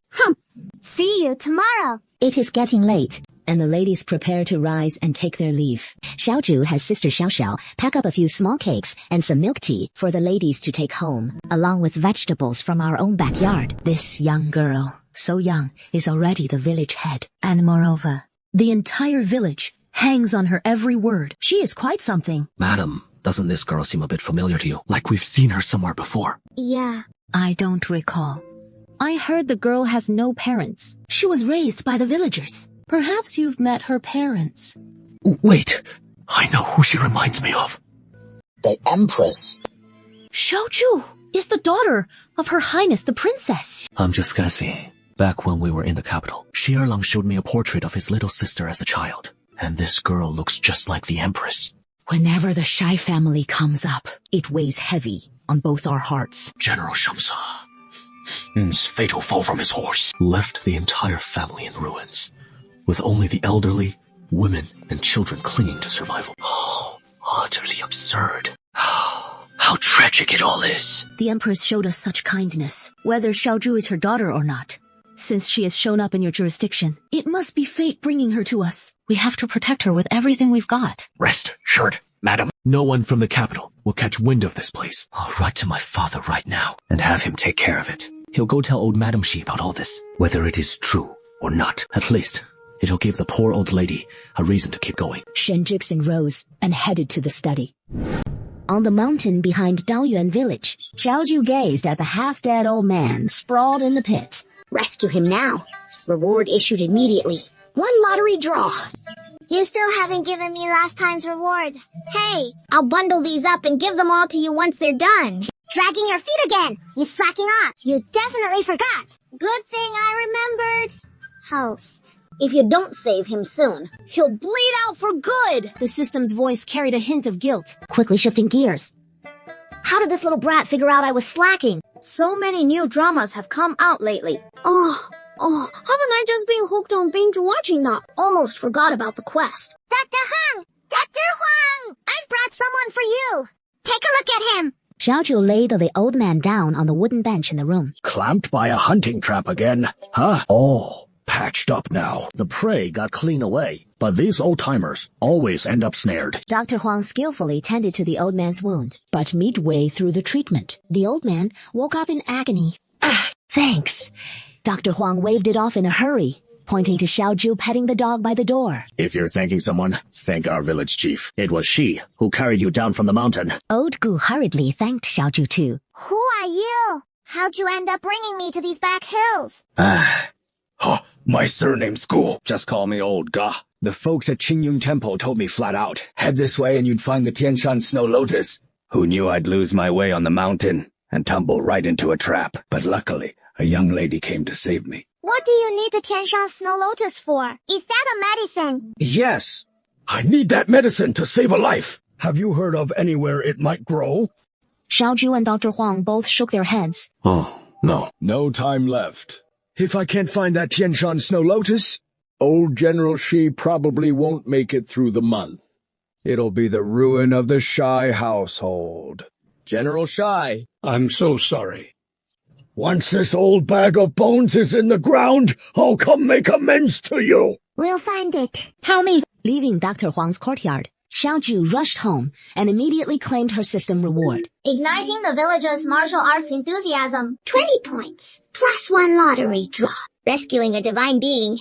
See you tomorrow. It is getting late, and the ladies prepare to rise and take their leave. Xiaoju has sister Xiaoxiao pack up a few small cakes and some milk tea for the ladies to take home, along with vegetables from our own backyard. This young girl, so young, is already the village head. And moreover, the entire village hangs on her every word. She is quite something. Madam, doesn't this girl seem a bit familiar to you? Like we've seen her somewhere before. Yeah. I don't recall. I heard the girl has no parents. She was raised by the villagers. Perhaps you've met her parents. Wait, I know who she reminds me of. The Empress. Xiaoju is the daughter of Her Highness the Princess. I'm just guessing. Back when we were in the capital, Xi Erlang showed me a portrait of his little sister as a child. And this girl looks just like the Empress. Whenever the Shai family comes up, it weighs heavy on both our hearts. General Shamsa, his fatal fall from his horse, left the entire family in ruins, with only the elderly, women, and children clinging to survival. Oh, utterly absurd. How tragic it all is. The Empress showed us such kindness, whether Xiaoju is her daughter or not. Since she has shown up in your jurisdiction, it must be fate bringing her to us. We have to protect her with everything we've got. Rest assured, madam. No one from the capital will catch wind of this place. I'll write to my father right now and have him take care of it. He'll go tell old Madam Xi about all this, whether it is true or not. At least, it'll give the poor old lady a reason to keep going. Shen Jixing rose and headed to the study. On the mountain behind Daoyuan village, Xiaoju gazed at the half-dead old man sprawled in the pit. Rescue him now. Reward issued immediately. One lottery draw. You still haven't given me last time's reward. Hey, I'll bundle these up and give them all to you once they're done. Dragging your feet again. You slacking off. You definitely forgot. Good thing I remembered. Host. If you don't save him soon, he'll bleed out for good. The system's voice carried a hint of guilt. Quickly shifting gears. How did this little brat figure out I was slacking? So many new dramas have come out lately. Haven't I just been hooked on binge watching that? Almost forgot about the quest. Dr. Huang! Dr. Huang! I've brought someone for you. Take a look at him. Xiaoju laid the old man down on the wooden bench in the room. Clamped by a hunting trap again, huh? Oh, patched up now. The prey got clean away, but these old-timers always end up snared. Dr. Huang skillfully tended to the old man's wound, but midway through the treatment, the old man woke up in agony. Thanks. Dr. Huang waved it off in a hurry, pointing to Xiaoju petting the dog by the door. If you're thanking someone, thank our village chief. It was she who carried you down from the mountain. Old Gu hurriedly thanked Xiaoju too. Who are you? How'd you end up bringing me to these back hills? My surname's Gu. Just call me Old Ga. The folks at Qingyun Temple told me flat out, head this way and you'd find the Tianshan Snow Lotus. Who knew I'd lose my way on the mountain and tumble right into a trap? But luckily, a young lady came to save me. What do you need the Tianshan Snow Lotus for? Is that a medicine? Yes, I need that medicine to save a life. Have you heard of anywhere it might grow? Xiaoju and Dr. Huang both shook their heads. Oh, no. No time left. If I can't find that Tianshan Snow Lotus, old General Shi probably won't make it through the month. It'll be the ruin of the Shy household. General Shy. I'm so sorry. Once this old bag of bones is in the ground, I'll come make amends to you. We'll find it. Tell me. Leaving Dr. Huang's courtyard, Xiaoju rushed home and immediately claimed her system reward. Igniting the village's martial arts enthusiasm. 20 points. Plus 1 lottery draw. Rescuing a divine being.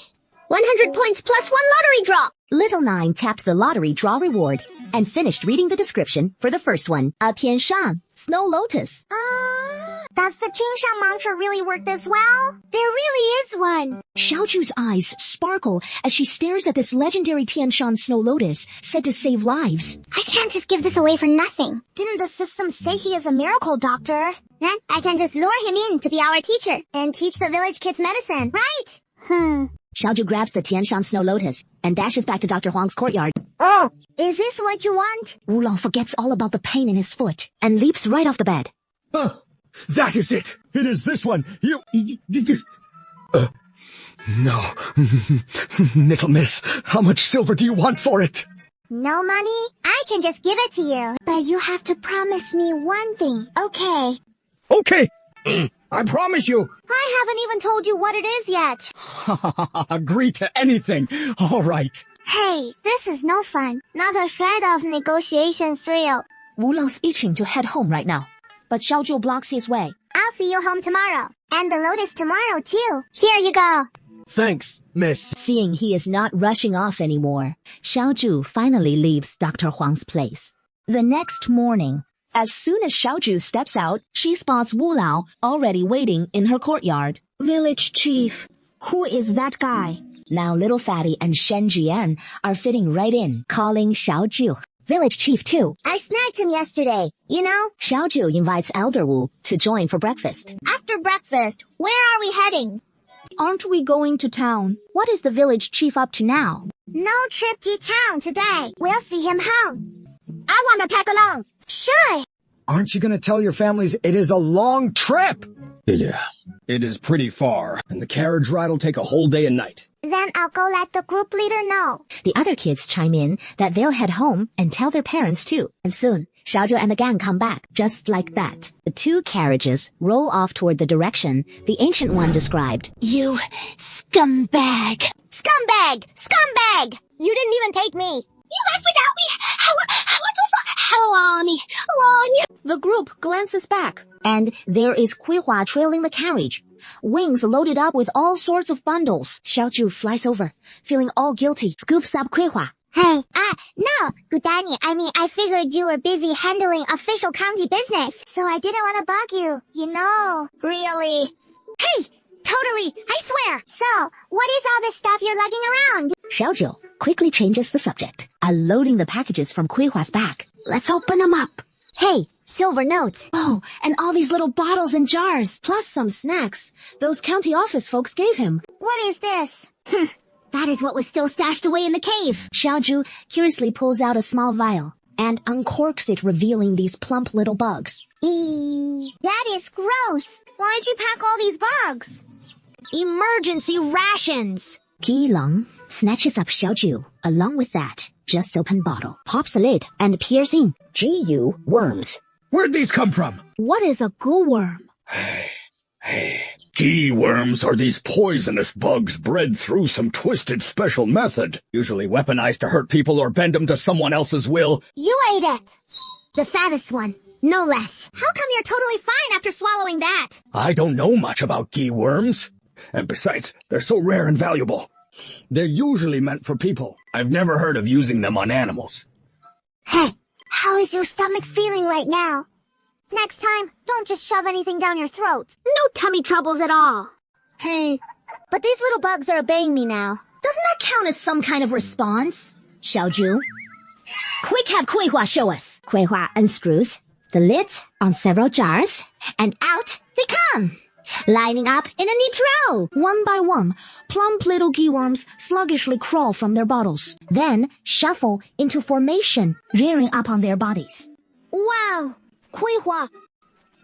100 points plus 1 lottery draw. Little Nine tapped the lottery draw reward and finished reading the description for the first one. A Tianshan, Snow Lotus. Does the Qingshan mantra really work this well? There really is one. Xiaoju's eyes sparkle as she stares at this legendary Tianshan Snow Lotus said to save lives. I can't just give this away for nothing. Didn't the system say he is a miracle doctor? Then I can just lure him in to be our teacher and teach the village kids medicine, right? Xiaoju grabs the Tianshan Snow Lotus and dashes back to Dr. Huang's courtyard. Oh, is this what you want? Wulong forgets all about the pain in his foot and leaps right off the bed. That is it. It is this one. No. Little miss, how much silver do you want for it? No money? I can just give it to you. But you have to promise me one thing, okay? Okay. I promise you. I haven't even told you what it is yet. Agree to anything. All right. Hey, this is no fun. Not a shred of negotiation thrill. Wulong's itching to head home right now, but Xiaoju blocks his way. I'll see you home tomorrow. And the Lotus tomorrow, too. Here you go. Thanks, miss. Seeing he is not rushing off anymore, Xiaoju finally leaves Dr. Huang's place. The next morning, as soon as Xiaoju steps out, she spots Wu Lao already waiting in her courtyard. Village chief, who is that guy? Now Little Fatty and Shen Jian are fitting right in, calling Xiaoju village chief too. I snagged him yesterday, you know? Xiaoju invites Elder Wu to join for breakfast. After breakfast, where are we heading? Aren't we going to town? What is the village chief up to now? No trip to town today. We'll see him home. I want to tag along. Sure. Aren't you going to tell your families it is a long trip? Yeah. It is pretty far, and the carriage ride will take a whole day and night. Then I'll go let the group leader know. The other kids chime in that they'll head home and tell their parents too. And soon, Xiaoju and the gang come back, just like that. The two carriages roll off toward the direction the Ancient One described. You scumbag. Scumbag! Scumbag! You didn't even take me. You left without me. Hello, The group glances back, and there is Kui Hua trailing the carriage, wings loaded up with all sorts of bundles. Xiaoju flies over, feeling all guilty, scoops up Kui Hua. Hey, no, Gudani, I figured you were busy handling official county business, so I didn't want to bug you, you know. Really? Hey, totally, I swear. So, what is all this stuff you're lugging around? Xiaoju quickly changes the subject, unloading the packages from Kui Hua's back. Let's open them up. Hey, silver notes. Oh, and all these little bottles and jars, plus some snacks those county office folks gave him. What is this? That is what was still stashed away in the cave. Xiaoju curiously pulls out a small vial and uncorks it, revealing these plump little bugs. That is gross. Why'd you pack all these bugs? Emergency rations. Ji Long snatches up Xiaoju. Along with that just opened bottle, pops a lid, and peers in. GU worms. Where'd these come from? What is a goo worm? Key worms are these poisonous bugs bred through some twisted special method, usually weaponized to hurt people or bend them to someone else's will. You ate it. The fattest one, no less. How come you're totally fine after swallowing that? I don't know much about key worms. And besides, they're so rare and valuable. They're usually meant for people. I've never heard of using them on animals. Hey, how is your stomach feeling right now? Next time, don't just shove anything down your throat. No tummy troubles at all. Hey, but these little bugs are obeying me now. Doesn't that count as some kind of response? Xiaoju? Quick, have Kui Hua show us. Kui Hua unscrews the lids on several jars, and out they come, lining up in a neat row. One by one, plump little geeworms sluggishly crawl from their bottles, then shuffle into formation, rearing up on their bodies. Wow, Kui Hua,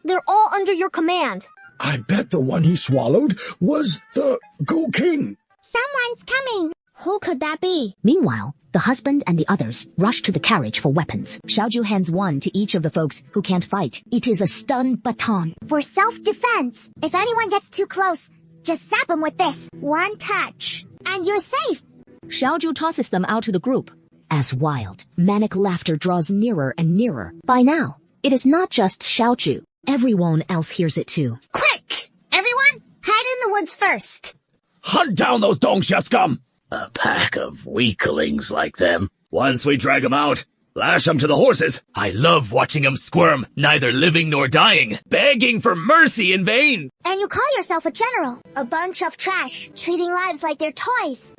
they're all under your command. I bet the one he swallowed was the Goo King. Someone's coming. Who could that be? Meanwhile, the husband and the others rush to the carriage for weapons. Xiaoju hands one to each of the folks who can't fight. It is a stun baton. For self-defense. If anyone gets too close, just zap them with this. One touch. And you're safe. Xiaoju tosses them out to the group. As wild, manic laughter draws nearer and nearer. By now, it is not just Xiaoju. Everyone else hears it too. Quick! Everyone, hide in the woods first. Hunt down those Dongxia scum! A pack of weaklings like them. Once we drag 'em out, lash 'em to the horses. I love watching 'em squirm, neither living nor dying, begging for mercy in vain. And you call yourself a general. A bunch of trash, treating lives like they're toys.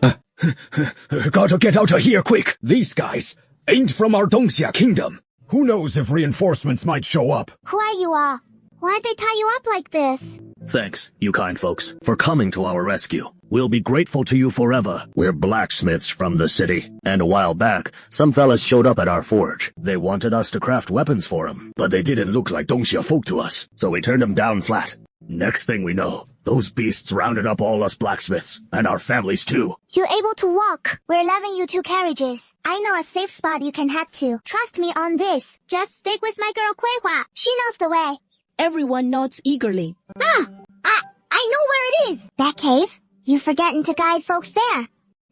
Gotta get out of here quick. These guys ain't from our Dongxia kingdom. Who knows if reinforcements might show up. Who are you all? Why'd they tie you up like this? Thanks, you kind folks, for coming to our rescue. We'll be grateful to you forever. We're blacksmiths from the city, and a while back, some fellas showed up at our forge. They wanted us to craft weapons for them, but they didn't look like Dongxia folk to us, so we turned them down flat. Next thing we know, those beasts rounded up all us blacksmiths, and our families too. You able to walk? We're leving you 2 carriages. I know a safe spot you can head to. Trust me on this. Just stick with my girl Kuihua. She knows the way. Everyone nods eagerly. I know where it is. That cave? You're forgetting to guide folks there.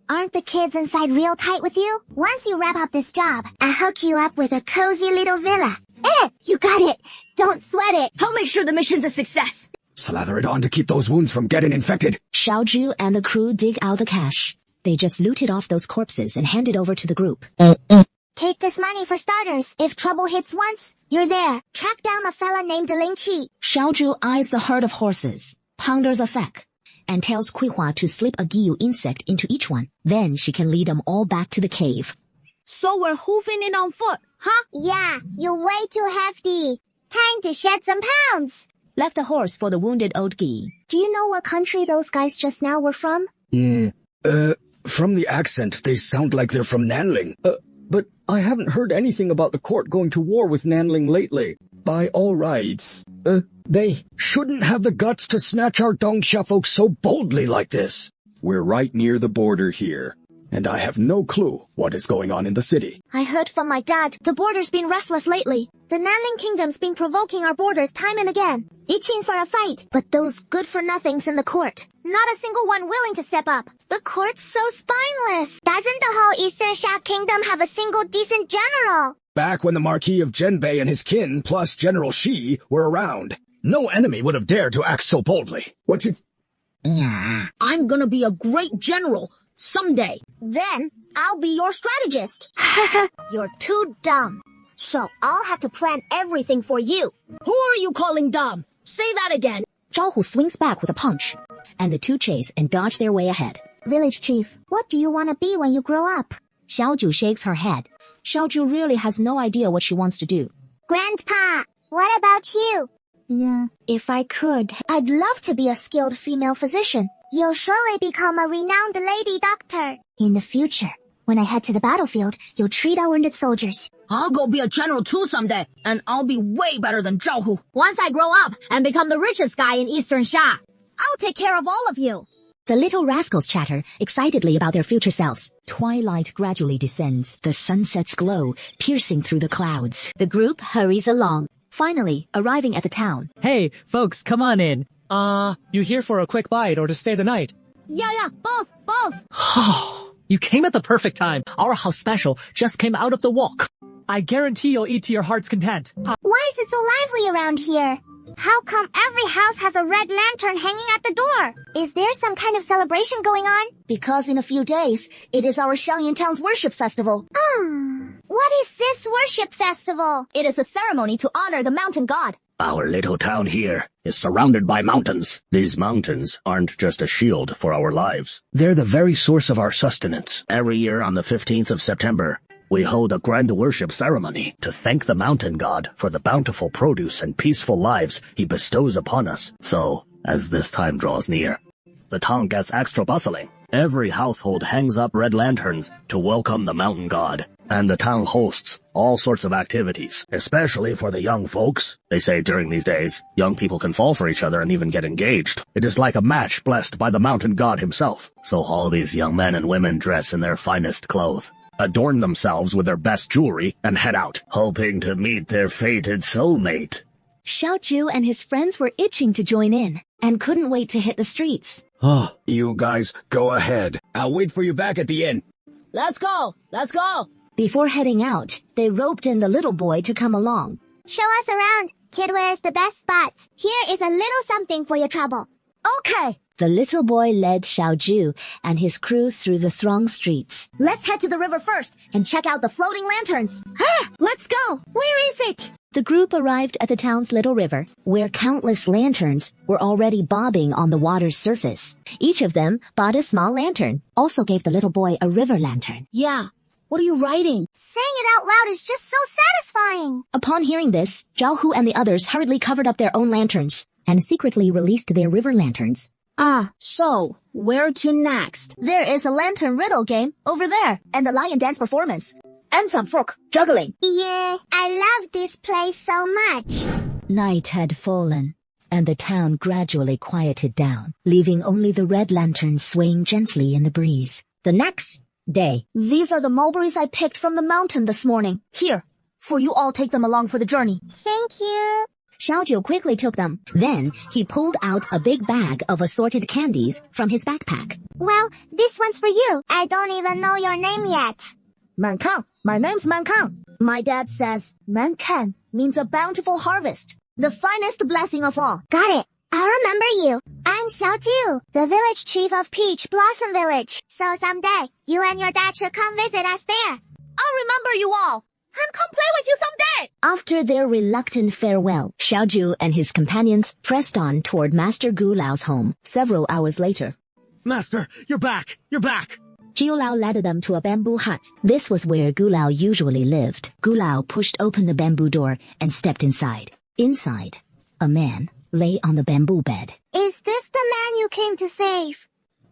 Aren't the kids inside real tight with you? Once you wrap up this job, I'll hook you up with a cozy little villa. You got it. Don't sweat it. I'll make sure the mission's a success. Slather it on to keep those wounds from getting infected. Xiaoju and the crew dig out the cash. They just looted off those corpses and hand it over to the group. Take this money for starters. If trouble hits once, you're there. Track down a fella named Ling Qi. Xiaoju eyes the herd of horses, ponders a sec, and tells Kuihua to slip a Giyu insect into each one. Then she can lead them all back to the cave. So we're hoofing it on foot, huh? Yeah, you're way too hefty. Time to shed some pounds. Left a horse for the wounded old Gi. Do you know what country those guys just now were from? From the accent, they sound like they're from Nanling. But I haven't heard anything about the court going to war with Nanling lately. By all rights. They shouldn't have the guts to snatch our Dongxia folks so boldly like this. We're right near the border here, and I have no clue what is going on in the city. I heard from my dad, the border's been restless lately. The Nanling Kingdom's been provoking our borders time and again, itching for a fight. But those good-for-nothings in the court, not a single one willing to step up. The court's so spineless. Doesn't the whole Eastern Sha Kingdom have a single decent general? Back when the Marquis of Zhenbei and his kin, plus General Shi, were around, no enemy would have dared to act so boldly. What you... I'm gonna be a great general someday. Then I'll be your strategist. You're too dumb. So I'll have to plan everything for you. Who are you calling dumb? Say that again. Zhao Hu swings back with a punch, and the two chase and dodge their way ahead. Village chief, what do you want to be when you grow up? Xiaoju shakes her head. Xiaoju really has no idea what she wants to do. Grandpa, what about you? Yeah, if I could, I'd love to be a skilled female physician. You'll surely become a renowned lady doctor. In the future, when I head to the battlefield, you'll treat our wounded soldiers. I'll go be a general too someday, and I'll be way better than Zhao Hu. Once I grow up and become the richest guy in Eastern Sha, I'll take care of all of you. The little rascals chatter excitedly about their future selves. Twilight gradually descends, the sunset's glow piercing through the clouds. The group hurries along, finally arriving at the town. Hey, folks, come on in. You here for a quick bite or to stay the night? Yeah, both. You came at the perfect time. Our house special just came out of the wok. I guarantee you'll eat to your heart's content. Why is it so lively around here? How come every house has a red lantern hanging at the door? Is there some kind of celebration going on? Because in a few days, it is our Xiangyan Town's worship festival. What is this worship festival? It is a ceremony to honor the mountain god. Our little town here is surrounded by mountains. These mountains aren't just a shield for our lives. They're the very source of our sustenance. Every year on the 15th of September, we hold a grand worship ceremony to thank the mountain god for the bountiful produce and peaceful lives he bestows upon us. So, as this time draws near, the town gets extra bustling. Every household hangs up red lanterns to welcome the mountain god. And the town hosts all sorts of activities, especially for the young folks. They say during these days, young people can fall for each other and even get engaged. It is like a match blessed by the mountain god himself. So all these young men and women dress in their finest clothes, adorn themselves with their best jewelry, and head out, hoping to meet their fated soulmate. Xiaoju and his friends were itching to join in, and couldn't wait to hit the streets. Oh, you guys, go ahead. I'll wait for you back at the inn. Let's go! Let's go! Before heading out, they roped in the little boy to come along. Show us around. Kid wears the best spots. Here is a little something for your trouble. Okay. The little boy led Xiaoju and his crew through the thronged streets. Let's head to the river first and check out the floating lanterns. Let's go. Where is it? The group arrived at the town's little river, where countless lanterns were already bobbing on the water's surface. Each of them bought a small lantern, also gave the little boy a river lantern. Yeah. What are you writing? Saying it out loud is just so satisfying. Upon hearing this, Zhao Hu and the others hurriedly covered up their own lanterns and secretly released their river lanterns. So, where to next? There is a lantern riddle game over there, and a lion dance performance, and some folk juggling. Yeah, I love this place so much. Night had fallen, and the town gradually quieted down, leaving only the red lanterns swaying gently in the breeze. The next day. These are the mulberries I picked from the mountain this morning. Here, for you all take them along for the journey. Thank you. Xiaoju quickly took them. Then he pulled out a big bag of assorted candies from his backpack. Well, this one's for you. I don't even know your name yet. Mankan. My name's Mankan. My dad says Mankan means a bountiful harvest. The finest blessing of all. Got it. I remember you. I'm Xiaoju, the village chief of Peach Blossom Village. So someday, you and your dad should come visit us there. I'll remember you all. And come play with you someday! After their reluctant farewell, Xiaoju and his companions pressed on toward Master Gu Lao's home several hours later. Master, you're back! You're back! Jiu Lao led them to a bamboo hut. This was where Gu Lao usually lived. Gu Lao pushed open the bamboo door and stepped inside. Inside, a man lay on the bamboo bed. Is this the man you came to save?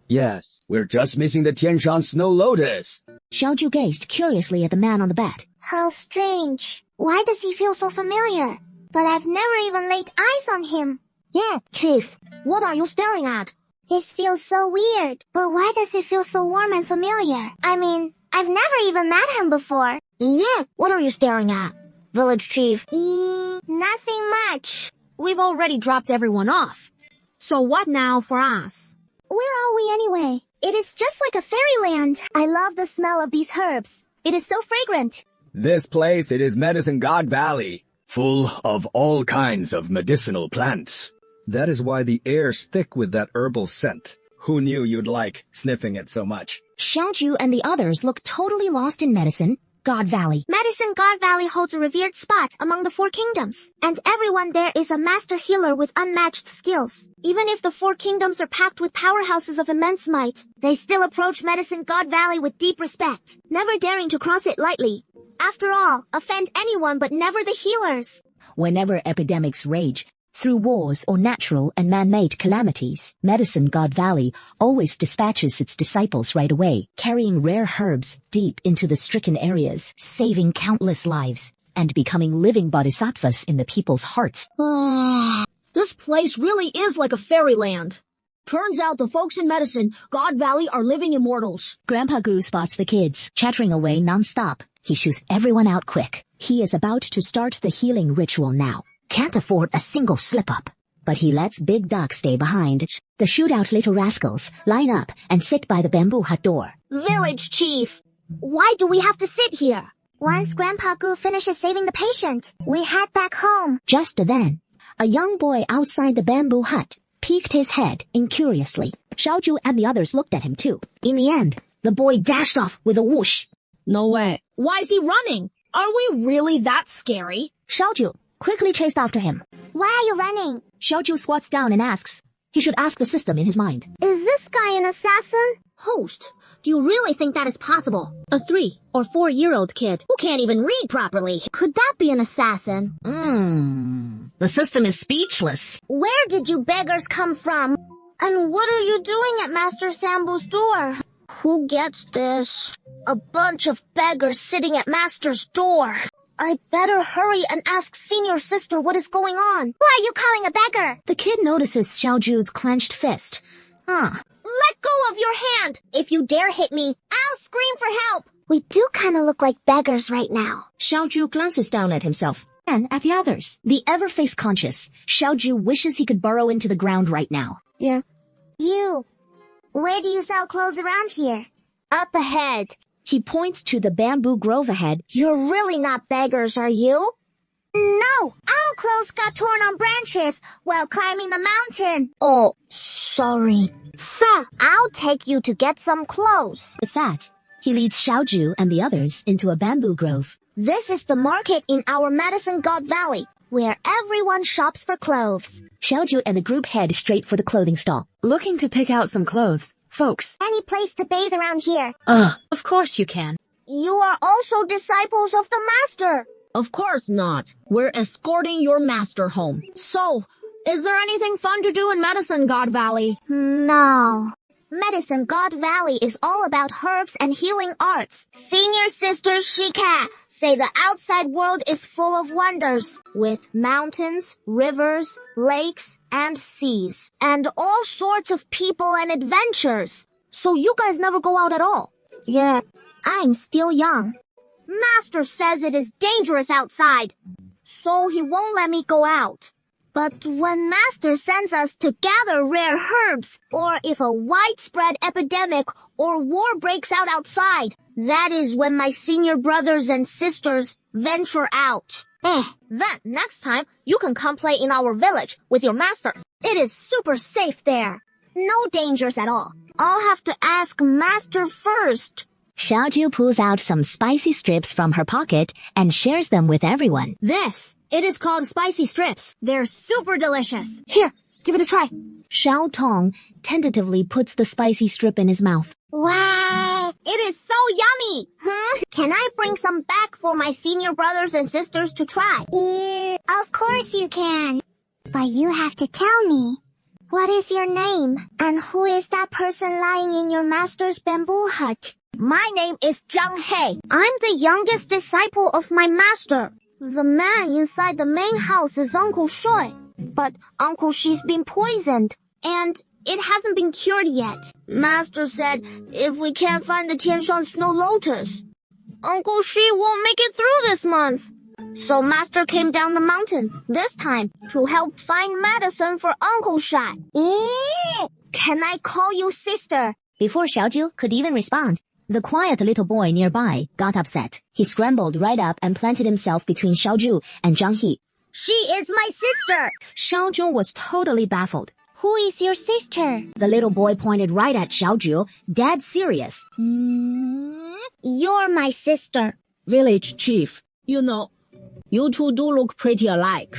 Yes, we're just missing the Tianshan Snow Lotus. Xiaoju gazed curiously at the man on the bed. How strange. Why does he feel so familiar? But I've never even laid eyes on him. Yeah, Chief. What are you staring at? This feels so weird. But why does it feel so warm and familiar? I mean, I've never even met him before. Yeah, what are you staring at, Village Chief? Nothing much. We've already dropped everyone off. So what now for us? Where are we anyway? It is just like a fairyland. I love the smell of these herbs. It is so fragrant. This place, it is Medicine God Valley, full of all kinds of medicinal plants. That is why the air's thick with that herbal scent. Who knew you'd like sniffing it so much? Xiaoju and the others looked totally lost in Medicine God Valley. Medicine God Valley holds a revered spot among the 4 kingdoms, and everyone there is a master healer with unmatched skills. Even if the 4 kingdoms are packed with powerhouses of immense might, they still approach Medicine God Valley with deep respect, never daring to cross it lightly. After all, offend anyone but never the healers. Whenever epidemics rage, through wars or natural and man-made calamities, Medicine God Valley always dispatches its disciples right away, carrying rare herbs deep into the stricken areas, saving countless lives, and becoming living bodhisattvas in the people's hearts. This place really is like a fairyland. Turns out the folks in Medicine God Valley are living immortals. Grandpa Gu spots the kids, chattering away non-stop. He shoots everyone out quick. He is about to start the healing ritual now. Can't afford a single slip-up. But he lets Big Duck stay behind. The shootout little rascals line up and sit by the bamboo hut door. Village Chief, why do we have to sit here? Once Grandpa Gu finishes saving the patient, we head back home. Just then, a young boy outside the bamboo hut peeked his head incuriously. Xiaoju and the others looked at him too. In the end, the boy dashed off with a whoosh. No way. Why is he running? Are we really that scary? Xiaoju quickly chased after him. Why are you running? Xiaoju squats down and asks. He should ask the system in his mind. Is this guy an assassin? Host, do you really think that is possible? A 3 or 4-year-old kid who can't even read properly. Could that be an assassin? The system is speechless. Where did you beggars come from? And what are you doing at Master Sambo's door? Who gets this? A bunch of beggars sitting at Master's door. I better hurry and ask senior sister what is going on. Who are you calling a beggar? The kid notices Xiaoju's clenched fist. Let go of your hand! If you dare hit me, I'll scream for help! We do kind of look like beggars right now. Xiaoju glances down at himself and at the others. The ever-face conscious, Xiaoju wishes he could burrow into the ground right now. Yeah. You. Where do you sell clothes around here? Up ahead. He points to the bamboo grove ahead. You're really not beggars, are you? No, our clothes got torn on branches while climbing the mountain. Oh, sorry. So, I'll take you to get some clothes. With that, he leads Xiaoju and the others into a bamboo grove. This is the market in our Medicine God Valley, where everyone shops for clothes. Xiaoju and the group head straight for the clothing stall. Looking to pick out some clothes. Folks. Any place to bathe around here? Of course you can. You are also disciples of the Master. Of course not. We're escorting your master home. So, is there anything fun to do in Medicine God Valley? No. Medicine God Valley is all about herbs and healing arts. Senior Sister Shika say the outside world is full of wonders, with mountains, rivers, lakes, and seas, and all sorts of people and adventures. So you guys never go out at all? Yeah, I'm still young. Master says it is dangerous outside, so he won't let me go out. But when Master sends us to gather rare herbs, or if a widespread epidemic or war breaks out outside, that is when my senior brothers and sisters venture out. Then next time, you can come play in our village with your master. It is super safe there. No dangers at all. I'll have to ask Master first. Xiaoju pulls out some spicy strips from her pocket and shares them with everyone. It is called spicy strips. They're super delicious. Here, give it a try. Xiao Tong tentatively puts the spicy strip in his mouth. Wow, it is so yummy. Can I bring some back for my senior brothers and sisters to try? Yeah, of course you can. But you have to tell me. What is your name? And who is that person lying in your master's bamboo hut? My name is Zhang He. I'm the youngest disciple of my master. The man inside the main house is Uncle Shui. But Uncle Shi's been poisoned, and it hasn't been cured yet. Master said if we can't find the Tianshan Snow Lotus, Uncle Shi won't make it through this month. So Master came down the mountain, this time, to help find medicine for Uncle Shai. Can I call you sister? Before Xiaoju could even respond, the quiet little boy nearby got upset. He scrambled right up and planted himself between Xiaoju and Zhang He. She is my sister! Xiaoju was totally baffled. Who is your sister? The little boy pointed right at Xiaoju, dead serious. You're my sister. Village chief, you know, you two do look pretty alike.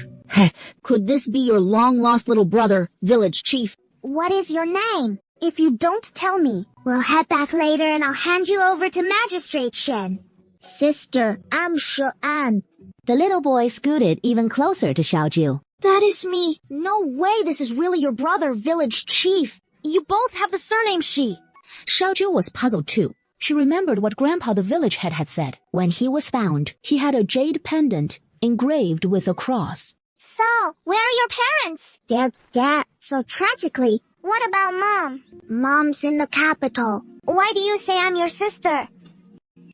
Could this be your long-lost little brother, village chief? What is your name? If you don't tell me, we'll head back later and I'll hand you over to Magistrate Shen. Sister, I'm She'an. The little boy scooted even closer to Xiaoju. That is me. No way this is really your brother, village chief. You both have the surname Shi. Xiaoju was puzzled too. She remembered what Grandpa the village head had said. When he was found, he had a jade pendant engraved with a cross. So, where are your parents? They're dead, so tragically. What about Mom? Mom's in the capital. Why do you say I'm your sister?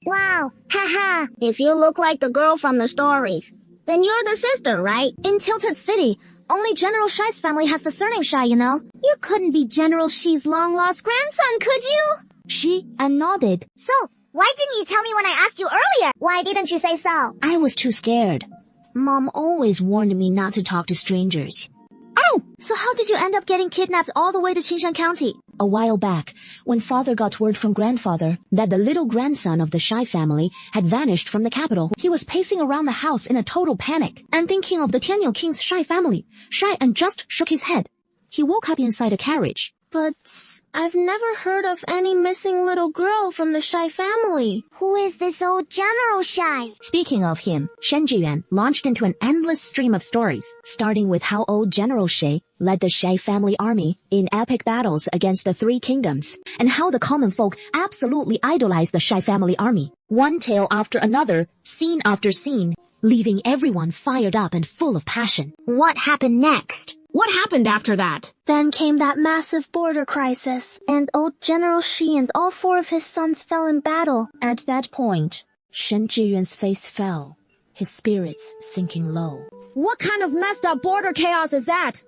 Wow, haha. If you look like the girl from the stories, then you're the sister, right? In Tilted City, only General Shai's family has the surname Shai, you know. You couldn't be General Shi's long-lost grandson, could you? She nodded. So, why didn't you tell me when I asked you earlier? Why didn't you say so? I was too scared. Mom always warned me not to talk to strangers. Oh! So how did you end up getting kidnapped all the way to Qingshan County? A while back, when Father got word from Grandfather that the little grandson of the Shai family had vanished from the capital, he was pacing around the house in a total panic and thinking of the Tianyou King's Shai family. Shai and just shook his head. He woke up inside a carriage. But I've never heard of any missing little girl from the Shy family. Who is this old General Shy? Speaking of him, Shen Jiyuan launched into an endless stream of stories, starting with how old General Shay led the Shay family army in epic battles against the Three Kingdoms, and how the common folk absolutely idolized the Shay family army. One tale after another, scene after scene, leaving everyone fired up and full of passion. What happened next? What happened after that? Then came that massive border crisis, and old General Shi and all 4 of his sons fell in battle. At that point, Shen Jiyuan's face fell, his spirits sinking low. What kind of messed up border chaos is that?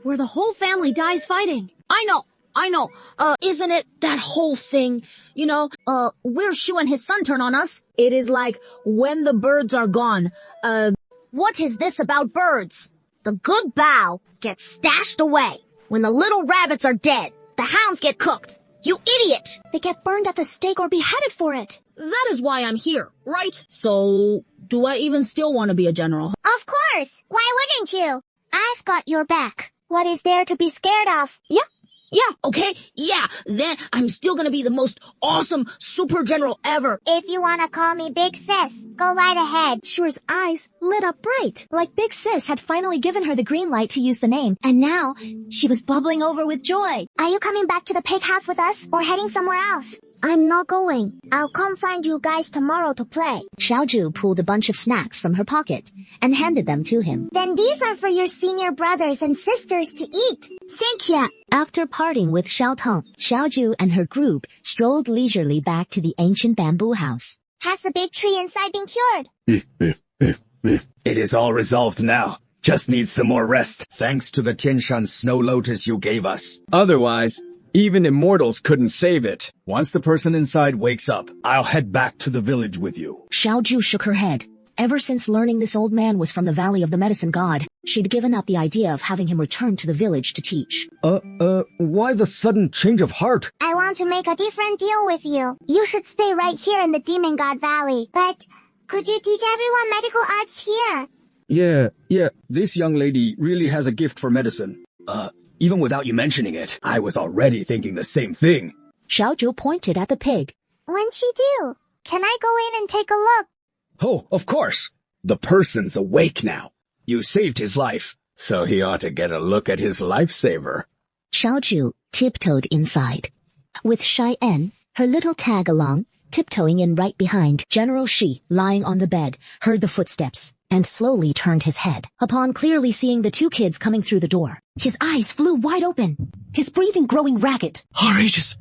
Where the whole family dies fighting? I know. Isn't it that whole thing? Where Shu and his son turn on us? It is like when the birds are gone. What is this about birds? The good bough gets stashed away. When the little rabbits are dead, the hounds get cooked. You idiot! They get burned at the stake or beheaded for it. That is why I'm here, right? So, do I even still want to be a general? Of course! Why wouldn't you? I've got your back. What is there to be scared of? Yeah, then I'm still gonna be the most awesome super general ever. If you wanna call me Big Sis, go right ahead. Shure's eyes lit up bright, like Big Sis had finally given her the green light to use the name, and now she was bubbling over with joy. Are you coming back to the pig house with us, or heading somewhere else? I'm not going. I'll come find you guys tomorrow to play. Xiaoju pulled a bunch of snacks from her pocket and handed them to him. Then these are for your senior brothers and sisters to eat. Thank you. After parting with Xiao Tong, Xiaoju and her group strolled leisurely back to the ancient bamboo house. Has the big tree inside been cured? It is all resolved now. Just needs some more rest, thanks to the Tianshan snow lotus you gave us. Otherwise, even immortals couldn't save it. Once the person inside wakes up, I'll head back to the village with you. Xiaoju shook her head. Ever since learning this old man was from the Valley of the Medicine God, she'd given up the idea of having him return to the village to teach. Why the sudden change of heart? I want to make a different deal with you. You should stay right here in the Demon God Valley. But could you teach everyone medical arts here? Yeah, this young lady really has a gift for medicine. Even without you mentioning it, I was already thinking the same thing. Xiaoju pointed at the pig. When'd she do? Can I go in and take a look? Oh, of course. The person's awake now. You saved his life, so he ought to get a look at his lifesaver. Xiaoju tiptoed inside, with Shai En, her little tag-along, tiptoeing in right behind. General Shi, lying on the bed, heard the footsteps and slowly turned his head. Upon clearly seeing the 2 kids coming through the door, his eyes flew wide open, his breathing growing ragged. Our ages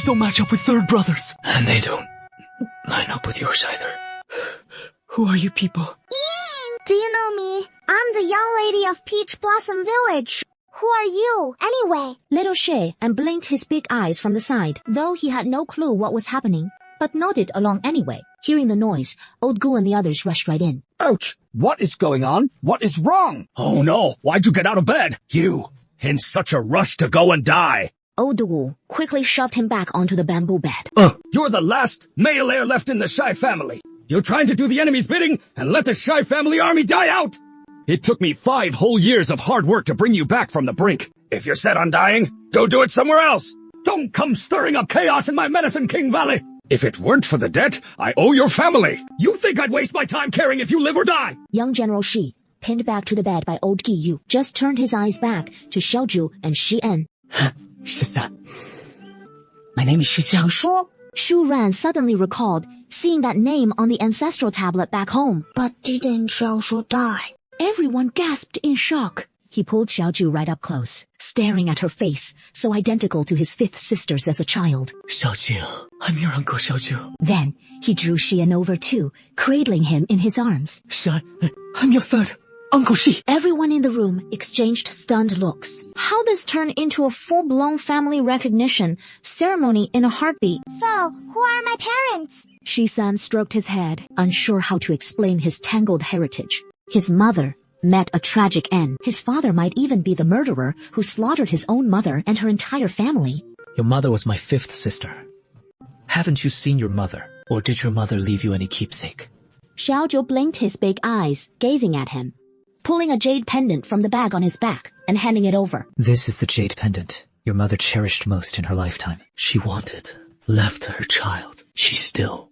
don't match up with third brothers. And they don't line up with yours either. Who are you people? Do you know me? I'm the young lady of Peach Blossom Village. Who are you, anyway? Little Shay and blinked his big eyes from the side, though he had no clue what was happening, but nodded along anyway. Hearing the noise, Old Gu and the others rushed right in. Ouch! What is going on? What is wrong? Oh no, why'd you get out of bed? You, in such a rush to go and die. Old Gu quickly shoved him back onto the bamboo bed. You're the last male heir left in the Shy family. You're trying to do the enemy's bidding and let the Shy family army die out? It took me 5 whole years of hard work to bring you back from the brink. If you're set on dying, go do it somewhere else. Don't come stirring up chaos in my Medicine King Valley. If it weren't for the debt I owe your family, you think I'd waste my time caring if you live or die? Young General Shi, pinned back to the bed by Old Gi Yu, just turned his eyes back to Xiaoju and Shi En. Shisan. My name is Shi Xiaoshu. Shu Ran suddenly recalled seeing that name on the ancestral tablet back home. But didn't Xiaoshu die? Everyone gasped in shock. He pulled Xiaoju right up close, staring at her face, so identical to his 5th sister's as a child. Xiaoju, I'm your uncle Xiaoju. Then he drew Xian over too, cradling him in his arms. I'm your 3rd, Uncle Shi. Everyone in the room exchanged stunned looks. How this turned into a full-blown family recognition ceremony in a heartbeat. So, who are my parents? Shi-san stroked his head, unsure how to explain his tangled heritage. His mother met a tragic end. His father might even be the murderer who slaughtered his own mother and her entire family. Your mother was my 5th sister. Haven't you seen your mother, or did your mother leave you any keepsake? Xiaoju blinked his big eyes, gazing at him. pulling a jade pendant from the bag on his back and handing it over. This is the jade pendant your mother cherished most in her lifetime. She wanted, left to her child. She still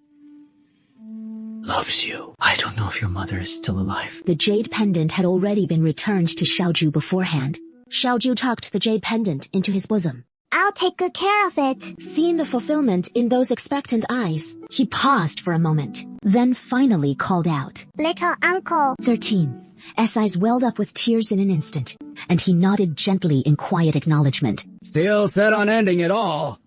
loves you. I don't know if your mother is still alive. The jade pendant had already been returned to Xiaoju beforehand. Xiaoju tucked the jade pendant into his bosom. I'll take good care of it. Seeing the fulfillment in those expectant eyes, he paused for a moment, then finally called out, Little uncle. 13. S eyes welled up with tears in an instant, and he nodded gently in quiet acknowledgement. Still set on ending it all.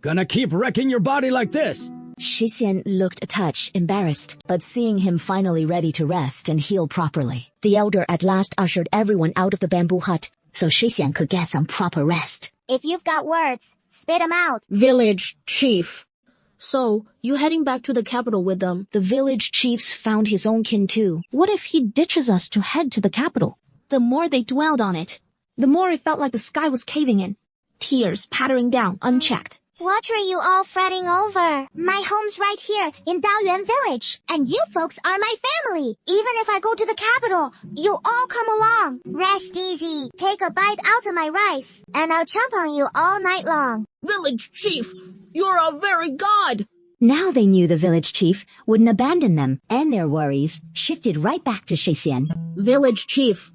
Gonna keep wrecking your body like this? Shixian looked a touch embarrassed, but seeing him finally ready to rest and heal properly, the elder at last ushered everyone out of the bamboo hut so Shixian could get some proper rest. If you've got words, spit 'em out. Village chief. So, you heading back to the capital with them? The village chiefs found his own kin too. What if he ditches us to head to the capital? The more they dwelled on it, the more it felt like the sky was caving in. Tears pattering down, unchecked. What are you all fretting over? My home's right here in Daoyuan Village, and you folks are my family. Even if I go to the capital, you'll all come along. Rest easy, take a bite out of my rice, and I'll chomp on you all night long. Village chief, you're a very god. Now they knew the village chief wouldn't abandon them, and their worries shifted right back to Shixian. Village chief,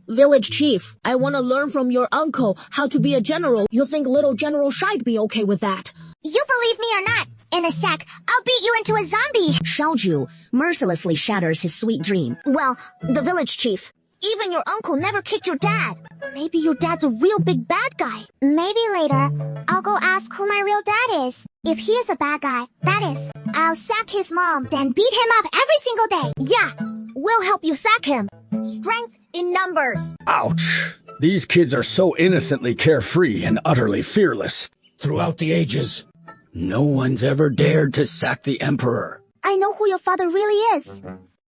I want to learn from your uncle how to be a general. You think little General Shy'd be okay with that? You believe me or not, in a sec, I'll beat you into a zombie. Xiaoju mercilessly shatters his sweet dream. Well, the village chief, even your uncle never kicked your dad. Maybe your dad's a real big bad guy. Maybe later, I'll go ask who my real dad is. If he is a bad guy, that is, I'll sack his mom, then beat him up every single day. Yeah, we'll help you sack him. Strength in numbers. Ouch. These kids are so innocently carefree and utterly fearless. Throughout the ages, no one's ever dared to sack the emperor. I know who your father really is.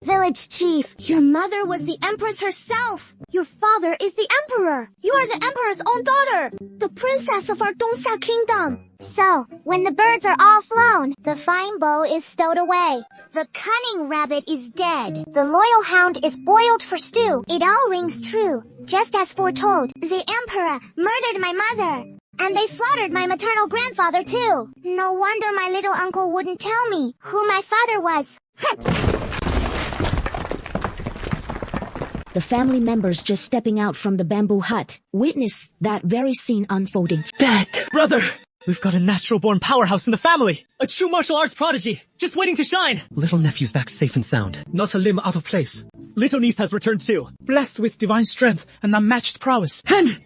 Village chief, your mother was the empress herself. Your father is the emperor. You are the emperor's own daughter, the princess of our Dongxia kingdom. So, when the birds are all flown, the fine bow is stowed away. The cunning rabbit is dead. The loyal hound is boiled for stew. It all rings true, just as foretold. The emperor murdered my mother. And they slaughtered my maternal grandfather too. No wonder my little uncle wouldn't tell me who my father was. The family members just stepping out from the bamboo hut witnessed that very scene unfolding. Dad! Brother! We've got a natural-born powerhouse in the family! A true martial arts prodigy, just waiting to shine! Little nephew's back safe and sound, not a limb out of place. Little niece has returned too, blessed with divine strength and unmatched prowess. And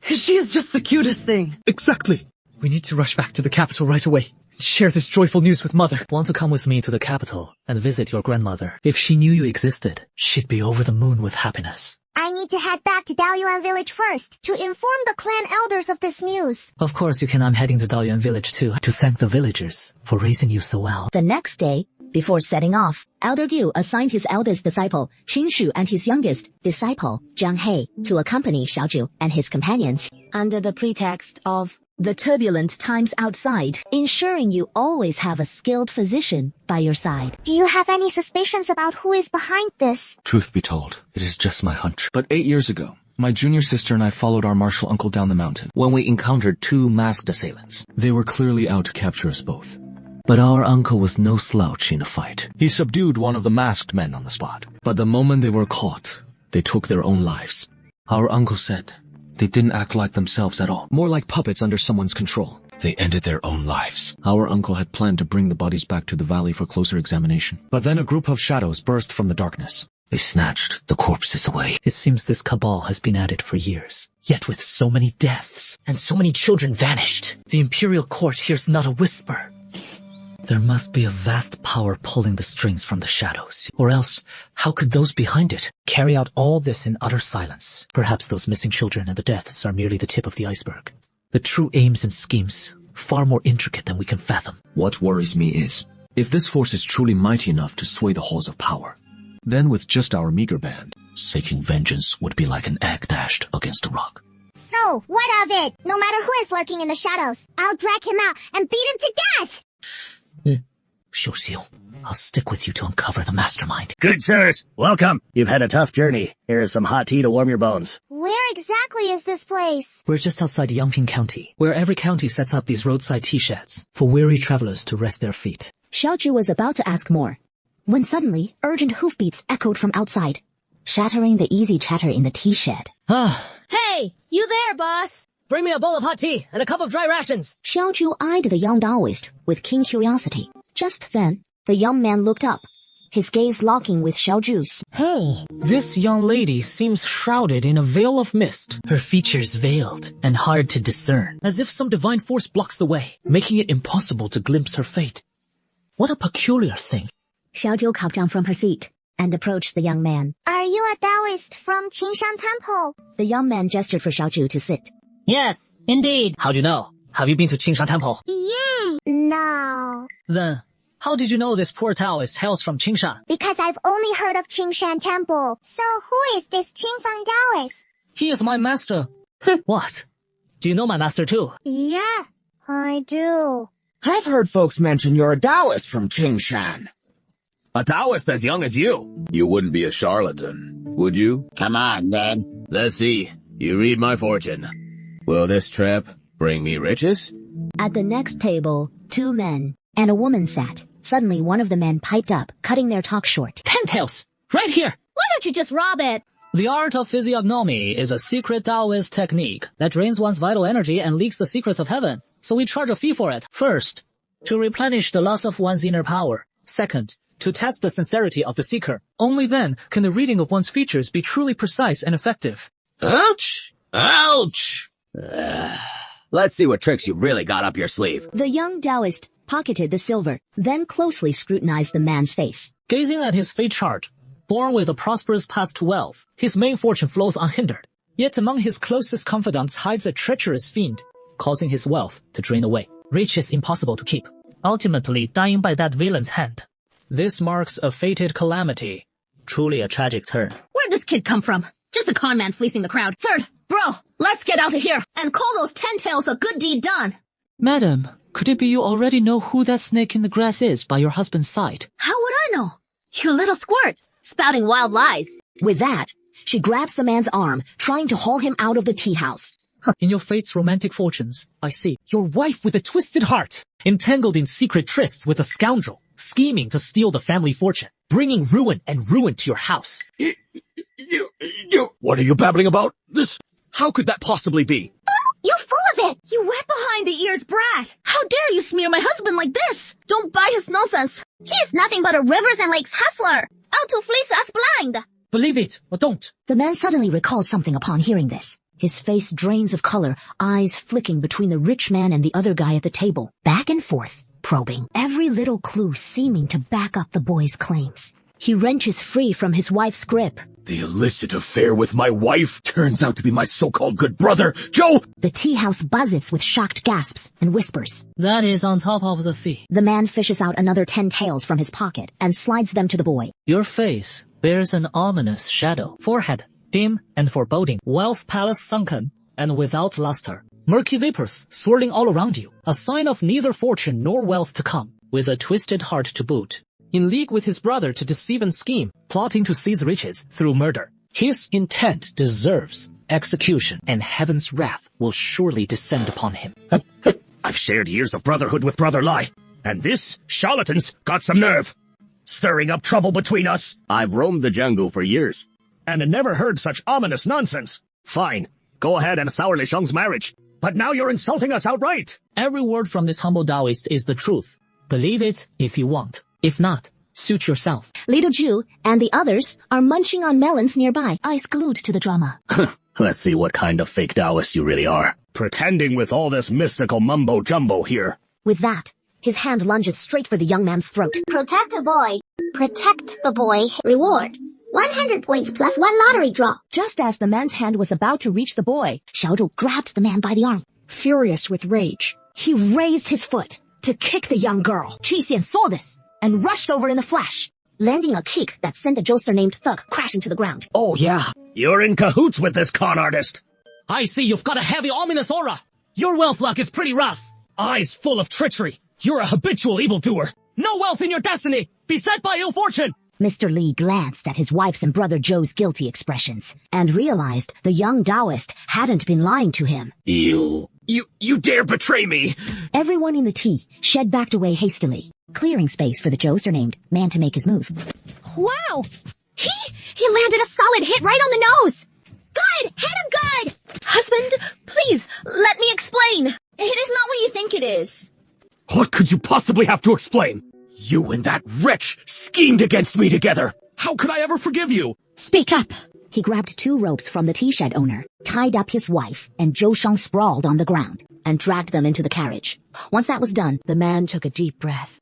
she is just the cutest thing. Exactly. We need to rush back to the capital right away. Share this joyful news with Mother. Want to come with me to the capital and visit your grandmother? If she knew you existed, she'd be over the moon with happiness. I need to head back to Daoyuan Village first to inform the clan elders of this news. Of course you can. I'm heading to Daoyuan Village too, to thank the villagers for raising you so well. The next day, before setting off, Elder Gu assigned his eldest disciple, Qin Shu, and his youngest disciple, Jiang He, to accompany Xiaoju and his companions, under the pretext of the turbulent times outside, ensuring you always have a skilled physician by your side. Do you have any suspicions about who is behind this? Truth be told, it is just my hunch. But 8 years ago, my junior sister and I followed our martial uncle down the mountain when we encountered 2 masked assailants. They were clearly out to capture us both. But our uncle was no slouch in a fight. He subdued one of the masked men on the spot. But the moment they were caught, they took their own lives. Our uncle said they didn't act like themselves at all, more like puppets under someone's control. They ended their own lives. Our uncle had planned to bring the bodies back to the valley for closer examination. But then a group of shadows burst from the darkness. They snatched the corpses away. It seems this cabal has been at it for years. Yet with so many deaths, and so many children vanished, the imperial court hears not a whisper. There must be a vast power pulling the strings from the shadows. Or else, how could those behind it carry out all this in utter silence? Perhaps those missing children and the deaths are merely the tip of the iceberg. The true aims and schemes, far more intricate than we can fathom. What worries me is, if this force is truly mighty enough to sway the halls of power, then with just our meager band, seeking vengeance would be like an egg dashed against a rock. So, what of it? No matter who is lurking in the shadows, I'll drag him out and beat him to death! Xiu, I'll stick with you to uncover the mastermind. Good sirs, welcome. You've had a tough journey. Here's some hot tea to warm your bones. Where exactly is this place? We're just outside Yangping County, where every county sets up these roadside tea sheds for weary travelers to rest their feet. Xiaozhu was about to ask more, when suddenly urgent hoofbeats echoed from outside, shattering the easy chatter in the tea shed. Hey, you there, boss? Bring me a bowl of hot tea and a cup of dry rations. Xiaozhu eyed the young Taoist with keen curiosity. Just then, the young man looked up, his gaze locking with Xiaozhu's. Hey, this young lady seems shrouded in a veil of mist. Her features veiled and hard to discern, as if some divine force blocks the way, making it impossible to glimpse her fate. What a peculiar thing. Xiaozhu caught down from her seat and approached the young man. Are you a Taoist from Qingshan Temple? The young man gestured for Xiaozhu to sit. Yes, indeed. How'd you know? Have you been to Qingshan Temple? Yeah. No. Then, how did you know this poor Taoist hails from Qingshan? Because I've only heard of Qingshan Temple. So who is this Qingfang Taoist? He is my master. What? Do you know my master too? Yeah, I do. I've heard folks mention you're a Taoist from Qingshan. A Taoist as young as you. You wouldn't be a charlatan, would you? Come on, then. Let's see. You read my fortune. Will this trip bring me riches? At the next table, 2 men and a woman sat. Suddenly, one of the men piped up, cutting their talk short. 10 tails! Right here! Why don't you just rob it? The art of physiognomy is a secret Taoist technique that drains one's vital energy and leaks the secrets of heaven. So we charge a fee for it. First, to replenish the loss of one's inner power. Second, to test the sincerity of the seeker. Only then can the reading of one's features be truly precise and effective. Ouch! Ouch! Let's see what tricks you've really got up your sleeve. The young Taoist pocketed the silver, then closely scrutinized the man's face. Gazing at his fate chart, born with a prosperous path to wealth, his main fortune flows unhindered. Yet among his closest confidants hides a treacherous fiend, causing his wealth to drain away. Riches impossible to keep, ultimately dying by that villain's hand. This marks a fated calamity. Truly a tragic turn. Where'd this kid come from? Just a con man fleecing the crowd. Third, bro, let's get out of here and call those 10 tails a good deed done. Madam, could it be you already know who that snake in the grass is by your husband's side? How would I know? You little squirt, spouting wild lies. With that, she grabs the man's arm, trying to haul him out of the tea house. In your fate's romantic fortunes, I see your wife with a twisted heart, entangled in secret trysts with a scoundrel, scheming to steal the family fortune, bringing ruin and ruin to your house. What are you babbling about? How could that possibly be? You're full of it! You wet behind the ears brat! How dare you smear my husband like this? Don't buy his nonsense! He is nothing but a rivers and lakes hustler, out to fleece us blind! Believe it, or don't. The man suddenly recalls something upon hearing this. His face drains of color, eyes flicking between the rich man and the other guy at the table, back and forth, probing, every little clue seeming to back up the boy's claims. He wrenches free from his wife's grip. The illicit affair with my wife turns out to be my so-called good brother, Joe! The tea house buzzes with shocked gasps and whispers. That is on top of the fee. The man fishes out another 10 taels from his pocket and slides them to the boy. Your face bears an ominous shadow. Forehead dim and foreboding. Wealth palace sunken and without luster. Murky vapors swirling all around you. A sign of neither fortune nor wealth to come, with a twisted heart to boot. In league with his brother to deceive and scheme, plotting to seize riches through murder. His intent deserves execution, and heaven's wrath will surely descend upon him. I've shared years of brotherhood with Brother Lai, and this charlatan's got some nerve. Stirring up trouble between us. I've roamed the jungle for years, and I never heard such ominous nonsense. Fine, go ahead and sour Li Sheng's marriage, but now you're insulting us outright. Every word from this humble Taoist is the truth. Believe it if you want. If not, suit yourself. Little Jew and the others are munching on melons nearby, eyes glued to the drama. Let's see what kind of fake Taoist you really are. Pretending with all this mystical mumbo-jumbo here. With that, his hand lunges straight for the young man's throat. Protect the boy. Protect the boy. Reward. 100 points plus 1 lottery draw. Just as the man's hand was about to reach the boy, Xiaozhu grabbed the man by the arm. Furious with rage, he raised his foot to kick the young girl. Qi Xian saw this and rushed over in a flash, landing a kick that sent a jostler-named thug crashing to the ground. Oh yeah, you're in cahoots with this con artist. I see you've got a heavy ominous aura. Your wealth luck is pretty rough. Eyes full of treachery. You're a habitual evildoer. No wealth in your destiny! Beset by ill fortune! Mr. Li glanced at his wife's and brother Joe's guilty expressions and realized the young Taoist hadn't been lying to him. You dare betray me! Everyone in the tea shed backed away hastily, clearing space for the Joe surnamed man to make his move. Wow! He landed a solid hit right on the nose! Good! Hit him good! Husband, please, let me explain. It is not what you think it is. What could you possibly have to explain? You and that wretch schemed against me together. How could I ever forgive you? Speak up! He grabbed 2 ropes from the tea shed owner, tied up his wife, and Zhou Shang sprawled on the ground, and dragged them into the carriage. Once that was done, the man took a deep breath.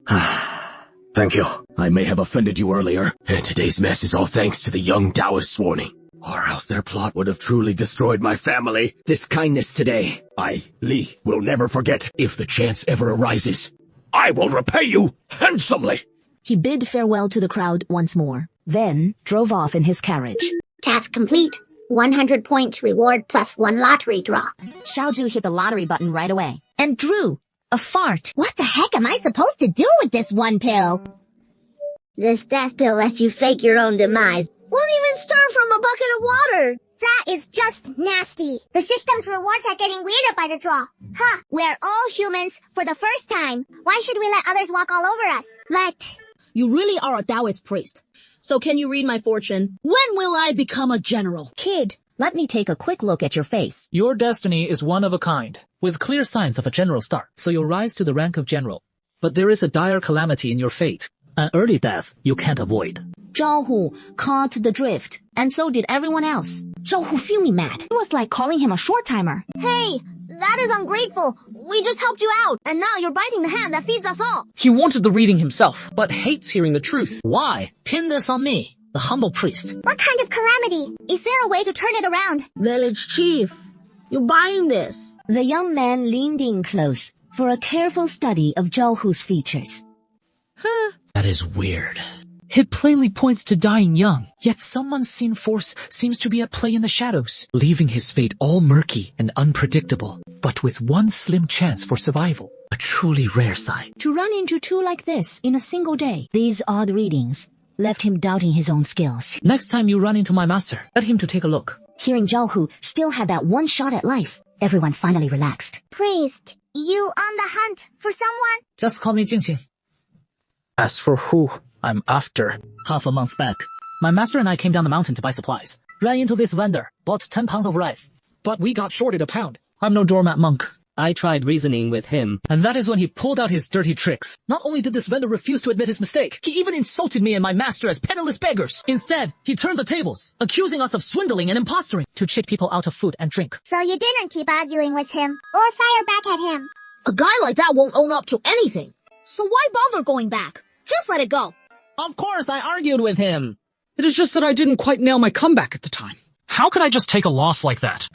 Thank you. I may have offended you earlier, and today's mess is all thanks to the young Taoist's warning. Or else their plot would have truly destroyed my family. This kindness today, Li, will never forget. If the chance ever arises, I will repay you handsomely. He bid farewell to the crowd once more, then drove off in his carriage. Task complete. 100 points reward plus 1 lottery drop. Xiaozhu hit the lottery button right away and drew a fart. What the heck am I supposed to do with this 1 pill? This death pill lets you fake your own demise. Won't even stir from a bucket of water. That is just nasty. The system's rewards are getting weirder by the draw. Huh, we're all humans for the first time. Why should we let others walk all over us? Like... You really are a Taoist priest. So can you read my fortune? When will I become a general? Kid, let me take a quick look at your face. Your destiny is one of a kind, with clear signs of a general start, so you'll rise to the rank of general. But there is a dire calamity in your fate. An early death you can't avoid. Zhao Hu caught the drift, and so did everyone else. Zhao Hu fuming mad. It was like calling him a short-timer. Hey, that is ungrateful. We just helped you out, and now you're biting the hand that feeds us all. He wanted the reading himself, but hates hearing the truth. Why? Pin this on me, the humble priest. What kind of calamity? Is there a way to turn it around? Village chief, you buying this? The young man leaned in close for a careful study of Zhao Hu's features. That is weird. It plainly points to dying young, yet some unseen force seems to be at play in the shadows, leaving his fate all murky and unpredictable, but with one slim chance for survival. A truly rare sign. To run into 2 like this in a single day, these odd readings left him doubting his own skills. Next time you run into my master, let him to take a look. Hearing Zhao Hu still had that one shot at life, everyone finally relaxed. Priest, you on the hunt for someone? Just call me Jingqing. As for who I'm after, Half a month back, my master and I came down the mountain to buy supplies. Ran into this vendor, bought 10 pounds of rice. But we got shorted a pound. I'm no doormat monk. I tried reasoning with him, and that is when he pulled out his dirty tricks. Not only did this vendor refuse to admit his mistake, he even insulted me and my master as penniless beggars. Instead, he turned the tables, accusing us of swindling and impostoring to cheat people out of food and drink. So you didn't keep arguing with him, or fire back at him? A guy like that won't own up to anything. So why bother going back? Just let it go. Of course I argued with him. It is just that I didn't quite nail my comeback at the time. How could I just take a loss like that?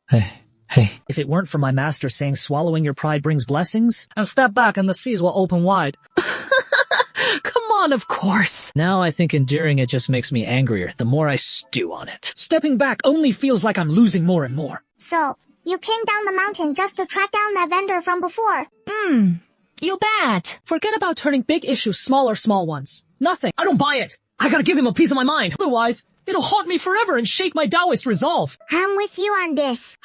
Hey, if it weren't for my master saying swallowing your pride brings blessings, and step back and the seas will open wide. Come on, of course. Now I think enduring it just makes me angrier the more I stew on it. Stepping back only feels like I'm losing more and more. So, you came down the mountain just to track down that vendor from before? You bet. Forget about turning big issues small ones. Nothing. I don't buy it. I gotta give him a piece of my mind. Otherwise, it'll haunt me forever and shake my Taoist resolve. I'm with you on this.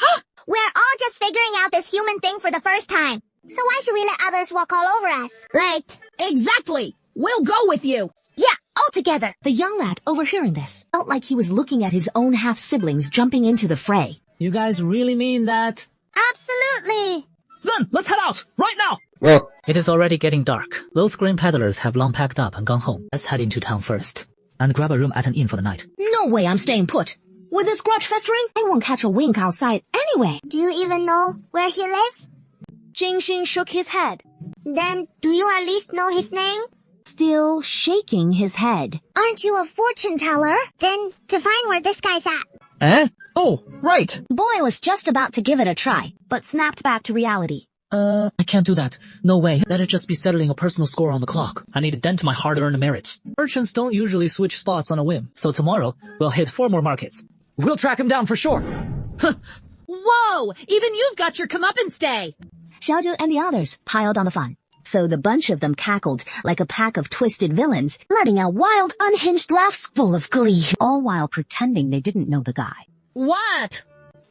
We're all just figuring out this human thing for the first time. So why should we let others walk all over us? Like... Exactly. We'll go with you. Yeah, all together. The young lad, overhearing this, felt like he was looking at his own half-siblings jumping into the fray. You guys really mean that? Absolutely. Then, let's head out, right now! Well, it is already getting dark. Those green peddlers have long packed up and gone home. Let's head into town first, and grab a room at an inn for the night. No way I'm staying put. With this grudge festering, I won't catch a wink outside anyway. Do you even know where he lives? Jingxing shook his head. Then, do you at least know his name? Still shaking his head. Aren't you a fortune teller? Then, to find where this guy's at. Eh? Oh, right. The boy was just about to give it a try, but snapped back to reality. I can't do that. No way. That'd just be settling a personal score on the clock. I need a dent to my hard-earned merits. Merchants don't usually switch spots on a whim, so tomorrow, we'll hit 4 more markets. We'll track him down for sure. Whoa! Even you've got your comeuppance day! Xiaozhu and the others piled on the fun. So the bunch of them cackled like a pack of twisted villains, letting out wild, unhinged laughs full of glee, all while pretending they didn't know the guy. What?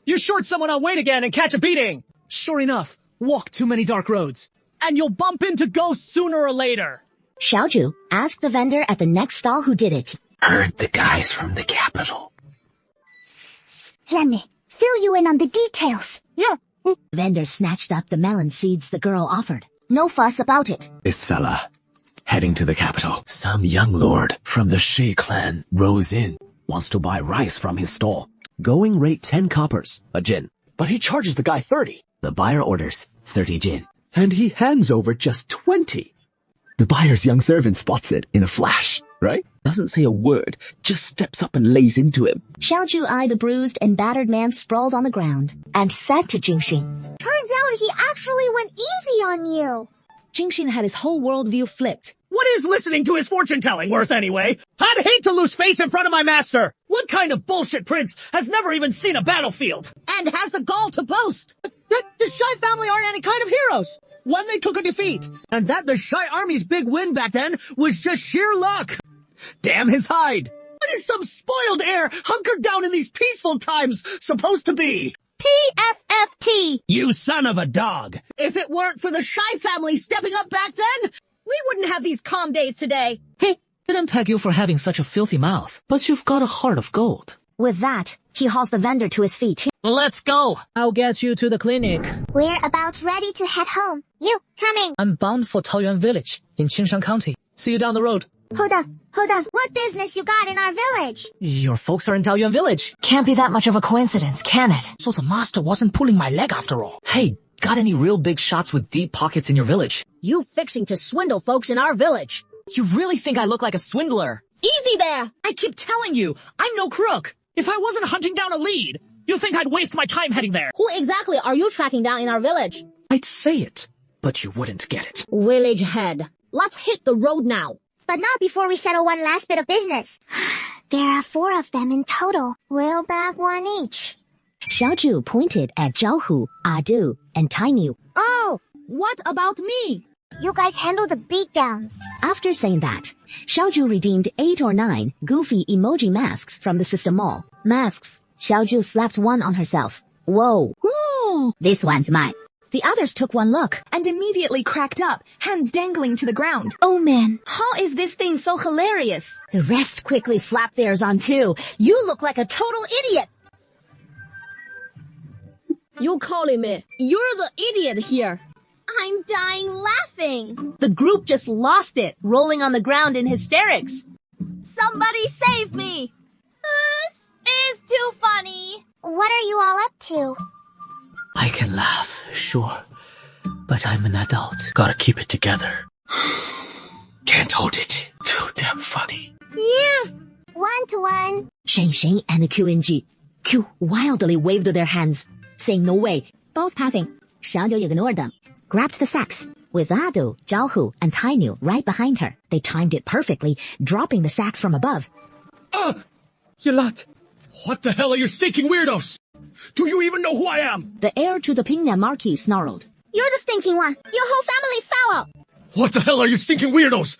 You short someone on weight again and catch a beating. Sure enough, walk too many dark roads, and you'll bump into ghosts sooner or later. Xiaoju asked the vendor at the next stall who did it. Heard the guys from the capital. Let me fill you in on the details. Yeah. Vendor snatched up the melon seeds the girl offered. No fuss about it. This fella, heading to the capital. Some young lord from the Shi clan rows in, wants to buy rice from his stall. Going rate 10 coppers, a jin. But he charges the guy 30. The buyer orders 30 jin. And he hands over just 20. The buyer's young servant spots it in a flash, right? Doesn't say a word, just steps up and lays into him. Xiaoju eyed the bruised and battered man sprawled on the ground and said to Jingxin, Turns out he actually went easy on you. Jingxin had his whole worldview flipped. What is listening to his fortune-telling worth anyway? I'd hate to lose face in front of my master. What kind of bullshit prince has never even seen a battlefield? And has the gall to boast that the Shy family aren't any kind of heroes when they took a defeat, and that the Shy army's big win back then was just sheer luck. Damn his hide. What is some spoiled heir hunkered down in these peaceful times supposed to be? PFFT. You son of a dog. If it weren't for the Shy family stepping up back then, we wouldn't have these calm days today. Hey, didn't peg you for having such a filthy mouth, but you've got a heart of gold. With that, he hauls the vendor to his feet. Let's go. I'll get you to the clinic. We're about ready to head home. You, coming. I'm bound for Taoyuan village in Qingshan County. See you down the road. Hold on. What business you got in our village? Your folks are in Taoyuan village. Can't be that much of a coincidence, can it? So the master wasn't pulling my leg after all. Hey, got any real big shots with deep pockets in your village? You fixing to swindle folks in our village. You really think I look like a swindler? Easy there. I keep telling you, I'm no crook. If I wasn't hunting down a lead, you think I'd waste my time heading there? Who exactly are you tracking down in our village? I'd say it, but you wouldn't get it. Village head. Let's hit the road now. But not before we settle one last bit of business. There are 4 of them in total. We'll bag 1 each. Xiaoju pointed at Zhaohu, Adu, and Tainu. Oh, what about me? You guys handle the beatdowns. After saying that, Xiaoju redeemed 8 or 9 goofy emoji masks from the system mall. Masks. Xiaoju slapped one on herself. Whoa. Ooh. This one's mine. The others took one look and immediately cracked up, hands dangling to the ground. Oh man, How is this thing so hilarious? The rest quickly slapped theirs on too. You look like a total idiot. You calling me? You're the idiot here. I'm dying laughing. The group just lost it, rolling on the ground in hysterics. Somebody save me. This is too funny. What are you all up to? I can laugh, sure, but I'm an adult. Gotta keep it together. Can't hold it. Too damn funny. Yeah. 1-to-1. Sheng and the QNG. Q wildly waved their hands, saying no way. Both passing. Xiaoju ignored them, grabbed the sacks. With Adu, Zhaohu, and Tainu right behind her, they timed it perfectly, dropping the sacks from above. You lot. What the hell are you stinking weirdos? Do you even know who I am? The heir to the Pingnan Marquis snarled. You're the stinking one. Your whole family's foul. What the hell are you stinking weirdos?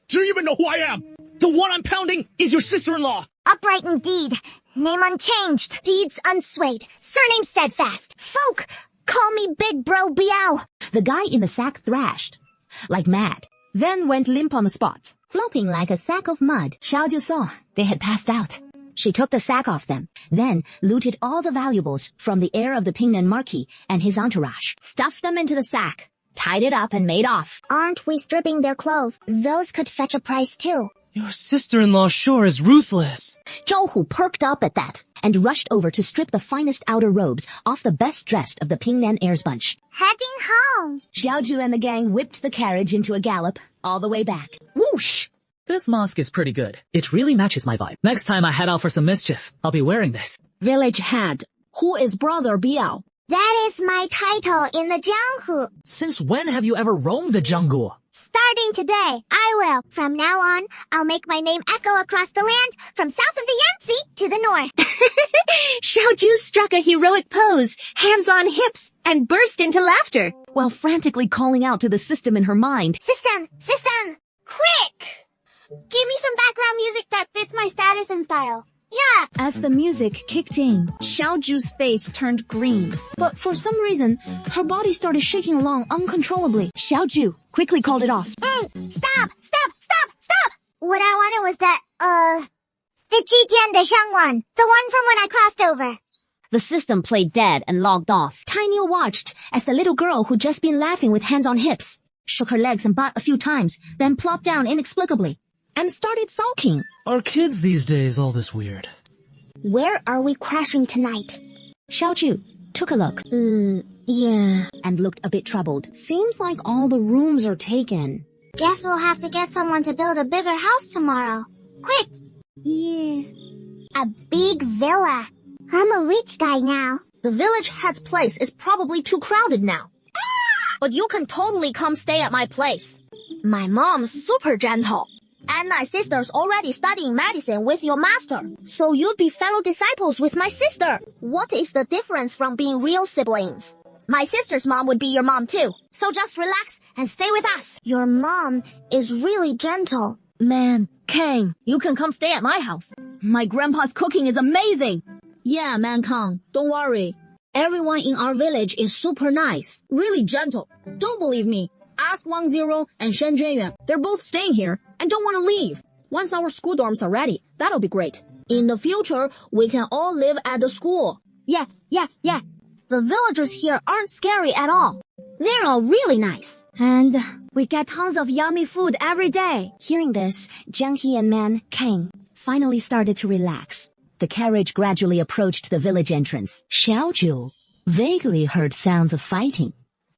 Do you even know who I am? The one I'm pounding is your sister-in-law. Upright indeed. Name unchanged. Deeds unswayed. Surname steadfast. Folk, call me Big Bro Biao. The guy in the sack thrashed like mad, then went limp on the spot, flopping like a sack of mud. Xiaoju saw they had passed out. She took the sack off them, then looted all the valuables from the heir of the Pingnan Marquis and his entourage, stuffed them into the sack, tied it up and made off. Aren't we stripping their clothes? Those could fetch a price too. Your sister-in-law sure is ruthless. Zhouhu perked up at that and rushed over to strip the finest outer robes off the best dressed of the Pingnan heirs bunch. Heading home. Xiaoju and the gang whipped the carriage into a gallop all the way back. Whoosh! This mask is pretty good. It really matches my vibe. Next time I head out for some mischief, I'll be wearing this. Village head. Who is Brother Biao? That is my title in the Jianghu. Since when have you ever roamed the jungle? Starting today, I will. From now on, I'll make my name echo across the land from south of the Yangtze to the north. Xiaoju struck a heroic pose, hands on hips, and burst into laughter. while frantically calling out to the system in her mind. System! Quick! Give me some background music that fits my status and style. Yeah! As the music kicked in, Xiaoju's face turned green. But for some reason, her body started shaking along uncontrollably. Xiaoju quickly called it off. Stop! What I wanted was that, the Jitian de Shang one. The one from when I crossed over. The system played dead and logged off. Tiny watched as the little girl who'd just been laughing with hands on hips shook her legs and butt a few times, then plopped down inexplicably and started sulking. Are kids these days all this weird? Where are we crashing tonight? Xiaoju took a look. Yeah. And looked a bit troubled. Seems like all the rooms are taken. Guess we'll have to get someone to build a bigger house tomorrow. Quick! Yeah. A big villa. I'm a rich guy now. The village head's place is probably too crowded now. But you can totally come stay at my place. My mom's super gentle. And my sister's already studying medicine with your master. So you'd be fellow disciples with my sister. What is the difference from being real siblings? My sister's mom would be your mom too. So just relax and stay with us. Your mom is really gentle. Man, Kang, you can come stay at my house. My grandpa's cooking is amazing. Yeah, man, Kang, don't worry. Everyone in our village is super nice, really gentle. Don't believe me? Ask Wang Zero and Shen Zhenyuan. They're both staying here and don't want to leave. Once our school dorms are ready, that'll be great. In the future, we can all live at the school. Yeah. The villagers here aren't scary at all. They're all really nice. And we get tons of yummy food every day. Hearing this, Jiang He and man Kang finally started to relax. The carriage gradually approached the village entrance. Xiaoju vaguely heard sounds of fighting.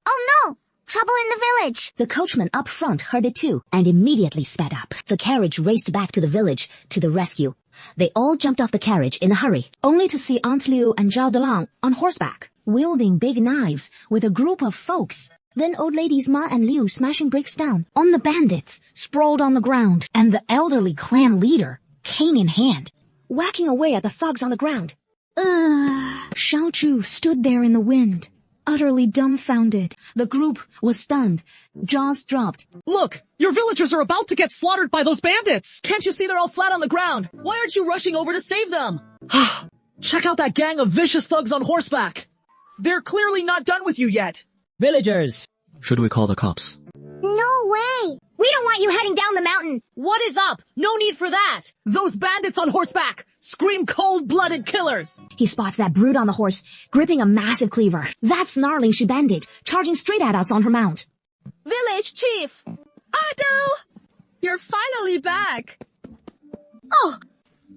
Oh no! Trouble in the village! The coachman up front heard it too and immediately sped up. The carriage raced back to the village to the rescue. They all jumped off the carriage in a hurry, only to see Aunt Liu and Zhao Delang on horseback, wielding big knives with a group of folks. Then old ladies Ma and Liu smashing bricks down on the bandits sprawled on the ground, and the elderly clan leader, cane in hand, whacking away at the thugs on the ground. Xiaoju stood there in the wind, utterly dumbfounded. The group was stunned, jaws dropped. Look! Your villagers are about to get slaughtered by those bandits! Can't you see they're all flat on the ground? Why aren't you rushing over to save them? Check out that gang of vicious thugs on horseback! They're clearly not done with you yet! Villagers! Should we call the cops? No way! We don't want you heading down the mountain. What is up? No need for that. Those bandits on horseback! Scream cold-blooded killers! He spots that brute on the horse, gripping a massive cleaver. That snarling she bandit, charging straight at us on her mount. Village chief! Otto! You're finally back! Oh,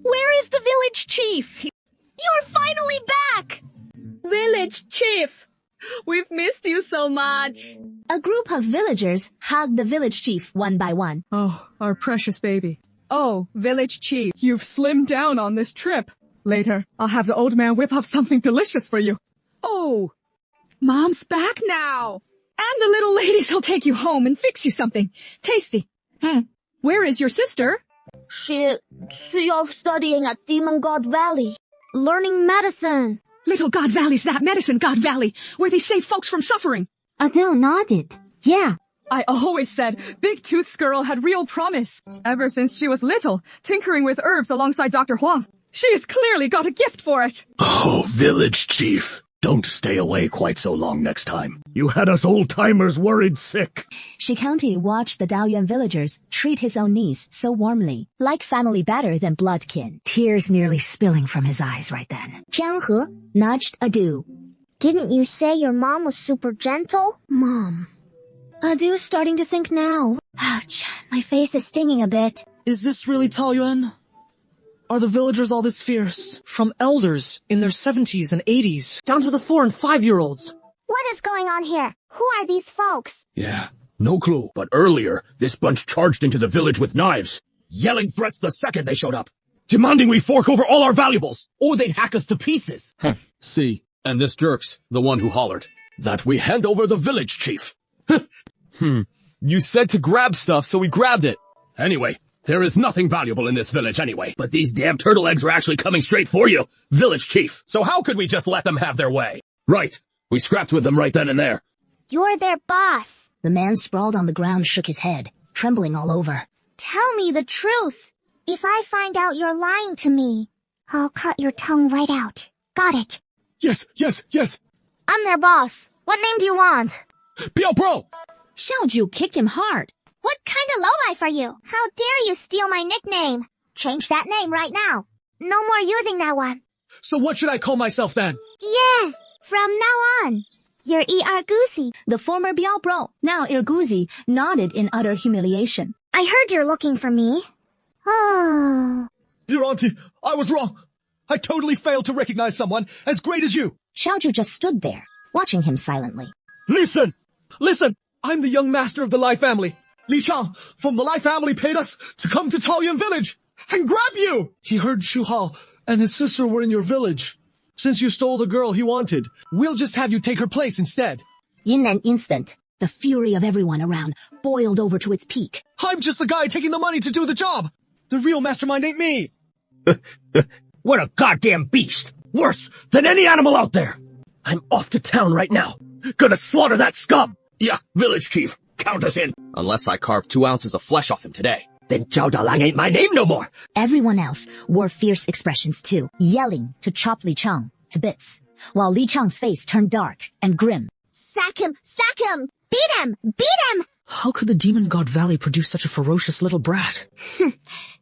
where is the village chief? You're finally back! Village chief! We've missed you so much. A group of villagers hugged the village chief one by one. Oh, our precious baby. Oh, village chief, you've slimmed down on this trip. Later, I'll have the old man whip up something delicious for you. Oh, Mom's back now. And the little ladies will take you home and fix you something tasty. Where is your sister? She off studying at Demon God Valley, learning medicine. Little God Valley's that medicine God Valley, where they save folks from suffering. Adele nodded. Yeah. I always said Big Tooth's girl had real promise. Ever since she was little, tinkering with herbs alongside Dr. Huang. She has clearly got a gift for it. Oh, village chief. Don't stay away quite so long next time. You had us old-timers worried sick. Shikanti watched the Daoyuan villagers treat his own niece so warmly, like family better than bloodkin. Tears nearly spilling from his eyes right then. Jiang He nudged Adu. Didn't you say your mom was super gentle? Mom. Adu's starting to think now. Ouch, my face is stinging a bit. Is this really Taoyuan? Are the villagers all this fierce? From elders in their 70s and 80s, down to the 4- and 5-year-olds. What is going on here? Who are these folks? Yeah, no clue. But earlier, this bunch charged into the village with knives, yelling threats the second they showed up, demanding we fork over all our valuables, or they'd hack us to pieces. See, and this jerk's the one who hollered that we hand over the village chief. You said to grab stuff, so we grabbed it. Anyway, there is nothing valuable in this village anyway, but these damn turtle eggs are actually coming straight for you, village chief. So how could we just let them have their way? Right. We scrapped with them right then and there. You're their boss. The man sprawled on the ground shook his head, trembling all over. Tell me the truth. If I find out you're lying to me, I'll cut your tongue right out. Got it? Yes, yes, yes. I'm their boss. What name do you want? Biao Bro! Xiaoju kicked him hard. What kind of lowlife are you? How dare you steal my nickname? Change that name right now. No more using that one. So what should I call myself then? Yeah, from now on, you're Irguzi. The former Biao Bro, now Irguzi, nodded in utter humiliation. I heard you're looking for me. Oh. Dear Auntie, I was wrong. I totally failed to recognize someone as great as you. Xiaoju just stood there, watching him silently. Listen! Listen! I'm the young master of the Lai family. Li Chang from the Lai family paid us to come to Taoyuan village and grab you! He heard Shu Hao and his sister were in your village. Since you stole the girl he wanted, we'll just have you take her place instead. In an instant, the fury of everyone around boiled over to its peak. I'm just the guy taking the money to do the job. The real mastermind ain't me. What a goddamn beast! Worse than any animal out there! I'm off to town right now. Gonna slaughter that scum! Yeah, village chief, count us in. Unless I carve 2 ounces of flesh off him today. Then Zhao Dalang ain't my name no more! Everyone else wore fierce expressions too, yelling to chop Li Chang to bits, while Li Chang's face turned dark and grim. Sack him! Sack him! Beat him! Beat him! How could the Demon God Valley produce such a ferocious little brat?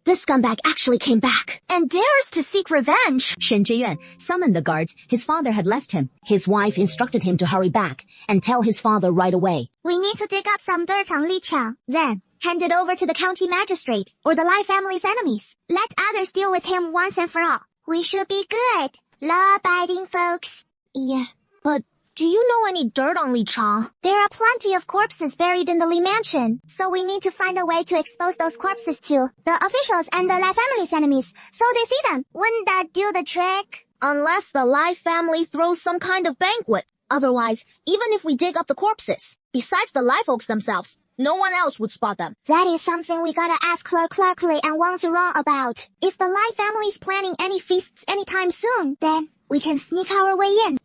This scumbag actually came back and dares to seek revenge. Shen Zhiyuan summoned the guards. His father had left him. His wife instructed him to hurry back and tell his father right away. We need to dig up some dirt on Li Chang, then hand it over to the county magistrate or the Lai family's enemies. Let others deal with him once and for all. We should be good, law-abiding folks. Yeah, but do you know any dirt on Li Chang? There are plenty of corpses buried in the Li mansion, so we need to find a way to expose those corpses to the officials and the Lai family's enemies, so they see them. Wouldn't that do the trick? Unless the Lai family throws some kind of banquet. Otherwise, even if we dig up the corpses, besides the Lai folks themselves, no one else would spot them. That is something we gotta ask Clarkley and Wang Zhurong about. If the Lai family's planning any feasts anytime soon, then we can sneak our way in.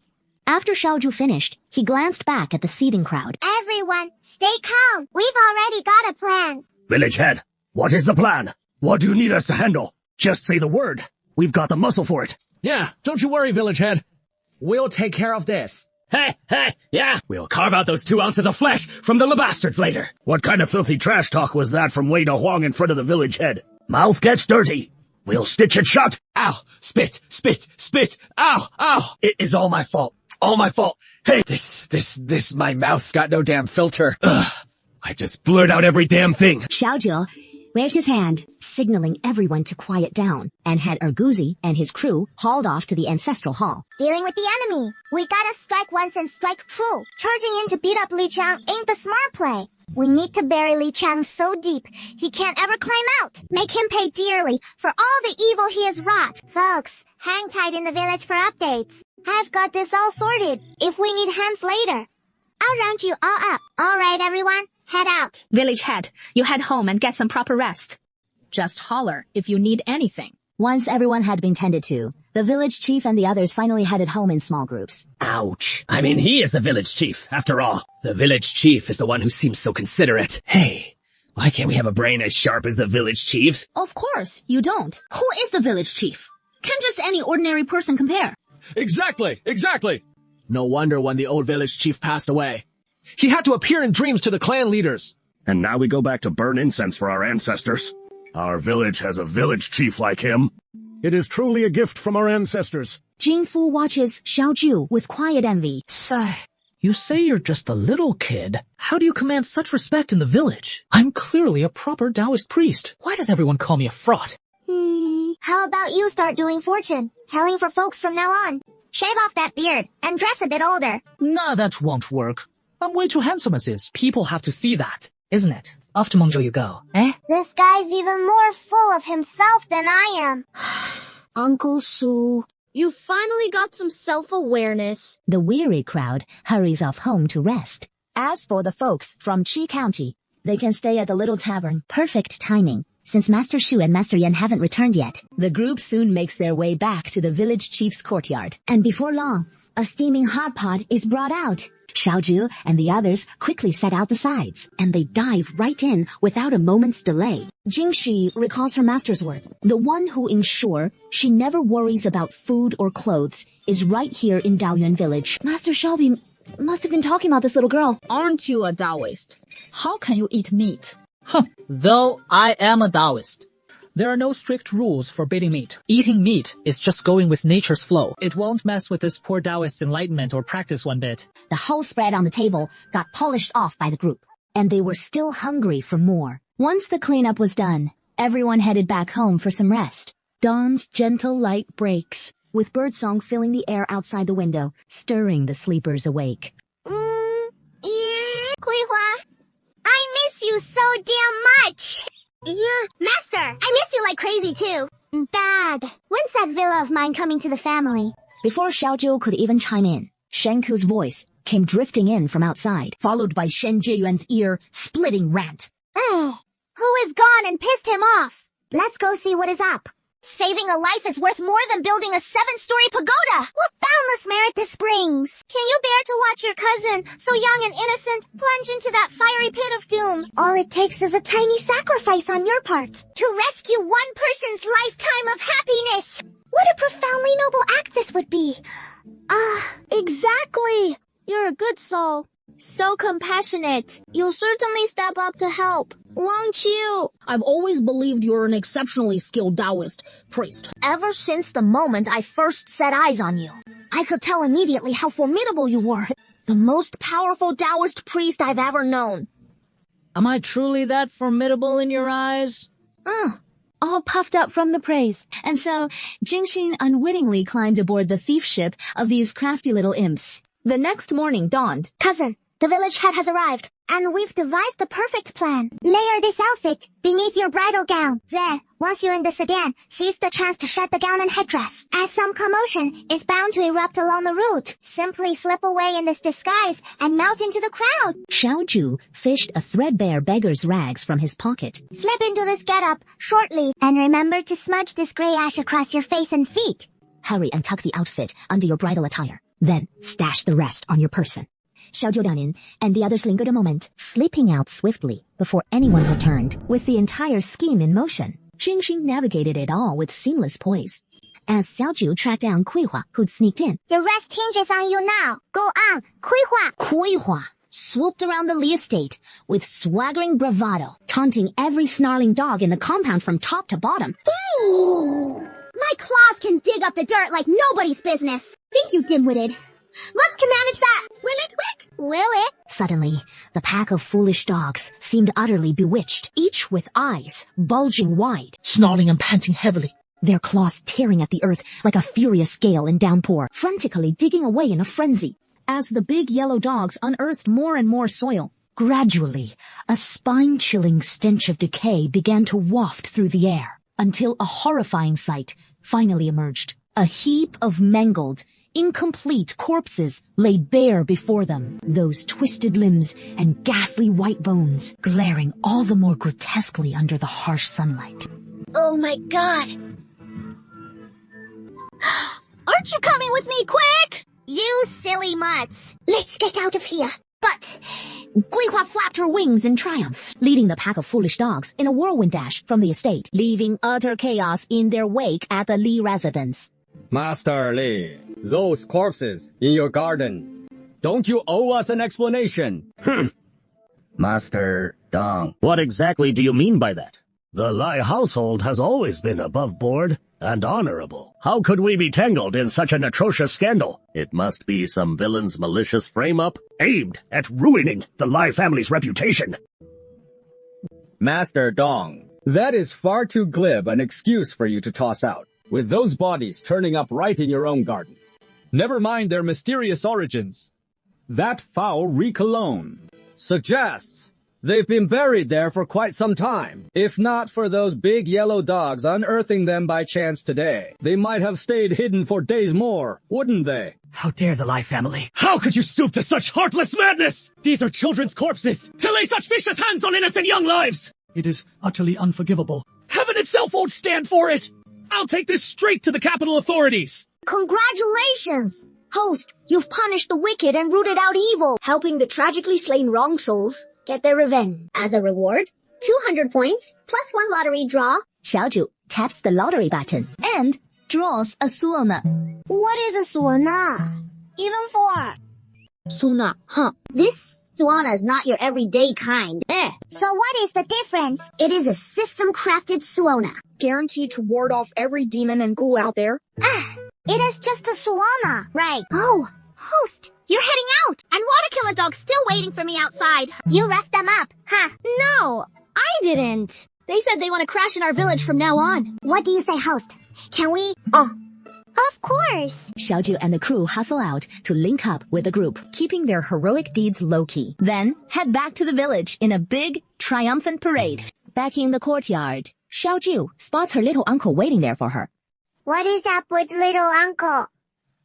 After Xiaoju finished, he glanced back at the seething crowd. Everyone, stay calm. We've already got a plan. Village head, what is the plan? What do you need us to handle? Just say the word. We've got the muscle for it. Yeah, don't you worry, village head. We'll take care of this. Hey, yeah, we'll carve out those 2 ounces of flesh from the bastards later. What kind of filthy trash talk was that from Wei Da Huang in front of the village head? Mouth gets dirty. We'll stitch it shut. Ow, spit, spit, spit. Ow, ow. It is all my fault. All my fault. Hey, my mouth's got no damn filter. Ugh, I just blurt out every damn thing. Xiaoju waved his hand, signaling everyone to quiet down, and had Irguzi and his crew hauled off to the ancestral hall. Dealing with the enemy. We gotta strike once and strike true. Charging in to beat up Li Chang ain't the smart play. We need to bury Li Chang so deep he can't ever climb out. Make him pay dearly for all the evil he has wrought. Folks, hang tight in the village for updates. I've got this all sorted if we need hands later. I'll round you all up. All right, everyone, head out. Village head, you head home and get some proper rest. Just holler if you need anything. Once everyone had been tended to, the village chief and the others finally headed home in small groups. Ouch. I mean, he is the village chief, after all. The village chief is the one who seems so considerate. Hey, why can't we have a brain as sharp as the village chief's? Of course, you don't. Who is the village chief? Can just any ordinary person compare? Exactly. No wonder when the old village chief passed away. He had to appear in dreams to the clan leaders. And now we go back to burn incense for our ancestors. Our village has a village chief like him. It is truly a gift from our ancestors. Jingfu watches Xiaoju with quiet envy. Sigh. You say you're just a little kid. How do you command such respect in the village? I'm clearly a proper Taoist priest. Why does everyone call me a fraud? How about you start doing fortune telling for folks from now on? Shave off that beard and dress a bit older. Nah, that won't work. I'm way too handsome as is. People have to see that, isn't it? Off to Mengzhou you go, eh? This guy's even more full of himself than I am. Uncle Su, you finally got some self-awareness. The weary crowd hurries off home to rest. As for the folks from Qi County, they can stay at the little tavern. Perfect timing, since Master Shu and Master Yan haven't returned yet. The group soon makes their way back to the village chief's courtyard. And before long, a steaming hot pot is brought out. Xiaozhu and the others quickly set out the sides, and they dive right in without a moment's delay. Jingxi recalls her master's words. The one who ensure she never worries about food or clothes is right here in Daoyuan village. Master Xiaobi must have been talking about this little girl. Aren't you a Taoist? How can you eat meat? Though I am a Taoist, there are no strict rules forbidding meat. Eating meat is just going with nature's flow. It won't mess with this poor Taoist's enlightenment or practice one bit. The whole spread on the table got polished off by the group, and they were still hungry for more. Once the cleanup was done, everyone headed back home for some rest. Dawn's gentle light breaks, with birdsong filling the air outside the window, stirring the sleepers awake. Kuihua, I miss you so damn much. Yeah, Master, I miss you like crazy too. Dad, when's that villa of mine coming to the family? Before Xiaozhu could even chime in, Shenku's voice came drifting in from outside, followed by Shen Jieyuan's ear-splitting rant. Who is gone and pissed him off? Let's go see what is up. Saving a life is worth more than building a 7-story pagoda. What boundless merit this brings. Can you bear to watch your cousin, so young and innocent, plunge into that fiery pit of doom? All it takes is a tiny sacrifice on your part to rescue one person's lifetime of happiness. What a profoundly noble act this would be. Exactly. You're a good soul. So compassionate. You'll certainly step up to help, won't you? I've always believed you're an exceptionally skilled Taoist priest. Ever since the moment I first set eyes on you, I could tell immediately how formidable you were. The most powerful Taoist priest I've ever known. Am I truly that formidable in your eyes? All puffed up from the praise. And so, Jingxin unwittingly climbed aboard the thief ship of these crafty little imps. The next morning dawned. Cousin, the village head has arrived, and we've devised the perfect plan. Layer this outfit beneath your bridal gown. Then, once you're in the sedan, seize the chance to shed the gown and headdress. As some commotion is bound to erupt along the route, simply slip away in this disguise and melt into the crowd. Xiaozhu fished a threadbare beggar's rags from his pocket. Slip into this getup shortly, and remember to smudge this gray ash across your face and feet. Hurry and tuck the outfit under your bridal attire. Then stash the rest on your person. Xiaozhu Danin and the others lingered a moment, slipping out swiftly before anyone returned, with the entire scheme in motion. Jingxin navigated it all with seamless poise. As Xiaozhu tracked down Kuihua, who'd sneaked in. The rest hinges on you now. Go on, Kuihua. Kuihua swooped around the Li estate with swaggering bravado, taunting every snarling dog in the compound from top to bottom. Ooh. My claws can dig up the dirt like nobody's business. Think you dim-witted. Mutz can manage that. Will it, Wick? Will it? Suddenly, the pack of foolish dogs seemed utterly bewitched, each with eyes bulging wide, snarling and panting heavily, their claws tearing at the earth like a furious gale in downpour, frantically digging away in a frenzy. As the big yellow dogs unearthed more and more soil, gradually, a spine-chilling stench of decay began to waft through the air, until a horrifying sight finally emerged. A heap of mangled, incomplete corpses lay bare before them, those twisted limbs and ghastly white bones glaring all the more grotesquely under the harsh sunlight. Oh my god! Aren't you coming with me, quick? You silly mutts. Let's get out of here. But Guihua flapped her wings in triumph, leading the pack of foolish dogs in a whirlwind dash from the estate, leaving utter chaos in their wake at the Li residence. Master Li, those corpses in your garden, don't you owe us an explanation? Master Dong. What exactly do you mean by that? The Lai household has always been above board and honorable. How could we be tangled in such an atrocious scandal? It must be some villain's malicious frame-up aimed at ruining the Lai family's reputation. Master Dong, that is far too glib an excuse for you to toss out, with those bodies turning up right in your own garden. Never mind their mysterious origins. That foul reek alone suggests they've been buried there for quite some time. If not for those big yellow dogs unearthing them by chance today, they might have stayed hidden for days more, wouldn't they? How dare the Lai family? How could you stoop to such heartless madness? These are children's corpses. To lay such vicious hands on innocent young lives! It is utterly unforgivable. Heaven itself won't stand for it! I'll take this straight to the capital authorities! Congratulations! Host, you've punished the wicked and rooted out evil, helping the tragically slain wrong souls get their revenge. As a reward, 200 points plus 1 lottery draw. Xiaoju taps the lottery button and draws a suona. What is a suona? Even 4. Suona, huh? This suona is not your everyday kind. So what is the difference? It is a system-crafted suona. Guaranteed to ward off every demon and ghoul out there. It is just a suona. Right. Oh, host, you're heading out. And Water Killer Dog's still waiting for me outside. You left them up, huh? No, I didn't. They said they want to crash in our village from now on. What do you say, host? Can we? Of course. Xiaoju and the crew hustle out to link up with the group, keeping their heroic deeds low-key. Then head back to the village in a big, triumphant parade. Back in the courtyard, Xiaoju spots her little uncle waiting there for her. What is up with little uncle?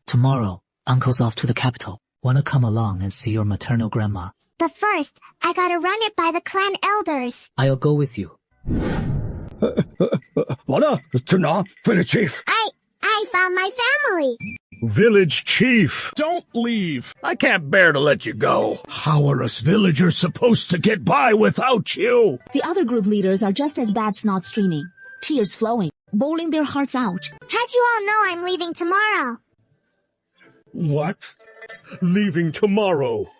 Tomorrow, Uncle's off to the capital. Wanna come along and see your maternal grandma? But first, I gotta run it by the clan elders. I'll go with you. Village Chief. I found my family. Village Chief. Don't leave. I can't bear to let you go. How are us villagers supposed to get by without you? The other group leaders are just as bad, snot streaming, tears flowing, bawling their hearts out. How'd you all know I'm leaving tomorrow? What? Leaving tomorrow?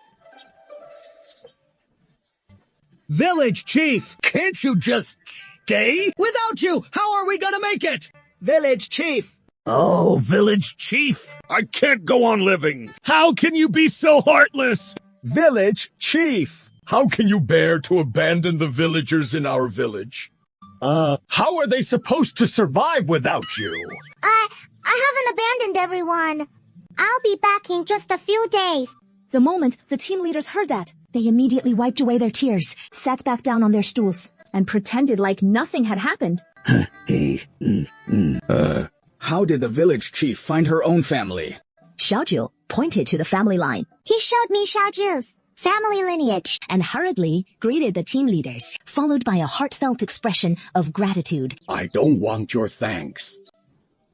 Village Chief! Can't you just stay? Without you, how are we gonna make it? Village Chief! Oh, Village Chief, I can't go on living. How can you be so heartless? Village Chief! How can you bear to abandon the villagers in our village? How are they supposed to survive without you? I haven't abandoned everyone. I'll be back in just a few days. The moment the team leaders heard that, they immediately wiped away their tears, sat back down on their stools, and pretended like nothing had happened. How did the village chief find her own family? Xiaoju pointed to the family line. He showed me Xiaoju's family lineage and hurriedly greeted the team leaders, followed by a heartfelt expression of gratitude. I don't want your thanks.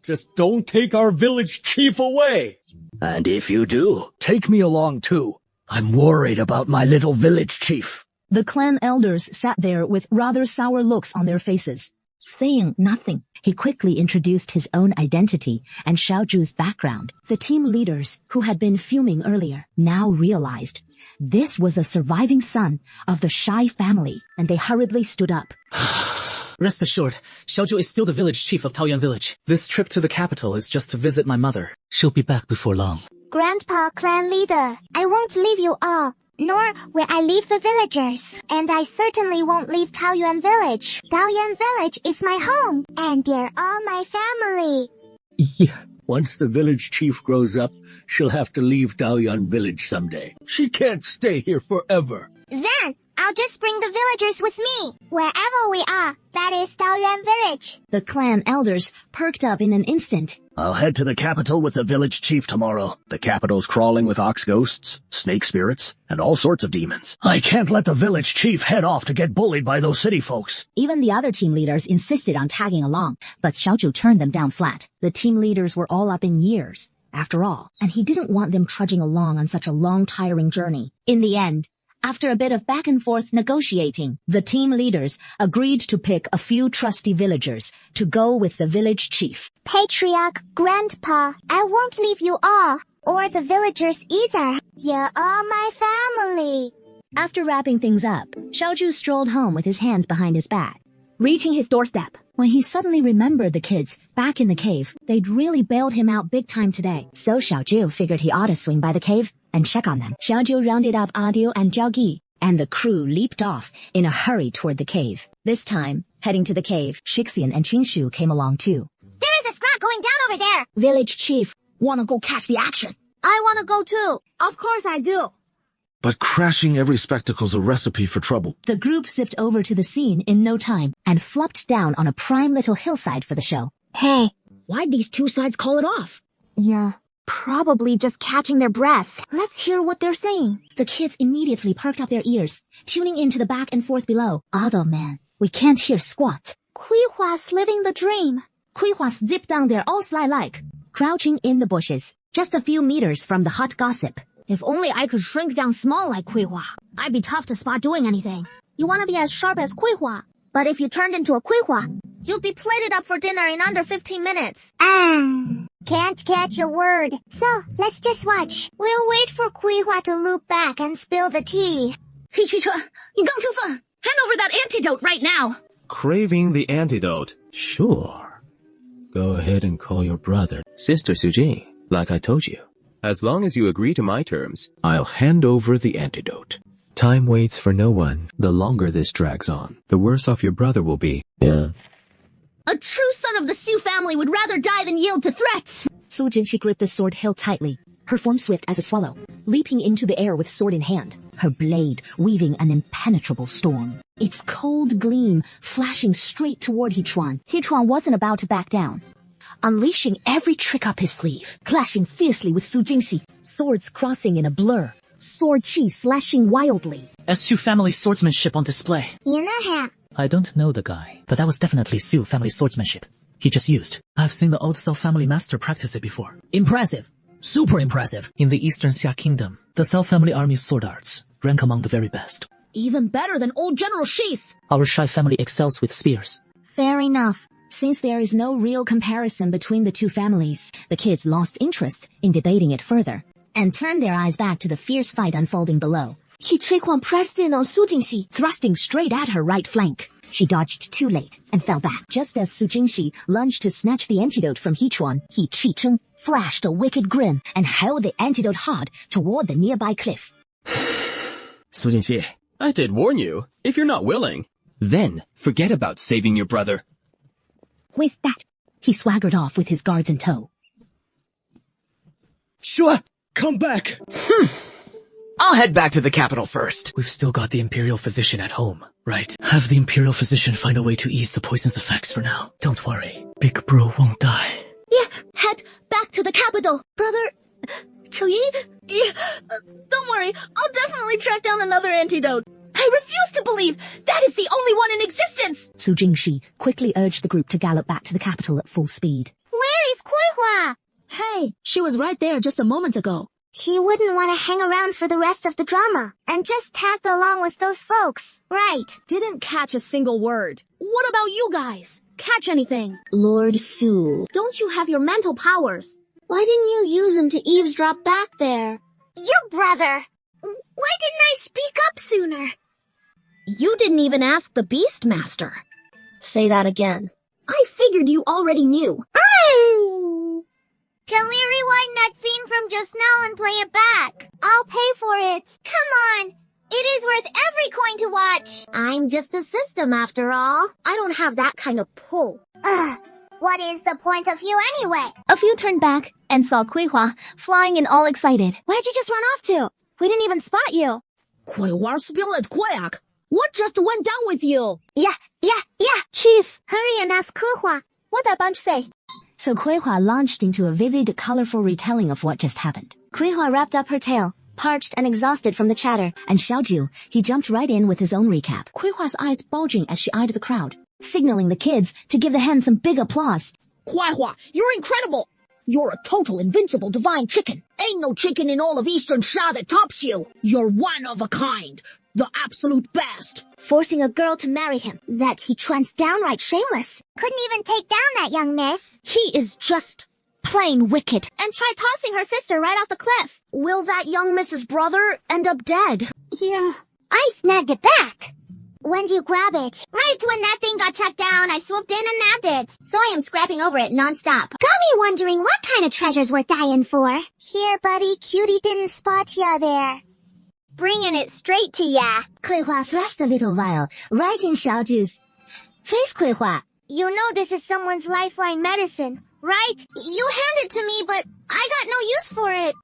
Just don't take our village chief away. And if you do, take me along too. I'm worried about my little village chief. The clan elders sat there with rather sour looks on their faces. Saying nothing, he quickly introduced his own identity and Xiaoju's background. The team leaders, who had been fuming earlier, now realized this was a surviving son of the Shai family, and they hurriedly stood up. Rest assured, Xiaoju is still the village chief of Taoyuan village. This trip to the capital is just to visit my mother. She'll be back before long. Grandpa, clan leader, I won't leave you all, nor will I leave the villagers. And I certainly won't leave Taoyuan village. Taoyuan village is my home, and they're all my family. Yeah, once the village chief grows up, she'll have to leave Taoyuan village someday. She can't stay here forever. Then, I'll just bring the villagers with me. Wherever we are, that is Taoyuan village. The clan elders perked up in an instant. I'll head to the capital with the village chief tomorrow. The capital's crawling with ox ghosts, snake spirits, and all sorts of demons. I can't let the village chief head off to get bullied by those city folks. Even the other team leaders insisted on tagging along, but Xiaoju turned them down flat. The team leaders were all up in years, after all, and he didn't want them trudging along on such a long, tiring journey. In the end, after a bit of back and forth negotiating, the team leaders agreed to pick a few trusty villagers to go with the village chief. Patriarch, Grandpa, I won't leave you all, or the villagers either. You're all my family. After wrapping things up, Xiaoju strolled home with his hands behind his back. Reaching his doorstep, when he suddenly remembered the kids back in the cave, they'd really bailed him out big time today. So Xiaoju figured he ought to swing by the cave and check on them. Xiaoju rounded up Adio and Zhaogi, and the crew leaped off in a hurry toward the cave. This time, heading to the cave, Shixian and Qinshu came along too. There is a scrap going down over there. Village chief, wanna go catch the action? I wanna go too. Of course I do. But crashing every spectacle's a recipe for trouble. The group zipped over to the scene in no time and flopped down on a prime little hillside for the show. Hey, why'd these two sides call it off? Yeah, probably just catching their breath. Let's hear what they're saying. The kids immediately perked up their ears, tuning into the back and forth below. Otto man, we can't hear squat. Kuihua's living the dream. Kuihua zipped down there all sly-like, crouching in the bushes. just a few meters from the hot gossip. If only I could shrink down small like Kuihua. I'd be tough to spot doing anything. You want to be as sharp as Kuihua. But if you turned into a Kuihua, you'd be plated up for dinner in under 15 minutes. Can't catch a word. So, let's just watch. We'll wait for Kuihua to loop back and spill the tea. 黑汽车，你更出分. Hand over that antidote right now. Craving the antidote. Sure. Go ahead and call your brother. Sister Sujing, like I told you. As long as you agree to my terms, I'll hand over the antidote. Time waits for no one. The longer this drags on, the worse off your brother will be. Yeah. A true son of the Sioux family would rather die than yield to threats. Su Jingxi gripped the sword hilt tightly, her form swift as a swallow, leaping into the air with sword in hand, her blade weaving an impenetrable storm. Its cold gleam flashing straight toward Hechuan. Hechuan wasn't about to back down. Unleashing every trick up his sleeve, clashing fiercely with Su Jingxi, swords crossing in a blur, sword chi slashing wildly. Sioux family swordsmanship on display. I don't know the guy, but that was definitely Sioux family swordsmanship. He just used. I've seen the old South family master practice it before. Impressive. Super impressive. In the Eastern Xia Kingdom, the South family army's sword arts rank among the very best. Even better than old General Shi's. Our Shai family excels with spears. Fair enough. Since there is no real comparison between the two families, the kids lost interest in debating it further, and turned their eyes back to the fierce fight unfolding below. Hechuan pressed in on Su Jingxi, thrusting straight at her right flank. She dodged too late and fell back. Just as Su Jingxi lunged to snatch the antidote from Hechuan, He Chi-cheng flashed a wicked grin and held the antidote hard toward the nearby cliff. Su Jingxi, I did warn you. If you're not willing, then forget about saving your brother. With that, he swaggered off with his guards in tow. Sure, come back. I'll head back to the capital first. We've still got the Imperial Physician at home, right? Have the Imperial Physician find a way to ease the poison's effects for now. Don't worry, Big Bro won't die. Yeah, head back to the capital. Brother, Chouyi? Yeah, don't worry, I'll definitely track down another antidote. I refuse to believe that is the only one in existence. Su Jingxi quickly urged the group to gallop back to the capital at full speed. Where is Kuihua? Hey, she was right there just a moment ago. She wouldn't want to hang around for the rest of the drama and just tag along with those folks, right? Didn't catch a single word. What about you guys? Catch anything? Lord Su. Don't you have your mental powers? Why didn't you use them to eavesdrop back there? Your brother. Why didn't I speak up sooner? You didn't even ask the Beastmaster. Say that again. I figured you already knew. Oh! Can we rewind that scene from just now and play it back? I'll pay for it. Come on. It is worth every coin to watch. I'm just a system after all. I don't have that kind of pull. What is the point of you anyway? A few turned back and saw Kuihua flying in all excited. Where'd you just run off to? We didn't even spot you. What just went down with you? Yeah. Chief, hurry and ask Kuihua. What'd that bunch say? So Kuihua launched into a vivid, colorful retelling of what just happened. Kuihua wrapped up her tail, parched and exhausted from the chatter, and Xiaoju, he jumped right in with his own recap. Kuihua's eyes bulging as she eyed the crowd, signaling the kids to give the hen some big applause. Kuihua, you're incredible! You're a total invincible divine chicken. Ain't no chicken in all of Eastern Sha that tops you. You're one of a kind. The absolute best. Forcing a girl to marry him. That Hechuan's downright shameless. Couldn't even take down that young miss. He is just plain wicked. And tried tossing her sister right off the cliff. Will that young Mrs. Brother end up dead? Yeah. I snagged it back. When do you grab it? Right when that thing got chucked down, I swooped in and nabbed it. So I am scrapping over it nonstop. Got me wondering what kind of treasure's worth dying for. Here, buddy, Cutie didn't spot ya there. Bringing it straight to ya. Kuihua thrust a little vial right in Xiaoju's face. Kuihua, you know this is someone's lifeline medicine, right? You hand it to me, but I got no use for it.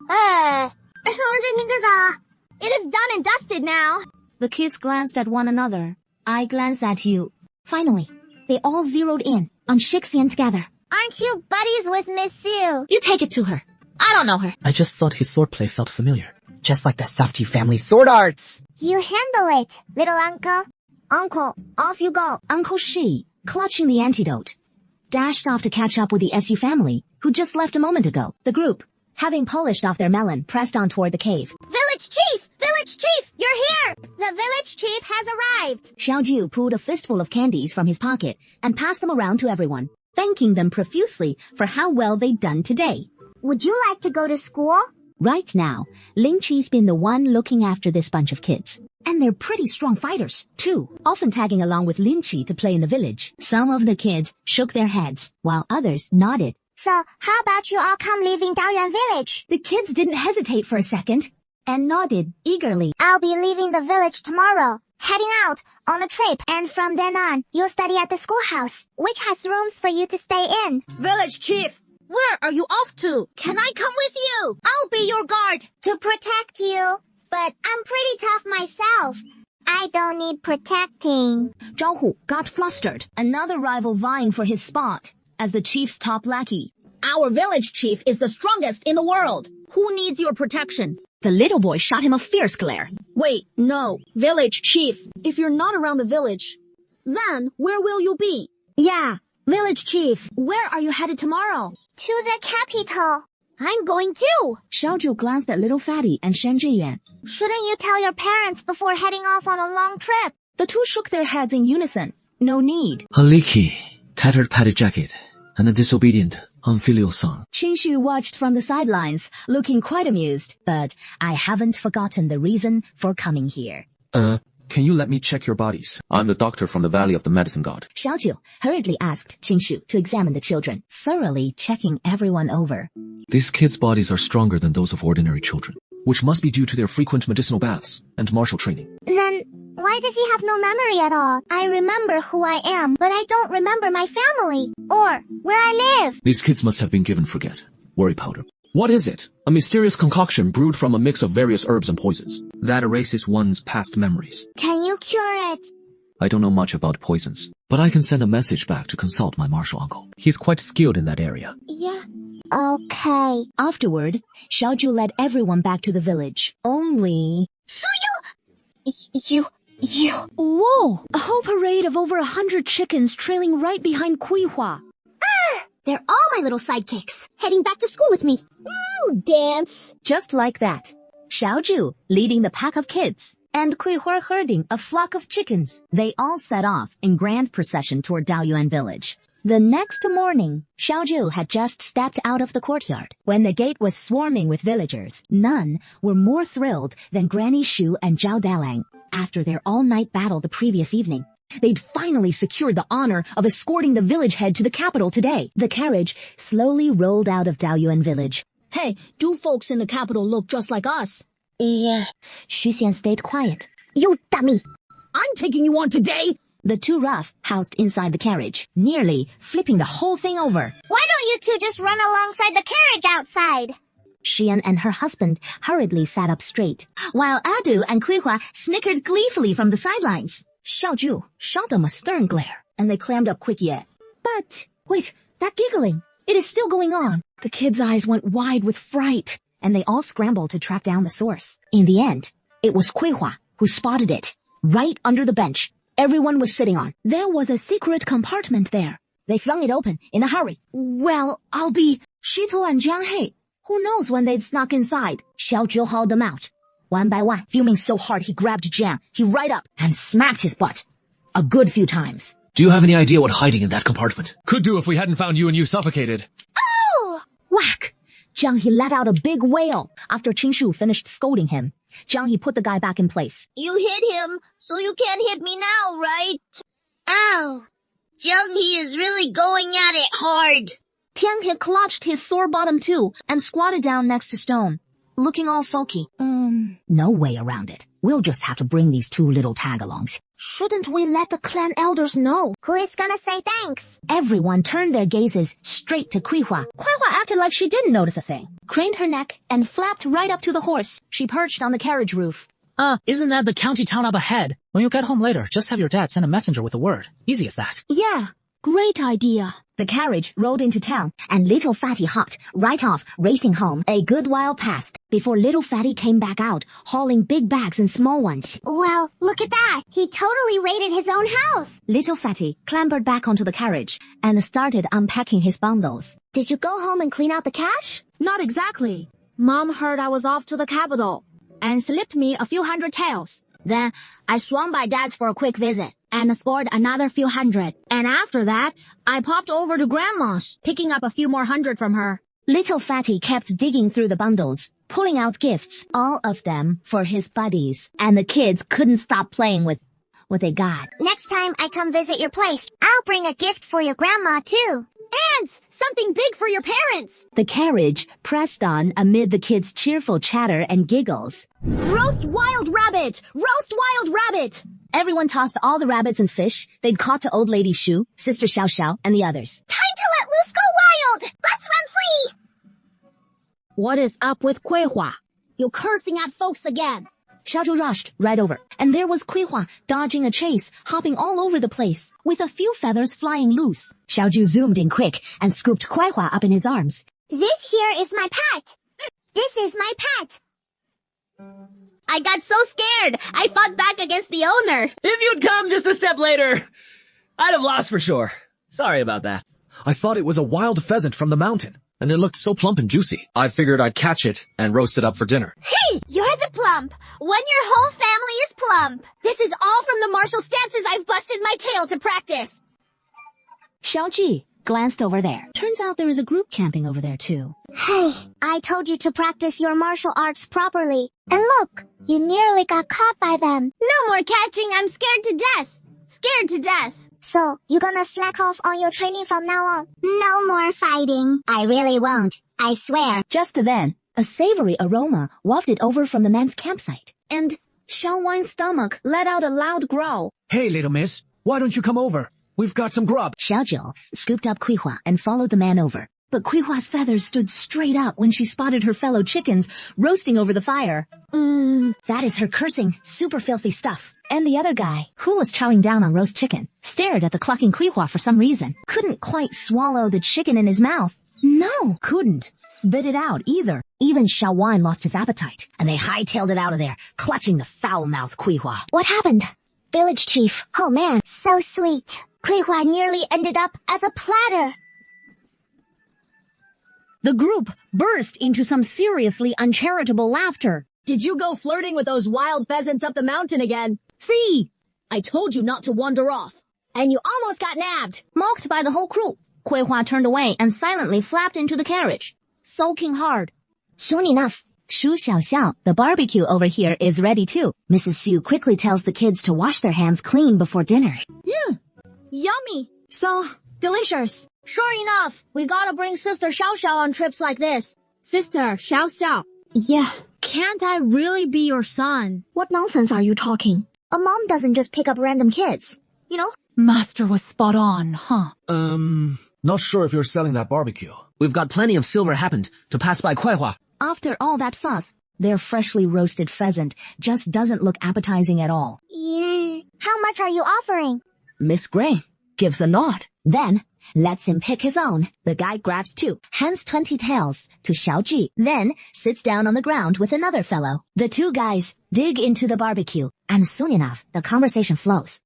It is done and dusted now. The kids glanced at one another. I glanced at you. Finally, they all zeroed in on Shixian together. Aren't you buddies with Miss Sue? You take it to her. I don't know her. I just thought his swordplay felt familiar. Just like the Safti family sword arts. You handle it, little uncle. Uncle, off you go. Uncle Shi, clutching the antidote, dashed off to catch up with the Su family, who just left a moment ago. The group, having polished off their melon, pressed on toward the cave. Village Chief! Village Chief! You're here! The village chief has arrived! Xiaoju pulled a fistful of candies from his pocket and passed them around to everyone, thanking them profusely for how well they'd done today. Would you like to go to school? Right now, Ling Chi's been the one looking after this bunch of kids. And they're pretty strong fighters, too, often tagging along with Lin Chi to play in the village. Some of the kids shook their heads, while others nodded. So, how about you all come leaving Daoyuan village? The kids didn't hesitate for a second, and nodded eagerly. I'll be leaving the village tomorrow, heading out on a trip, and from then on, you'll study at the schoolhouse, which has rooms for you to stay in. Village Chief, where are you off to? Can I come with you? I'll be your guard. To protect you. But I'm pretty tough myself. I don't need protecting. Zhao Hu got flustered, another rival vying for his spot as the chief's top lackey. Our village chief is the strongest in the world. Who needs your protection? The little boy shot him a fierce glare. Wait, no. Village Chief, if you're not around the village, then where will you be? Yeah, Village Chief, where are you headed tomorrow? To the capital. I'm going too. Xiaoju glanced at little Fatty and Shen Zhiyuan. Shouldn't you tell your parents before heading off on a long trip? The two shook their heads in unison. No need. A leaky, tattered padded jacket, and a disobedient, unfilial son. Qingshu watched from the sidelines, looking quite amused. But I haven't forgotten the reason for coming here. Can you let me check your bodies? I'm the doctor from the Valley of the Medicine God. Xiaoju hurriedly asked Qingshu to examine the children, thoroughly checking everyone over. These kids' bodies are stronger than those of ordinary children, which must be due to their frequent medicinal baths and martial training. Then, why does he have no memory at all? I remember who I am, but I don't remember my family, or where I live. These kids must have been given forget. Worry powder. What is it? A mysterious concoction brewed from a mix of various herbs and poisons. That erases one's past memories. Can you cure it? I don't know much about poisons, but I can send a message back to consult my martial uncle. He's quite skilled in that area. Yeah. Okay. Afterward, Xiaoju led everyone back to the village. Only... So you... Whoa! A whole parade of over 100 chickens trailing right behind Kuihua. They're all my little sidekicks, heading back to school with me. Ooh, dance. Just like that. Xiaoju leading the pack of kids, and Kuihua herding a flock of chickens. They all set off in grand procession toward Daoyuan village. The next morning, Xiaoju had just stepped out of the courtyard. When the gate was swarming with villagers, none were more thrilled than Granny Shu and Zhao Dalang. After their all-night battle the previous evening, they'd finally secured the honor of escorting the village head to the capital today. The carriage slowly rolled out of Daoyuan village. Hey, do folks in the capital look just like us? Yeah. Xu Xian stayed quiet. You dummy. I'm taking you on today. The two rough housed inside the carriage, nearly flipping the whole thing over. Why don't you two just run alongside the carriage outside? Xian and her husband hurriedly sat up straight, while Adu and Kuihua snickered gleefully from the sidelines. Xiaoju shot them a stern glare, and they clammed up quick yet. But, wait, that giggling, it is still going on. The kids' eyes went wide with fright, and they all scrambled to track down the source. In the end, it was Kuihua who spotted it, right under the bench everyone was sitting on. There was a secret compartment there. They flung it open in a hurry. Well, I'll be Shito and Jiang He. Who knows when they'd snuck inside? Xiaoju hauled them out. One by one, fuming so hard he grabbed Jiang. He right up and smacked his butt. A good few times. Do you have any idea what hiding in that compartment? Could do if we hadn't found you and you suffocated. Oh! Whack! Jiang He let out a big wail after Qingshu finished scolding him. Jiang He put the guy back in place. You hit him, so you can't hit me now, right? Ow! Jiang He is really going at it hard. Tiang He clutched his sore bottom too and squatted down next to Stone, looking all sulky. No way around it. We'll just have to bring these two little tag-alongs. Shouldn't we let the clan elders know? Who is gonna say thanks? Everyone turned their gazes straight to Kuihua. Kuihua acted like she didn't notice a thing, craned her neck, and flapped right up to the horse. She perched on the carriage roof. Isn't that the county town up ahead? When you get home later, just have your dad send a messenger with a word. Easy as that. Yeah, great idea. The carriage rolled into town, and little Fatty hopped right off, racing home. A good while passed before little Fatty came back out, hauling big bags and small ones. Well, look at that. He totally raided his own house. Little Fatty clambered back onto the carriage and started unpacking his bundles. Did you go home and clean out the cash? Not exactly. Mom heard I was off to the capital and slipped me a few hundred taels. Then I swung by Dad's for a quick visit and scored another few hundred. And after that, I popped over to Grandma's, picking up a few more hundred from her. Little Fatty kept digging through the bundles, pulling out gifts, all of them for his buddies. And the kids couldn't stop playing with what they got. Next time I come visit your place, I'll bring a gift for your grandma too. Ants! Something big for your parents! The carriage pressed on amid the kids' cheerful chatter and giggles. Roast wild rabbit! Roast wild rabbit! Everyone tossed all the rabbits and fish they'd caught to Old Lady Shu, Sister Xiao Xiao, and the others. Time to let loose go wild! Let's run free! What is up with Kuihua? You're cursing at folks again. Xiaozhu rushed right over, and there was Kuihua dodging a chase, hopping all over the place, with a few feathers flying loose. Xiaozhu zoomed in quick and scooped Kuihua up in his arms. This here is my pet. This is my pet. I got so scared, I fought back against the owner. If you'd come just a step later, I'd have lost for sure. Sorry about that. I thought it was a wild pheasant from the mountain, and it looked so plump and juicy. I figured I'd catch it and roast it up for dinner. Hey, you're the plump. When your whole family is plump. This is all from the martial stances I've busted my tail to practice. Xiaoji glanced over there. Turns out there is a group camping over there too. Hey, I told you to practice your martial arts properly. And look, you nearly got caught by them. No more catching, I'm scared to death. Scared to death. So, you gonna slack off on your training from now on? No more fighting. I really won't. I swear. Just then, a savory aroma wafted over from the man's campsite, and Xiao Wan's stomach let out a loud growl. Hey, little miss, why don't you come over? We've got some grub. Xiaojiu scooped up Kuihua and followed the man over. But Kuihua's feathers stood straight up when she spotted her fellow chickens roasting over the fire. That is her cursing, super filthy stuff. And the other guy, who was chowing down on roast chicken, stared at the clucking Kuihua for some reason. Couldn't quite swallow the chicken in his mouth. No, couldn't spit it out either. Even Xiao Wan lost his appetite, and they hightailed it out of there, clutching the foul-mouthed Kuihua. What happened? Village chief. Oh man, so sweet. Kuihua nearly ended up as a platter. The group burst into some seriously uncharitable laughter. Did you go flirting with those wild pheasants up the mountain again? See, I told you not to wander off. And you almost got nabbed. Mocked by the whole crew, Kuihua turned away and silently flapped into the carriage, sulking hard. Soon enough, Shu Xiaoxiao, the barbecue over here is ready too. Mrs. Xu quickly tells the kids to wash their hands clean before dinner. Yummy. So delicious. Sure enough, we gotta bring Sister Xiao Xiao on trips like this. Sister Xiao Xiao. Yeah. Can't I really be your son? What nonsense are you talking? a mom doesn't just pick up random kids, you know? Master was spot on, huh? Not sure if you're selling that barbecue. We've got plenty of silver happened to pass by Kuihua. After all that fuss, their freshly roasted pheasant just doesn't look appetizing at all. Yeah. How much are you offering? Miss Gray gives a nod, then lets him pick his own. The guy grabs two, hands 20 taels to Xiao Ji, then sits down on the ground with another fellow. The two guys dig into the barbecue, and soon enough, the conversation flows.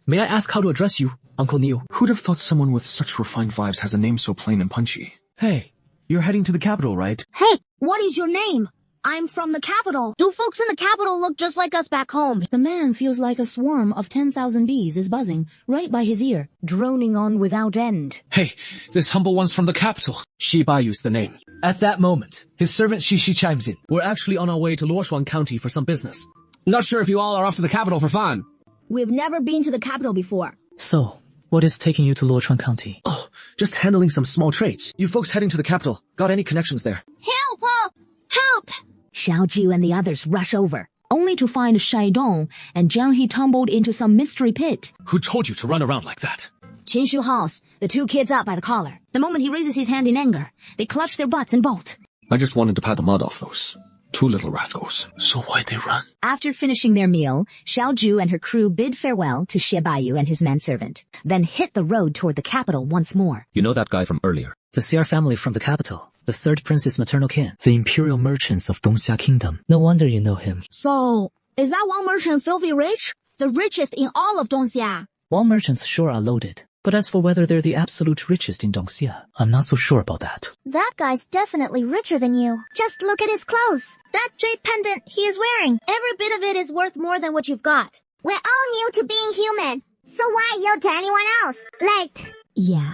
May I ask how to address you, Uncle Neil? Who'd have thought someone with such refined vibes has a name so plain and punchy? Hey, you're heading to the capital, right? Hey, what is your name? I'm from the capital. Do folks in the capital look just like us back home? The man feels like a swarm of 10,000 bees is buzzing right by his ear, droning on without end. Hey, this humble one's from the capital. Shi Bayu's the name. At that moment, his servant Shi chimes in. We're actually on our way to Luoshuang County for some business. Not sure if you all are off to the capital for fun. We've never been to the capital before. So, what is taking you to Luochuan County? Oh, just handling some small trades. You folks heading to the capital, got any connections there? Help! Help! Xiao Ji and the others rush over, only to find Shai Dong and Jiang He tumbled into some mystery pit. Who told you to run around like that? Qin Shu hauls the two kids up by the collar. The moment he raises his hand in anger, they clutch their butts and bolt. I just wanted to pat the mud off those two little rascals. So why'd they run? After finishing their meal, Xiao Ju and her crew bid farewell to Xie Baiyu and his manservant, then hit the road toward the capital once more. You know that guy from earlier? The Xiar family from the capital. The third prince's maternal kin. The imperial merchants of Dongxia Kingdom. No wonder you know him. So, is that one merchant filthy rich? The richest in all of Dongxia. Wall merchants sure are loaded. But as for whether they're the absolute richest in Dongxia, I'm not so sure about that. That guy's definitely richer than you. Just look at his clothes. That jade pendant he is wearing. Every bit of it is worth more than what you've got. We're all new to being human. So why yield to anyone else? Like... Yeah.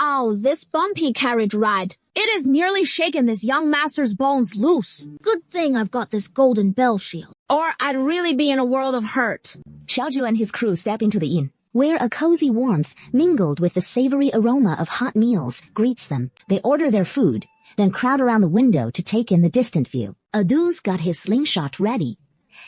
Oh, this bumpy carriage ride. It has nearly shaken this young master's bones loose. Good thing I've got this golden bell shield. Or I'd really be in a world of hurt. Xiaoju and his crew step into the inn, where a cozy warmth, mingled with the savory aroma of hot meals, greets them. They order their food, then crowd around the window to take in the distant view. Adu's got his slingshot ready,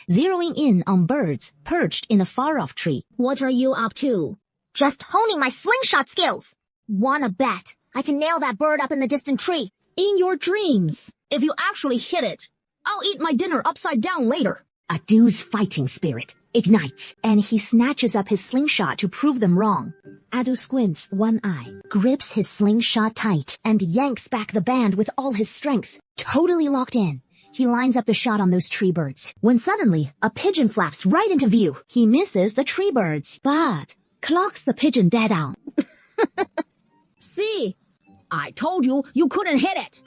zeroing in on birds perched in a far-off tree. What are you up to? Just honing my slingshot skills. Wanna bet I can nail that bird up in the distant tree? In your dreams. If you actually hit it, I'll eat my dinner upside down later. Adu's fighting spirit ignites, and he snatches up his slingshot to prove them wrong. Adu squints one eye, grips his slingshot tight, and yanks back the band with all his strength. Totally locked in, he lines up the shot on those tree birds, when suddenly a pigeon flaps right into view. He misses the tree birds, but clocks the pigeon dead on. See, I told you you couldn't hit it.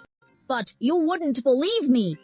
But you wouldn't believe me.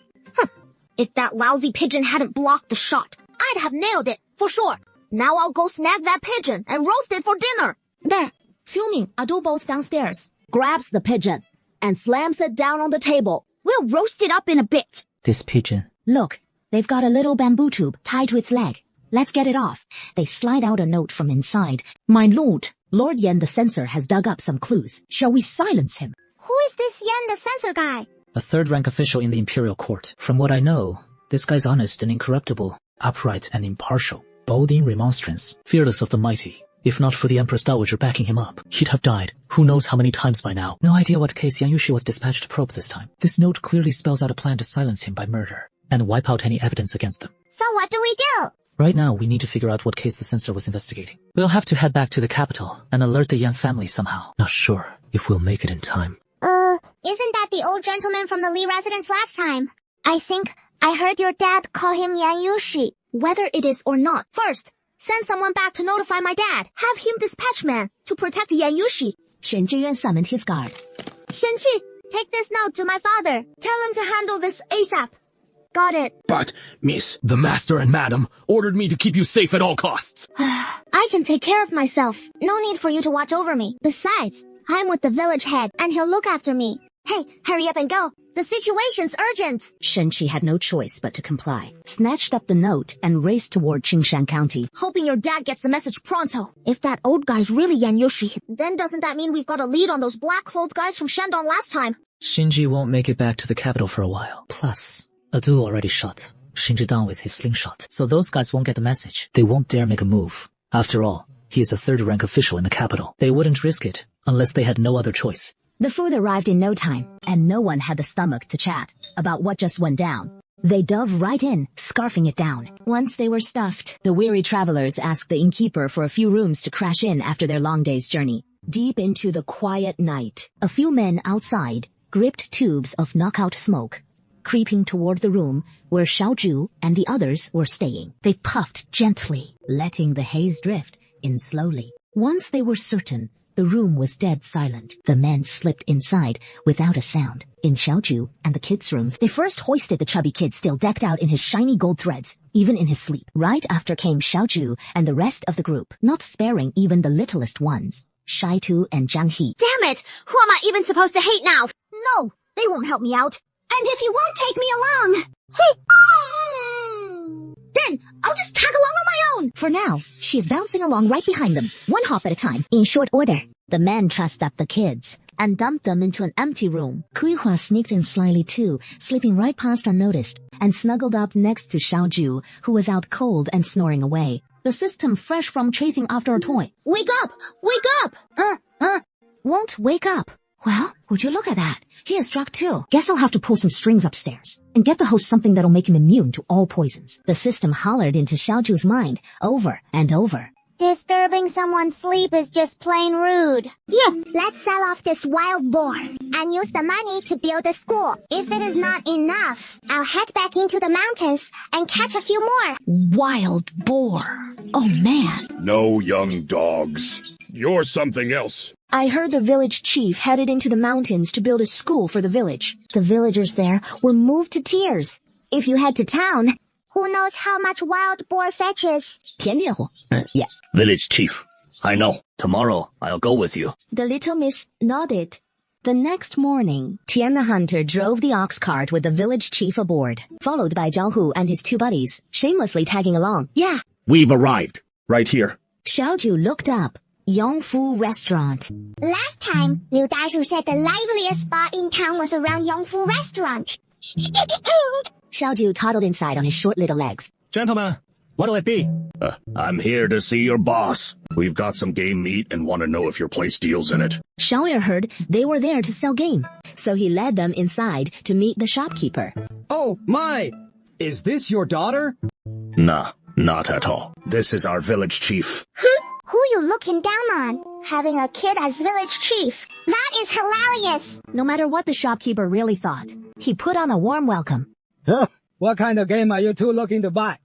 If that lousy pigeon hadn't blocked the shot, I'd have nailed it, for sure. Now I'll go snag that pigeon and roast it for dinner. There, fuming, Adu bolts downstairs, Grabs the pigeon and slams it down on the table. We'll roast it up in a bit. This pigeon. Look, they've got a little bamboo tube tied to its leg. Let's get it off. They slide out a note from inside. My lord, Lord Yen the censor has dug up some clues. Shall we silence him? Who is this Yen the censor guy? A third-rank official in the imperial court. From what I know, this guy's honest and incorruptible, upright and impartial, bold in remonstrance, fearless of the mighty. If not for the Empress Dowager backing him up, he'd have died who knows how many times by now. No idea what case Yan Yushi was dispatched to probe this time. This note clearly spells out a plan to silence him by murder and wipe out any evidence against them. So what do we do? Right now, we need to figure out what case the censor was investigating. We'll have to head back to the capital and alert the Yan family somehow. Not sure if we'll make it in time. Isn't that the old gentleman from the Lee residence last time? I think I heard your dad call him Yan Yushi. Whether it is or not, first, send someone back to notify my dad. Have him dispatch men to protect Yan Yushi. Shen Zhiyuan summoned his guard. Shen-Qi, take this note to my father. Tell him to handle this ASAP. Got it. But, miss, the master and madam ordered me to keep you safe at all costs. I can take care of myself. No need for you to watch over me. Besides, I'm with the village head, and he'll look after me. Hey, hurry up and go. The situation's urgent. Shen-Qi had no choice but to comply, snatched up the note, and raced toward Qingshan County. Hoping your dad gets the message pronto. If that old guy's really Yan Yushi, then doesn't that mean we've got a lead on those black-clothed guys from Shandong last time? Shinji won't make it back to the capital for a while. Plus, Adu already shot Shinji down with his slingshot, so those guys won't get the message. They won't dare make a move. After all, he is a third-rank official in the capital. They wouldn't risk it unless they had no other choice. The food arrived in no time, and no one had the stomach to chat about what just went down. They dove right in, scarfing it down. Once they were stuffed, the weary travelers asked the innkeeper for a few rooms to crash in after their long day's journey. Deep into the quiet night, a few men outside gripped tubes of knockout smoke, creeping toward the room where Xiaoju and the others were staying. They puffed gently, letting the haze drift in slowly. Once they were certain the room was dead silent, the men slipped inside without a sound. In Xiaoju and the kids' rooms, they first hoisted the chubby kid still decked out in his shiny gold threads, even in his sleep. Right after came Xiaoju and the rest of the group, not sparing even the littlest ones, Shaitu and Zhang He. Damn it! Who am I even supposed to hate now? No, they won't help me out. And if you won't take me along, then I'll just tag along on my own. For now, she's bouncing along right behind them, one hop at a time, in short order. The men trussed up the kids and dumped them into an empty room. Kuihua sneaked in slyly too, slipping right past unnoticed, and snuggled up next to Xiaoju, who was out cold and snoring away. The system fresh from chasing after a toy. Wake up! Wake up! Won't wake up. Well, would you look at that? He is struck too. Guess I'll have to pull some strings upstairs and get the host something that'll make him immune to all poisons. The system hollered into Xiaoju's mind over and over. Disturbing someone's sleep is just plain rude. Here, let's sell off this wild boar and use the money to build a school. If it is not enough, I'll head back into the mountains and catch a few more. Wild boar. Oh man. No young dogs. You're something else. I heard the village chief headed into the mountains to build a school for the village. The villagers there were moved to tears. If you head to town, who knows how much wild boar fetches? 甜点货. Yeah. Village chief, I know. Tomorrow, I'll go with you. The little miss nodded. The next morning, Tian the hunter drove the ox cart with the village chief aboard, followed by Zhao Hu and his 2 buddies, shamelessly tagging along. Yeah. We've arrived. Right here. Xiaoju looked up. Yongfu Restaurant. Last time, Liu Daishu said the liveliest spot in town was around Yongfu Restaurant. Xiaoju toddled inside on his short little legs. Gentlemen, what'll it be? I'm here to see your boss. We've got some game meat and want to know if your place deals in it. Xiaoyu heard they were there to sell game, so he led them inside to meet the shopkeeper. Oh, my! Is this your daughter? Nah, not at all. This is our village chief. Who you looking down on? Having a kid as village chief. That is hilarious. No matter what the shopkeeper really thought, he put on a warm welcome. What kind of game are you two looking to buy?